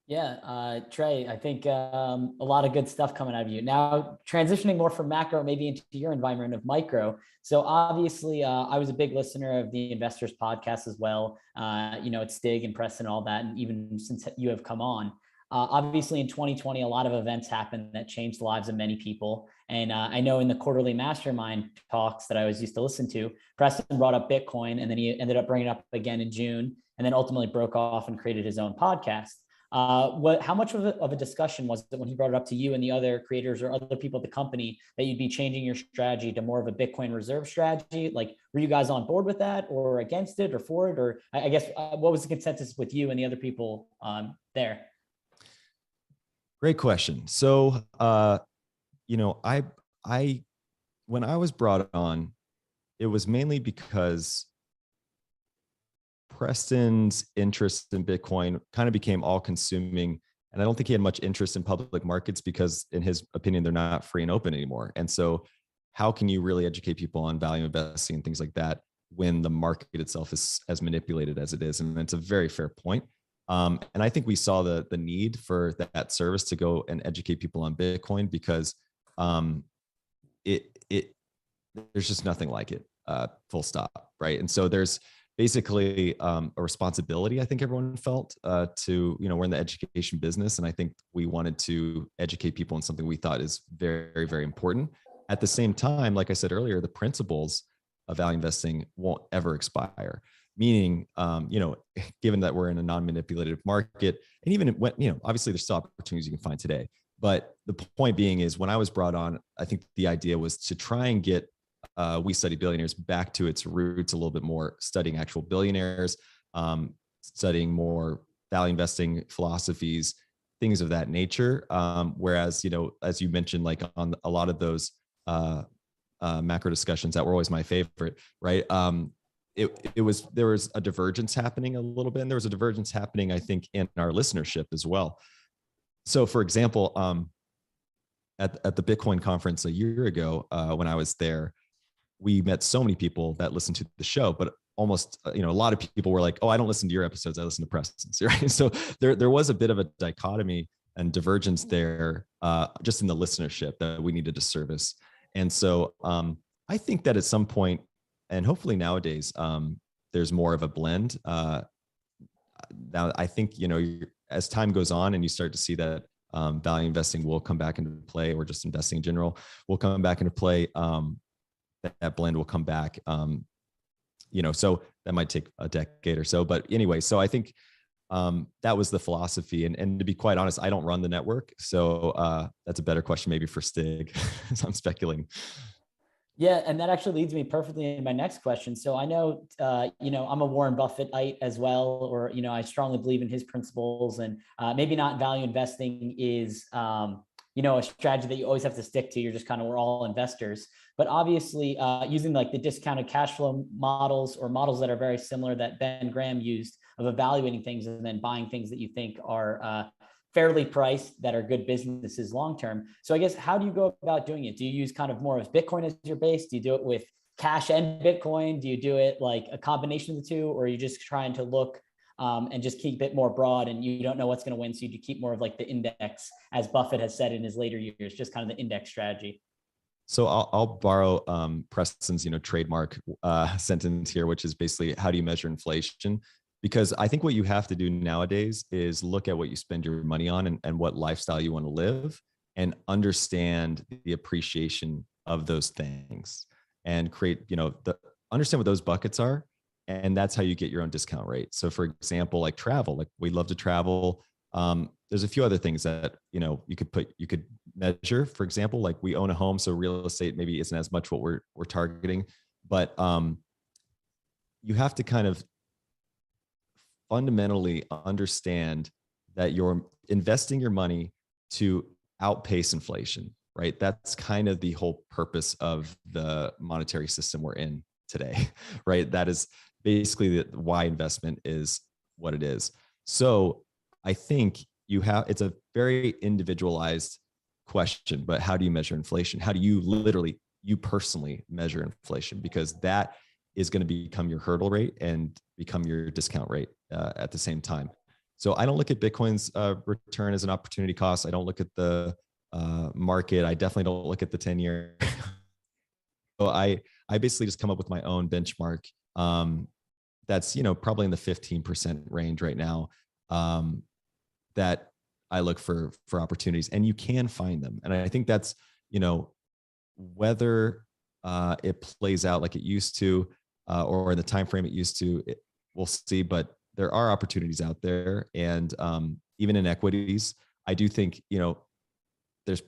Yeah, Trey, I think a lot of good stuff coming out of you. Now, transitioning more from macro, maybe into your environment of micro. So obviously, I was a big listener of the Investors podcast as well. It's Stig and Preston and all that. And even since you have come on, obviously in 2020, a lot of events happened that changed the lives of many people. And I know in the quarterly mastermind talks that I was used to listen to, Preston brought up Bitcoin, and then he ended up bringing it up again in June, and then ultimately broke off and created his own podcast. How much of a discussion was it when he brought it up to you and the other creators or other people at the company that you'd be changing your strategy to more of a Bitcoin reserve strategy? Like, were you guys on board with that, or against it, or for it? Or I guess what was the consensus with you and the other people there? Great question. So, I when I was brought on, it was mainly because Preston's interest in Bitcoin kind of became all consuming. And I don't think he had much interest in public markets because, in his opinion, they're not free and open anymore. And so, how can you really educate people on value investing and things like that when the market itself is as manipulated as it is? And it's a very fair point. And I think we saw the need for that service to go and educate people on Bitcoin because there's just nothing like it, full stop, right? And so there's basically a responsibility I think everyone felt to, we're in the education business, and I think we wanted to educate people on something we thought is very, very important. At the same time, like I said earlier, the principles of value investing won't ever expire. Meaning, given that we're in a non-manipulative market, and even when, obviously there's still opportunities you can find today. But the point being is, when I was brought on, I think the idea was to try and get We Study Billionaires back to its roots a little bit more, studying actual billionaires, studying more value investing philosophies, things of that nature. Whereas, as you mentioned, like on a lot of those macro discussions that were always my favorite, right? There was a divergence happening a little bit, and there was a divergence happening, I think, in our listenership as well. So, for example, at the Bitcoin conference a year ago, when I was there, we met so many people that listened to the show, but almost, a lot of people were like, "Oh, I don't listen to your episodes. I listen to Preston's." Right? So there was a bit of a dichotomy and divergence there, just in the listenership that we needed to service. And so I think that at some point, and hopefully nowadays, there's more of a blend. Now, I think, as time goes on and you start to see that value investing will come back into play, or just investing in general will come back into play, that blend will come back. So that might take a decade or so. But anyway, so I think that was the philosophy. And to be quite honest, I don't run the network. So that's a better question maybe for Stig. So I'm speculating. Yeah, and that actually leads me perfectly into my next question. So I know, I'm a Warren Buffettite as well, or, I strongly believe in his principles, and maybe not value investing is, a strategy that you always have to stick to. You're just we're all investors. But obviously, using like the discounted cash flow models, or models that are very similar that Ben Graham used, of evaluating things and then buying things that you think are fairly priced, that are good businesses long-term. So I guess, how do you go about doing it? Do you use kind of more of Bitcoin as your base? Do you do it with cash and Bitcoin? Do you do it like a combination of the two? Or are you just trying to look and just keep it more broad, and you don't know what's going to win, so you keep more of like the index, as Buffett has said in his later years, just kind of the index strategy? So I'll borrow Preston's, trademark sentence here, which is basically, how do you measure inflation? Because I think what you have to do nowadays is look at what you spend your money on, and what lifestyle you want to live, and understand the appreciation of those things, and create, understand what those buckets are. And that's how you get your own discount rate. So for example, like travel, like we love to travel. There's a few other things that, you could measure. For example, like we own a home, so real estate maybe isn't as much what we're targeting, but you have to kind of fundamentally understand that you're investing your money to outpace inflation, right? That's kind of the whole purpose of the monetary system we're in today, right? That is basically why investment is what it is. So I think it's a very individualized question, but how do you measure inflation? How do you personally measure inflation? Because that is going to become your hurdle rate and become your discount rate at the same time. So I don't look at Bitcoin's return as an opportunity cost. I don't look at the market. I definitely don't look at the 10-year. So I basically just come up with my own benchmark. That's, probably in the 15% range right now. That I look for opportunities, and you can find them. And I think that's, whether it plays out like it used to, or in the time frame it used to, we'll see. But there are opportunities out there, and even in equities, I do think there's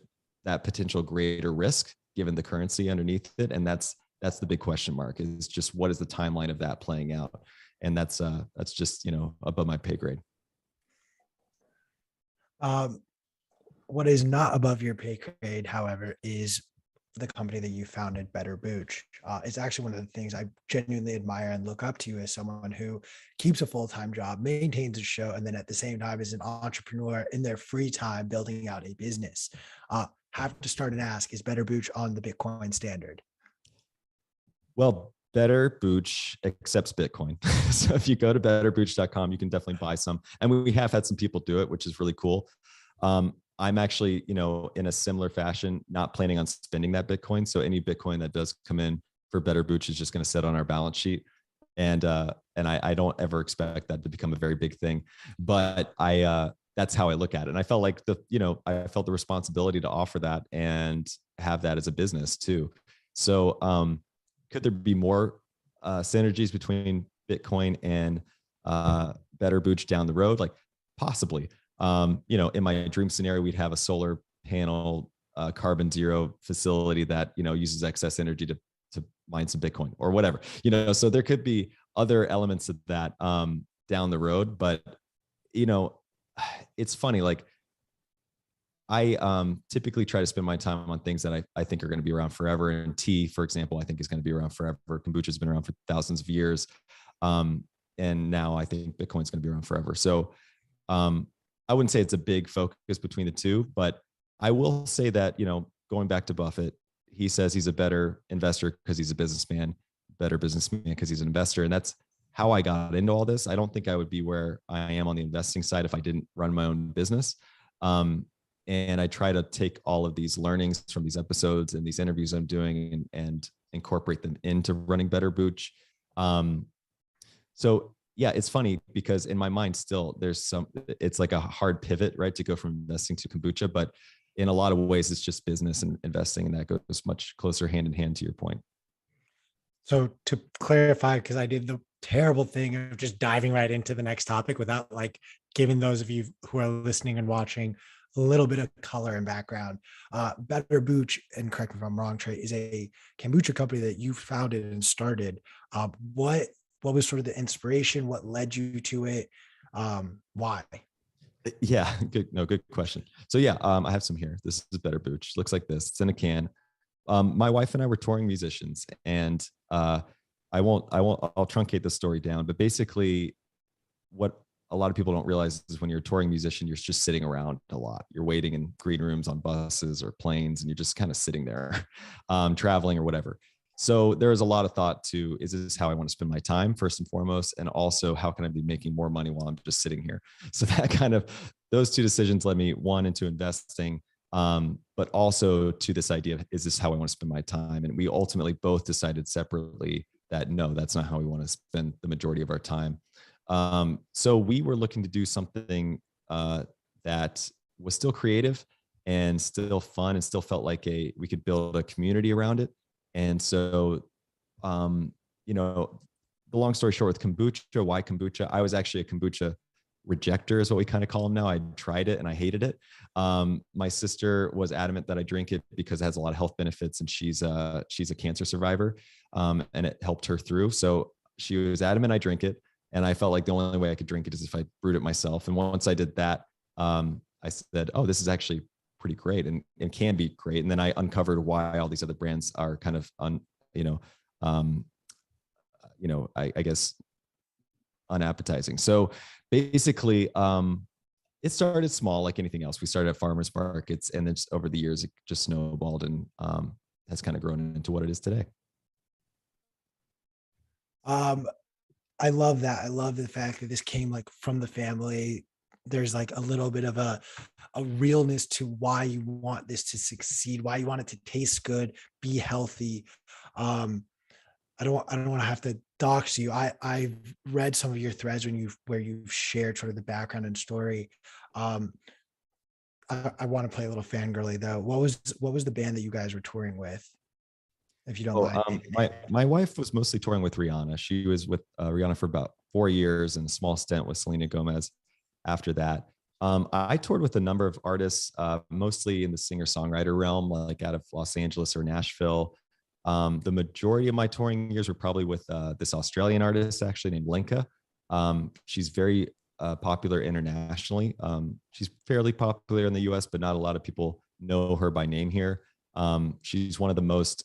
that potential greater risk given the currency underneath it, and that's the big question mark, is just what is the timeline of that playing out, and that's just above my pay grade. What is not above your pay grade, however, is the company that you founded, Better Booch. It's actually one of the things I genuinely admire and look up to you as someone who keeps a full-time job, maintains a show, and then at the same time is an entrepreneur in their free time building out a business. Have to start and ask, is Better Booch on the Bitcoin standard? Well, Better Booch accepts Bitcoin. So if you go to betterbooch.com, you can definitely buy some. And we have had some people do it, which is really cool. I'm actually, in a similar fashion, not planning on spending that Bitcoin. So any Bitcoin that does come in for Better Booch is just going to sit on our balance sheet. And I don't ever expect that to become a very big thing, but that's how I look at it. And I felt like I felt the responsibility to offer that and have that as a business too. So, could there be more synergies between Bitcoin and Better Booch down the road? Like possibly. In my dream scenario, we'd have a solar panel, carbon zero facility that, uses excess energy to mine some Bitcoin or whatever, so there could be other elements of that down the road. But, it's funny, like I typically try to spend my time on things that I think are going to be around forever. And tea, for example, I think is going to be around forever. Kombucha has been around for thousands of years. And now I think Bitcoin's going to be around forever. So, I wouldn't say it's a big focus between the two, but I will say that, going back to Buffett, he says he's a better investor because he's a businessman, better businessman because he's an investor. And that's how I got into all this. I don't think I would be where I am on the investing side if I didn't run my own business. And I try to take all of these learnings from these episodes and these interviews I'm doing and incorporate them into running Better Booch. So yeah, it's funny because in my mind still it's like a hard pivot, right? To go from investing to kombucha, but in a lot of ways it's just business and investing, and that goes much closer hand in hand to your point. So to clarify, because I did the terrible thing of just diving right into the next topic without giving those of you who are listening and watching a little bit of color and background. Better Booch, and correct me if I'm wrong, Trey, is a kombucha company that you founded and started. What was sort of the inspiration? What led you to it? Why? Yeah, good question. So yeah, I have some here. This is Better Booch. Looks like this. It's in a can. My wife and I were touring musicians, and I'll truncate the story down, but basically what a lot of people don't realize is when you're a touring musician, you're just sitting around a lot. You're waiting in green rooms on buses or planes, and you're just kind of sitting there, traveling or whatever. So there was a lot of thought to, is this how I want to spend my time first and foremost? And also, how can I be making more money while I'm just sitting here? So those two decisions led me, one, into investing, but also to this idea of, is this how I want to spend my time? And we ultimately both decided separately that no, that's not how we want to spend the majority of our time. So we were looking to do something that was still creative and still fun and still felt like we could build a community around it. And so, the long story short with kombucha, why kombucha? I was actually a kombucha rejecter is what we kind of call them now. I tried it and I hated it. My sister was adamant that I drink it because it has a lot of health benefits, and she's a cancer survivor, and it helped her through. So she was adamant I drink it. And I felt like the only way I could drink it is if I brewed it myself. And once I did that, I said, oh, this is actually pretty great and can be great. And then I uncovered why all these other brands are kind of I guess unappetizing. So basically, it started small, like anything else. We started at farmers markets, and then just over the years, it just snowballed and has kind of grown into what it is today. I love that. I love the fact that this came from the family. there's like a little bit of a realness to why you want this to succeed, why you want it to taste good, be healthy. I don't want to have to dox you. I've read some of your threads where you've shared sort of the background and story. I want to play a little fangirly though. What was the band that you guys were touring with? If you don't mind. My wife was mostly touring with Rihanna. She was with Rihanna for about 4 years and a small stint with Selena Gomez after that. I toured with a number of artists, mostly in the singer-songwriter realm, like out of Los Angeles or Nashville. The majority of my touring years were probably with this Australian artist actually named Linka. She's very popular internationally. She's fairly popular in the US, but not a lot of people know her by name here. She's one of the most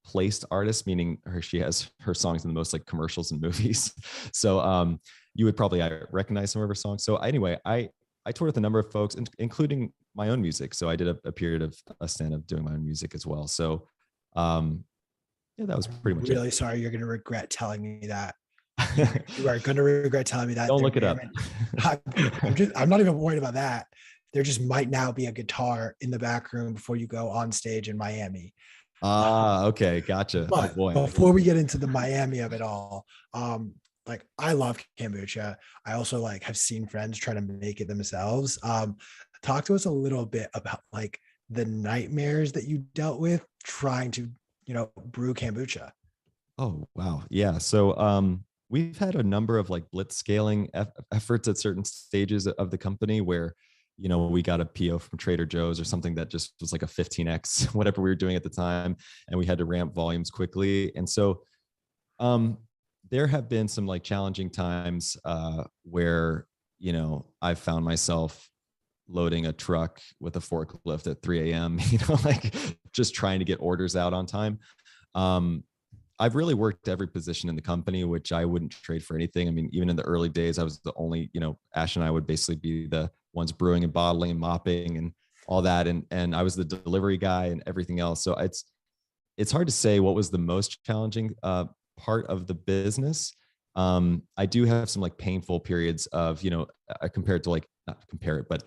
placed artists, meaning she has her songs in the most like commercials and movies. So you would probably recognize some of her songs. So anyway, I toured with a number of folks, including my own music. So I did a period of a stint of doing my own music as well. So yeah, that was pretty much really sorry. You're going to regret telling me that. You are going to regret telling me that. Don't look it up. I'm not even worried about that. There just might now be a guitar in the back room before you go on stage in Miami. Okay. Gotcha. But before we get into the Miami of it all, like I love kombucha. I also like have seen friends try to make it themselves. Talk to us a little bit about like the nightmares that you dealt with trying to, brew kombucha. Oh, wow. Yeah. So we've had a number of like blitz scaling efforts at certain stages of the company where, we got a PO from Trader Joe's or something that just was like a 15x, whatever we were doing at the time. And we had to ramp volumes quickly. And so there have been some like challenging times where, I've found myself loading a truck with a forklift at 3 a.m., like just trying to get orders out on time. I've really worked every position in the company, which I wouldn't trade for anything. I mean, even in the early days, I was the only, Ash and I would basically be the ones brewing and bottling and mopping and all that. And I was the delivery guy and everything else. So it's hard to say what was the most challenging part of the business. I do have some like painful periods of, compared to like, not compare it, but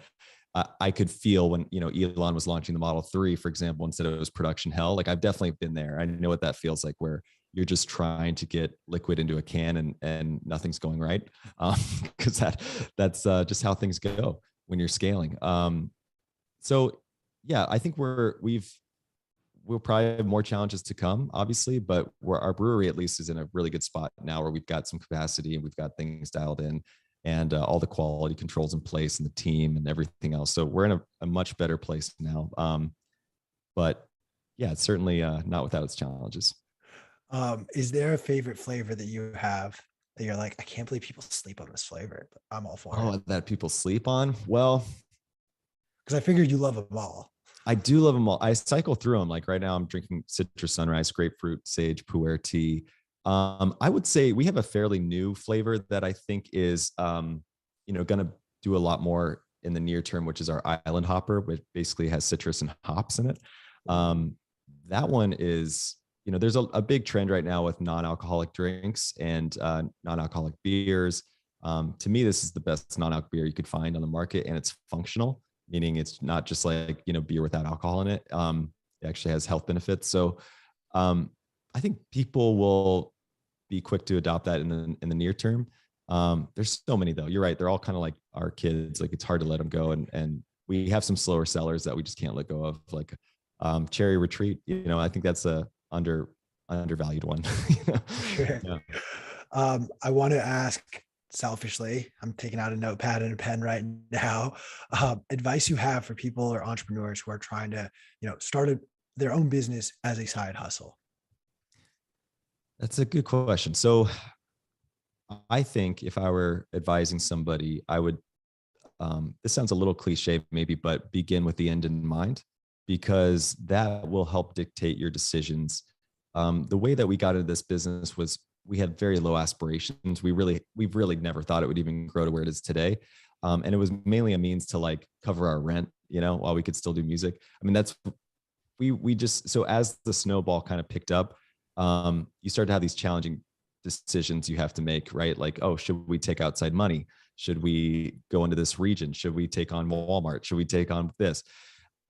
I could feel when, Elon was launching the Model 3, for example, instead of it was production hell. Like I've definitely been there. I know what that feels like, where you're just trying to get liquid into a can and nothing's going right. Cause that's just how things go when you're scaling. So yeah, I think we'll probably have more challenges to come, obviously, but our brewery at least is in a really good spot now where we've got some capacity and we've got things dialed in and all the quality controls in place and the team and everything else. So we're in a much better place now. But yeah, it's certainly not without its challenges. Is there a favorite flavor that you have that you're like, I can't believe people sleep on this flavor, but I'm all for it? That people sleep on? Well, because I figured you love them all. I do love them all. I cycle through them. Like right now I'm drinking Citrus Sunrise, grapefruit, sage, pu'er tea. I would say we have a fairly new flavor that I think is, going to do a lot more in the near term, which is our Island Hopper, which basically has citrus and hops in it. That one is, there's a big trend right now with non-alcoholic drinks and non-alcoholic beers. To me, this is the best non-alcoholic beer you could find on the market, and it's functional, meaning it's not just like, beer without alcohol in it. It actually has health benefits. So I think people will be quick to adopt that in the near term. There's so many though. You're right. They're all kind of like our kids. Like it's hard to let them go. And we have some slower sellers that we just can't let go of, like Cherry Retreat. I think that's a undervalued one. Sure. Yeah. I want to ask selfishly, I'm taking out a notepad and a pen right now. Advice you have for people or entrepreneurs who are trying to, start their own business as a side hustle. That's a good question. So I think if I were advising somebody, I would, this sounds a little cliche maybe, but begin with the end in mind, because that will help dictate your decisions. The way that we got into this business was we had very low aspirations. We've really never thought it would even grow to where it is today. And it was mainly a means to like cover our rent, while we could still do music. I mean, so as the snowball kind of picked up, you start to have these challenging decisions you have to make, right? Like, oh, should we take outside money? Should we go into this region? Should we take on Walmart? Should we take on this?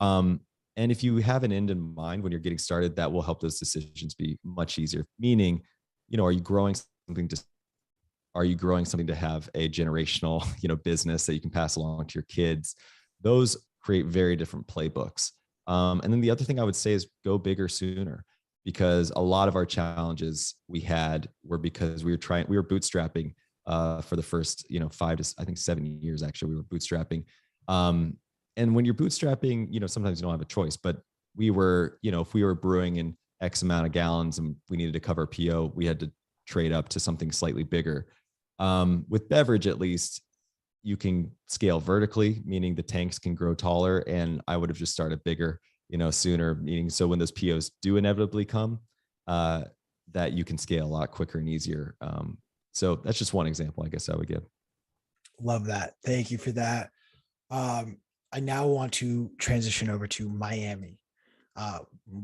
And if you have an end in mind when you're getting started, that will help those decisions be much easier. Meaning, are you growing something to have a generational, business that you can pass along to your kids? Those create very different playbooks. And then the other thing I would say is go bigger sooner, because a lot of our challenges we had were because we were bootstrapping for the first, 5 to, I think, 7 years, actually, we were bootstrapping. And when you're bootstrapping, sometimes you don't have a choice, but we were, if we were brewing in X amount of gallons and we needed to cover PO, we had to trade up to something slightly bigger. With beverage, at least, you can scale vertically, meaning the tanks can grow taller. And I would have just started bigger, sooner, meaning so when those POs do inevitably come, that you can scale a lot quicker and easier. So that's just one example, I guess I would give. Love that. Thank you for that. I now want to transition over to Miami.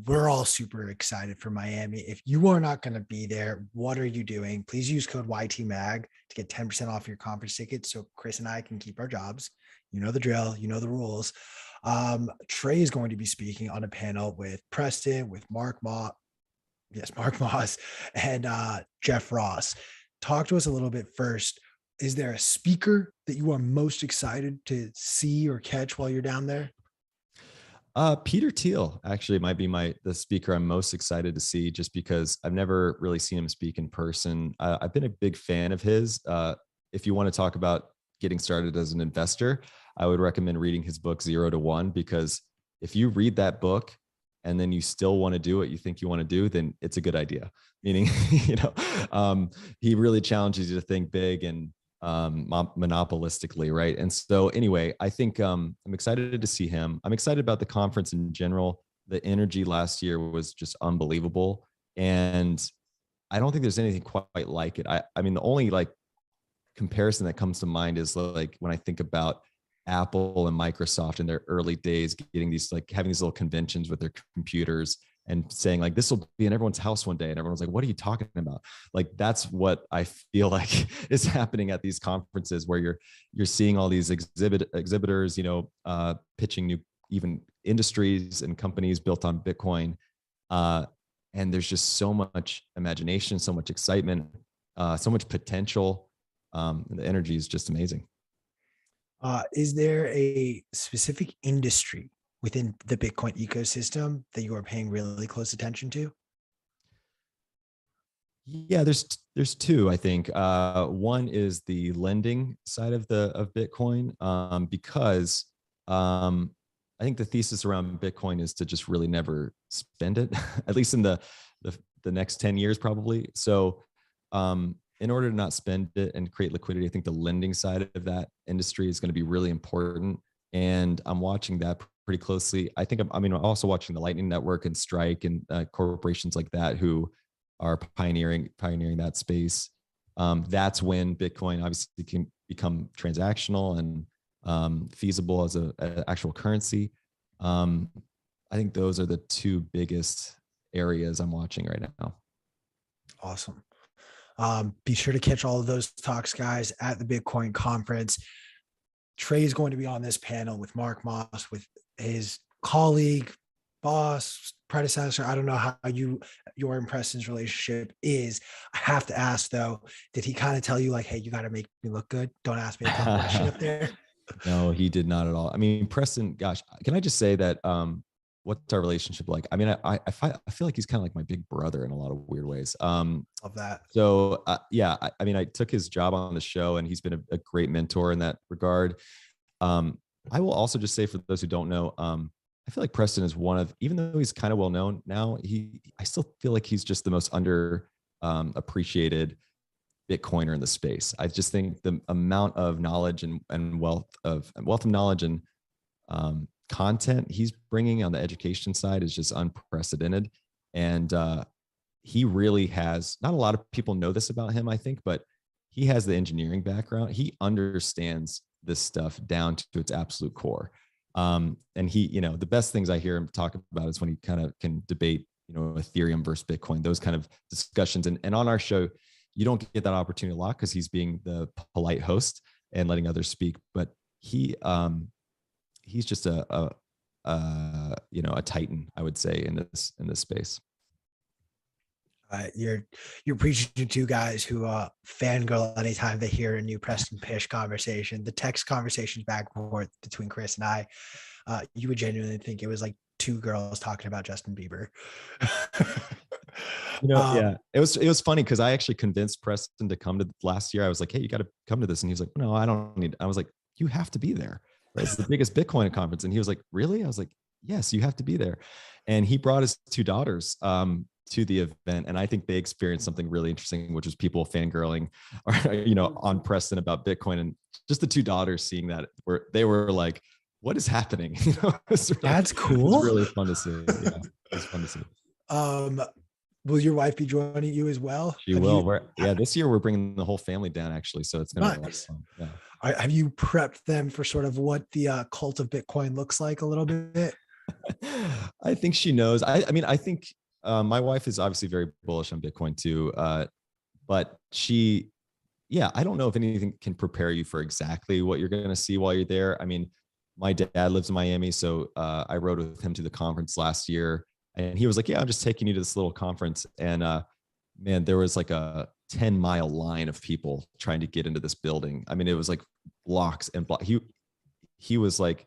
We're all super excited for Miami. If you are not going to be there, what are you doing? Please use code YTMAG to get 10% off your conference tickets so Chris and I can keep our jobs. You know the drill, you know the rules. Trey is going to be speaking on a panel with Preston, with Mark Moss, and Jeff Ross. Talk to us a little bit first. Is there a speaker that you are most excited to see or catch while you're down there? Peter Thiel actually might be the speaker I'm most excited to see, just because I've never really seen him speak in person. I've been a big fan of his. If you want to talk about getting started as an investor, I would recommend reading his book 0 to 1, because if you read that book and then you still want to do what you think you want to do, then it's a good idea. Meaning, he really challenges you to think big and monopolistically, right? And so anyway, I think I'm excited to see him. I'm excited about the conference in general. The energy last year was just unbelievable, and I don't think there's anything quite like it. I mean, the only comparison that comes to mind is when I think about Apple and Microsoft in their early days, getting these having these little conventions with their computers and saying this will be in everyone's house one day. And everyone's like, what are you talking about? That's what I feel like is happening at these conferences, where you're seeing all these exhibitors, pitching new even industries and companies built on Bitcoin. And there's just so much imagination, so much excitement, so much potential. And the energy is just amazing. Is there a specific industry within the Bitcoin ecosystem that you are paying really close attention to? Yeah, there's two, I think. One is the lending side of Bitcoin, because I think the thesis around Bitcoin is to just really never spend it, at least in the next 10 years, probably. So in order to not spend it and create liquidity, I think the lending side of that industry is going to be really important. And I'm watching that pretty closely. I think I'm also watching the Lightning Network and Strike and corporations like that who are pioneering that space. That's when Bitcoin obviously can become transactional and feasible as an actual currency. I think those are the two biggest areas I'm watching right now. Awesome. Be sure to catch all of those talks, guys, at the Bitcoin conference. Trey is going to be on this panel with Mark Moss, with his colleague, boss, predecessor. I don't know how your and Preston's relationship is. I have to ask though, did he kind of tell you hey, you got to make me look good? Don't ask me a tough question up there. No, he did not at all. I mean, Preston, gosh, can I just say that, what's our relationship like? I mean, I feel like he's kind of like my big brother in a lot of weird ways. Love that. So yeah, I mean, I took his job on the show and he's been a great mentor in that regard. I will also just say, for those who don't know, I feel like Preston is even though he's kind of well known now, I still feel like he's just the most appreciated Bitcoiner in the space. I just think the amount of knowledge and wealth of knowledge and content he's bringing on the education side is just unprecedented. And he really has, not a lot of people know this about him, I think, but he has the engineering background. He understands this stuff down to its absolute core. And he, the best things I hear him talk about is when he kind of can debate, Ethereum versus Bitcoin, those kind of discussions. And on our show, you don't get that opportunity a lot because he's being the polite host. and letting others speak. But he's just a titan, I would say, in this space. You're preaching to two guys who fangirl anytime they hear a new Preston Pish conversation. The text conversations back and forth between Chris and I, you would genuinely think it was like two girls talking about Justin Bieber. Yeah, it was funny because I actually convinced Preston to come to last year. I was like, hey, you got to come to this, and he was like, no, I don't need. I was like, you have to be there. Right? It's the biggest Bitcoin conference, and he was like, really? I was like, yes, you have to be there. And he brought his two daughters to the event, and I think they experienced something really interesting, which was people fangirling, on Preston about Bitcoin, and just the two daughters seeing that they were like, "What is happening?" That's cool. It was really fun to see. Yeah, it was fun to see. Will your wife be joining you as well? She will. This year we're bringing the whole family down, actually, so it's gonna be nice. Fun. Yeah. Have you prepped them for sort of what the cult of Bitcoin looks like a little bit? I think she knows. I mean, I think. My wife is obviously very bullish on Bitcoin too, but I don't know if anything can prepare you for exactly what you're going to see while you're there. I mean, my dad lives in Miami, so I rode with him to the conference last year, and he was like, "Yeah, I'm just taking you to this little conference." And man, there was like a 10-mile line of people trying to get into this building. I mean, it was like blocks and blocks. He was like,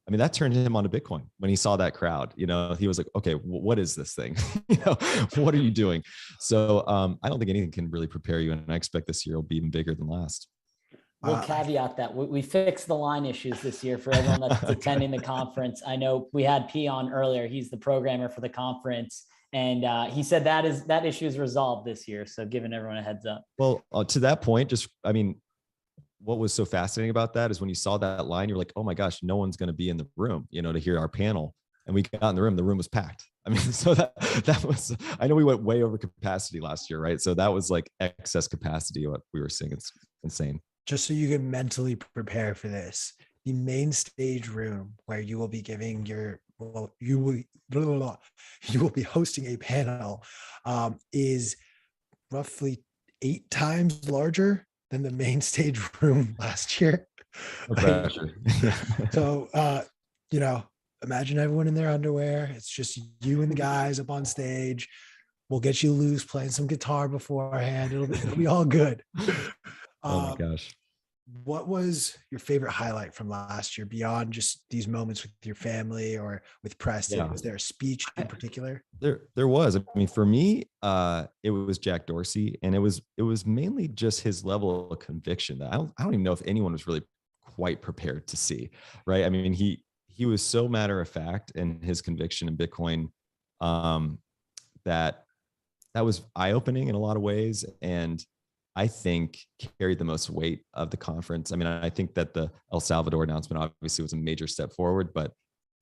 I mean, that turned him onto Bitcoin when he saw that crowd. He was like, okay, what is this thing? What are you doing? So I don't think anything can really prepare you. And I expect this year will be even bigger than last. We'll caveat that we fixed the line issues this year for everyone that's attending the conference. I know we had P on earlier. He's the programmer for the conference. And he said that issue is resolved this year. So giving everyone a heads up. Well, to that point, what was so fascinating about that is when you saw that line, you're like, oh my gosh, no one's going to be in the room, to hear our panel. And we got in the room was packed. I mean, so that was, I know we went way over capacity last year, right? So that was like excess capacity, what we were seeing. It's insane. Just so you can mentally prepare for this, the main stage room where you will be giving you will be hosting a panel is roughly 8 times larger than the main stage room last year. So, imagine everyone in their underwear. It's just you and the guys up on stage. We'll get you loose playing some guitar beforehand. It'll be all good. Oh my gosh. What was your favorite highlight from last year beyond just these moments with your family or with Preston? Yeah. Was there a speech in particular? There was. I mean, for me, it was Jack Dorsey, and it was mainly just his level of conviction that I don't even know if anyone was really quite prepared to see, right? I mean, he was so matter of fact in his conviction in Bitcoin that was eye-opening in a lot of ways, and I think carried the most weight of the conference. I mean, I think that the El Salvador announcement obviously was a major step forward, but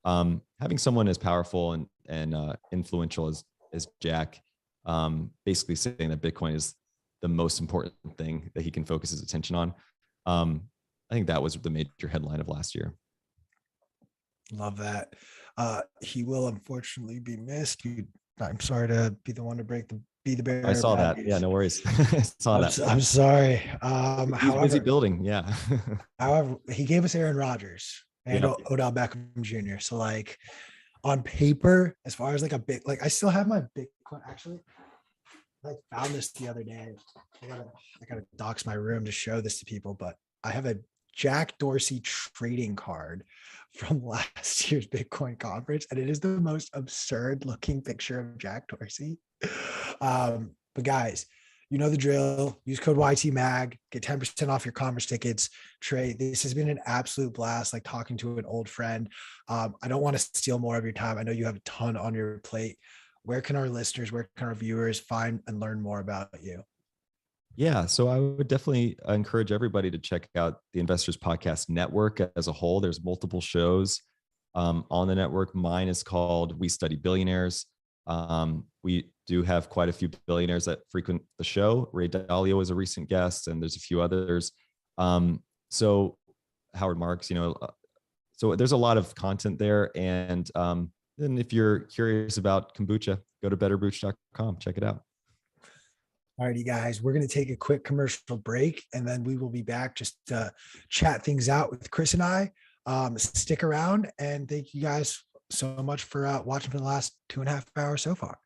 having someone as powerful and influential as Jack, basically saying that Bitcoin is the most important thing that he can focus his attention on. I think that was the major headline of last year. Love that. He will unfortunately be missed. I'm sorry to be the one to be the bearer. I saw that. Yeah, no worries. I saw that. I'm sorry. He's busy building. Yeah. However, he gave us Aaron Rodgers and Odell Beckham Jr. So like on paper, as far as like I still have my Bitcoin. Actually, I found this the other day. I gotta dox my room to show this to people, but I have a Jack Dorsey trading card from last year's Bitcoin conference, and it is the most absurd looking picture of Jack Dorsey. But guys, you know the drill. Use code YTMAG, get 10% off your conference tickets. Trey, this has been an absolute blast, like talking to an old friend. I don't want to steal more of your time. I know you have a ton on your plate. Where can our listeners, where can our viewers find and learn more about you? Yeah, so I would definitely encourage everybody to check out the Investors Podcast Network as a whole. There's multiple shows on the network. Mine is called We Study Billionaires. We do have quite a few billionaires that frequent the show. Ray Dalio is a recent guest, and there's a few others. So Howard Marks, so there's a lot of content there. And then if you're curious about kombucha, go to betterbooch.com. Check it out. Alrighty, guys, we're going to take a quick commercial break and then we will be back just to chat things out with Chris and I. Stick around, and thank you guys so much for watching for the last 2.5 hours so far.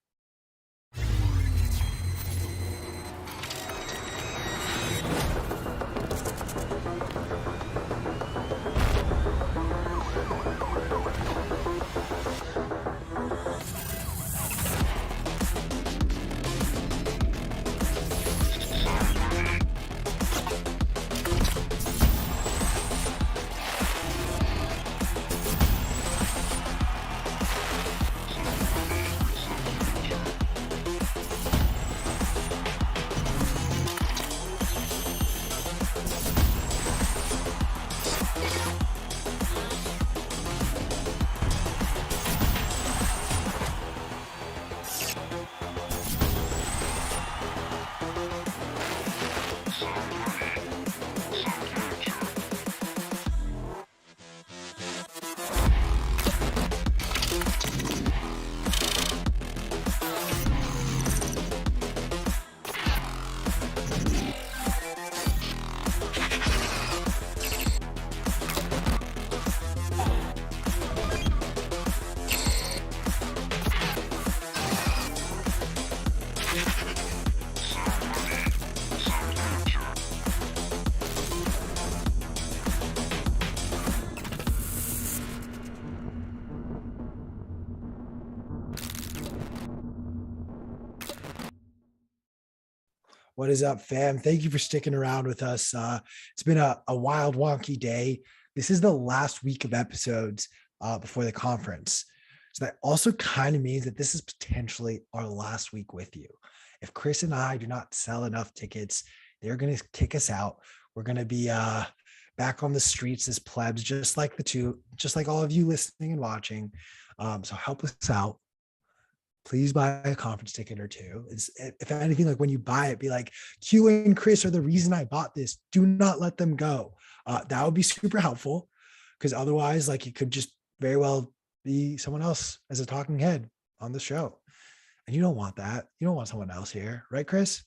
What is up, fam? Thank you for sticking around with us. It's been a wild, wonky day. This is the last week of episodes before the conference. So that also kind of means that this is potentially our last week with you. If Chris and I do not sell enough tickets, they're going to kick us out. We're going to be back on the streets as plebs, just like all of you listening and watching. So help us out. Please buy a conference ticket or two. If anything, like when you buy it, be like, Q and Chris are the reason I bought this. Do not let them go. That would be super helpful, because otherwise, like, it could just very well be someone else as a talking head on the show. And you don't want that. You don't want someone else here, right, Chris?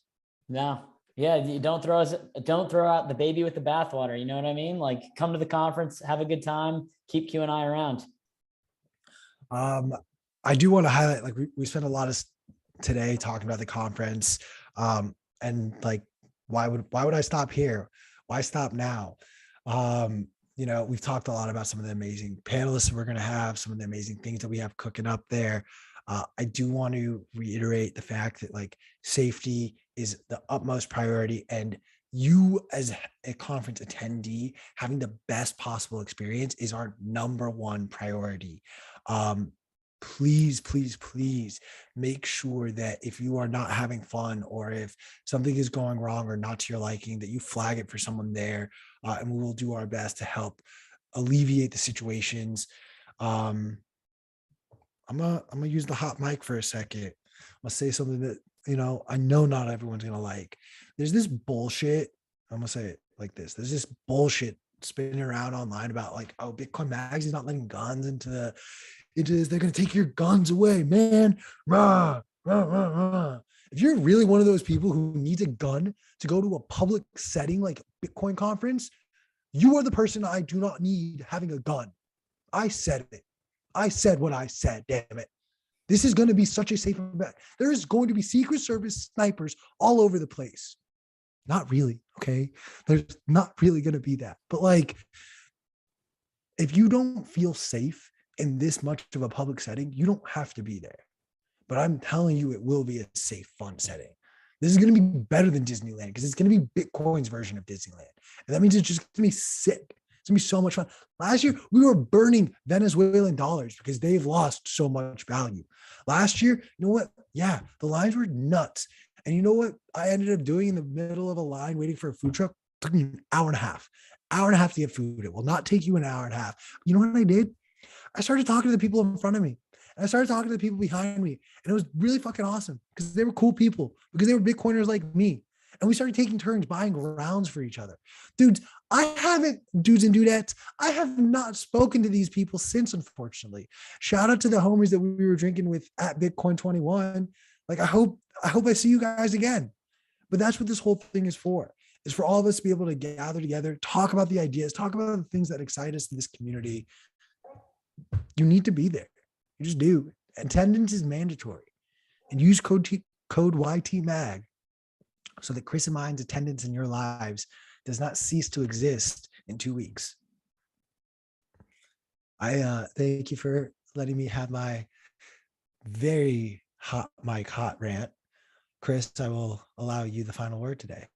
No. Yeah, you don't throw out the baby with the bathwater. You know what I mean? Like, come to the conference, have a good time, keep Q and I around. I do want to highlight, like, we spent a lot of today talking about the conference, and like, why would I stop here? Why stop now? We've talked a lot about some of the amazing panelists we're going to have, some of the amazing things that we have cooking up there. I do want to reiterate the fact that, like, safety is the utmost priority, and you as a conference attendee having the best possible experience is our number one priority. Please make sure that if you are not having fun, or if something is going wrong or not to your liking, that you flag it for someone there, and we will do our best to help alleviate the situations. I'm gonna use the hot mic for a second. I'm gonna say something that, I know not everyone's gonna like. There's this bullshit. I'm gonna say it like this. There's this bullshit spinning around online about, like, oh, Bitcoin Mags is not letting guns into this. They're gonna take your guns away, man. Rah, rah, rah, rah. If you're really one of those people who needs a gun to go to a public setting like a Bitcoin conference, you are the person I do not need having a gun. I said it. I said what I said, damn it. This is going to be such a safe bet. There is going to be Secret Service snipers all over the place. Not really, okay? There's not really going to be that. But, like, if you don't feel safe in this much of a public setting, you don't have to be there. But I'm telling you, it will be a safe, fun setting. This is going to be better than Disneyland, because it's going to be Bitcoin's version of Disneyland. And that means it's just going to be sick. It's going to be so much fun. Last year, we were burning Venezuelan dollars because they've lost so much value. Last year, you know what? Yeah, the lines were nuts. And you know what I ended up doing in the middle of a line waiting for a food truck? It took me an hour and a half. To get food. It will not take you an hour and a half. You know what I did? I started talking to the people in front of me. And I started talking to the people behind me. And it was really fucking awesome, because they were cool people, because they were Bitcoiners like me. And we started taking turns buying rounds for each other. Dudes and dudettes, I have not spoken to these people since, unfortunately. Shout out to the homies that we were drinking with at Bitcoin 21. Like, I hope I see you guys again. But that's what this whole thing is for all of us to be able to gather together, talk about the ideas, talk about the things that excite us in this community. You need to be there. You just do. Attendance is mandatory. And use code YTMAG so that Chris and mine's attendance in your lives does not cease to exist in 2 weeks. I thank you for letting me have my very hot rant. Chris, I will allow you the final word today.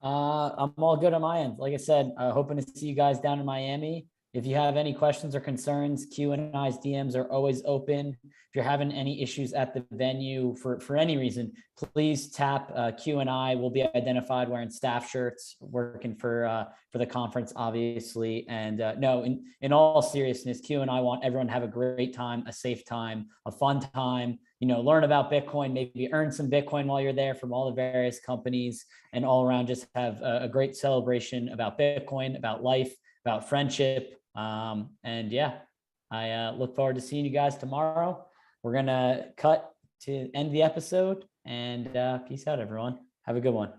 I'm all good on my end. Like I said, hoping to see you guys down in Miami. If you have any questions or concerns, Q&I's DMs are always open. If you're having any issues at the venue for any reason, please tap Q&I. We'll be identified wearing staff shirts, working for the conference, obviously. And no, in all seriousness, Q&I want everyone to have a great time, a safe time, a fun time. Learn about Bitcoin, maybe earn some Bitcoin while you're there from all the various companies, and all around just have a great celebration about Bitcoin, about life, about friendship. And yeah, I look forward to seeing you guys tomorrow. We're going to cut to end the episode, and peace out, everyone. Have a good one.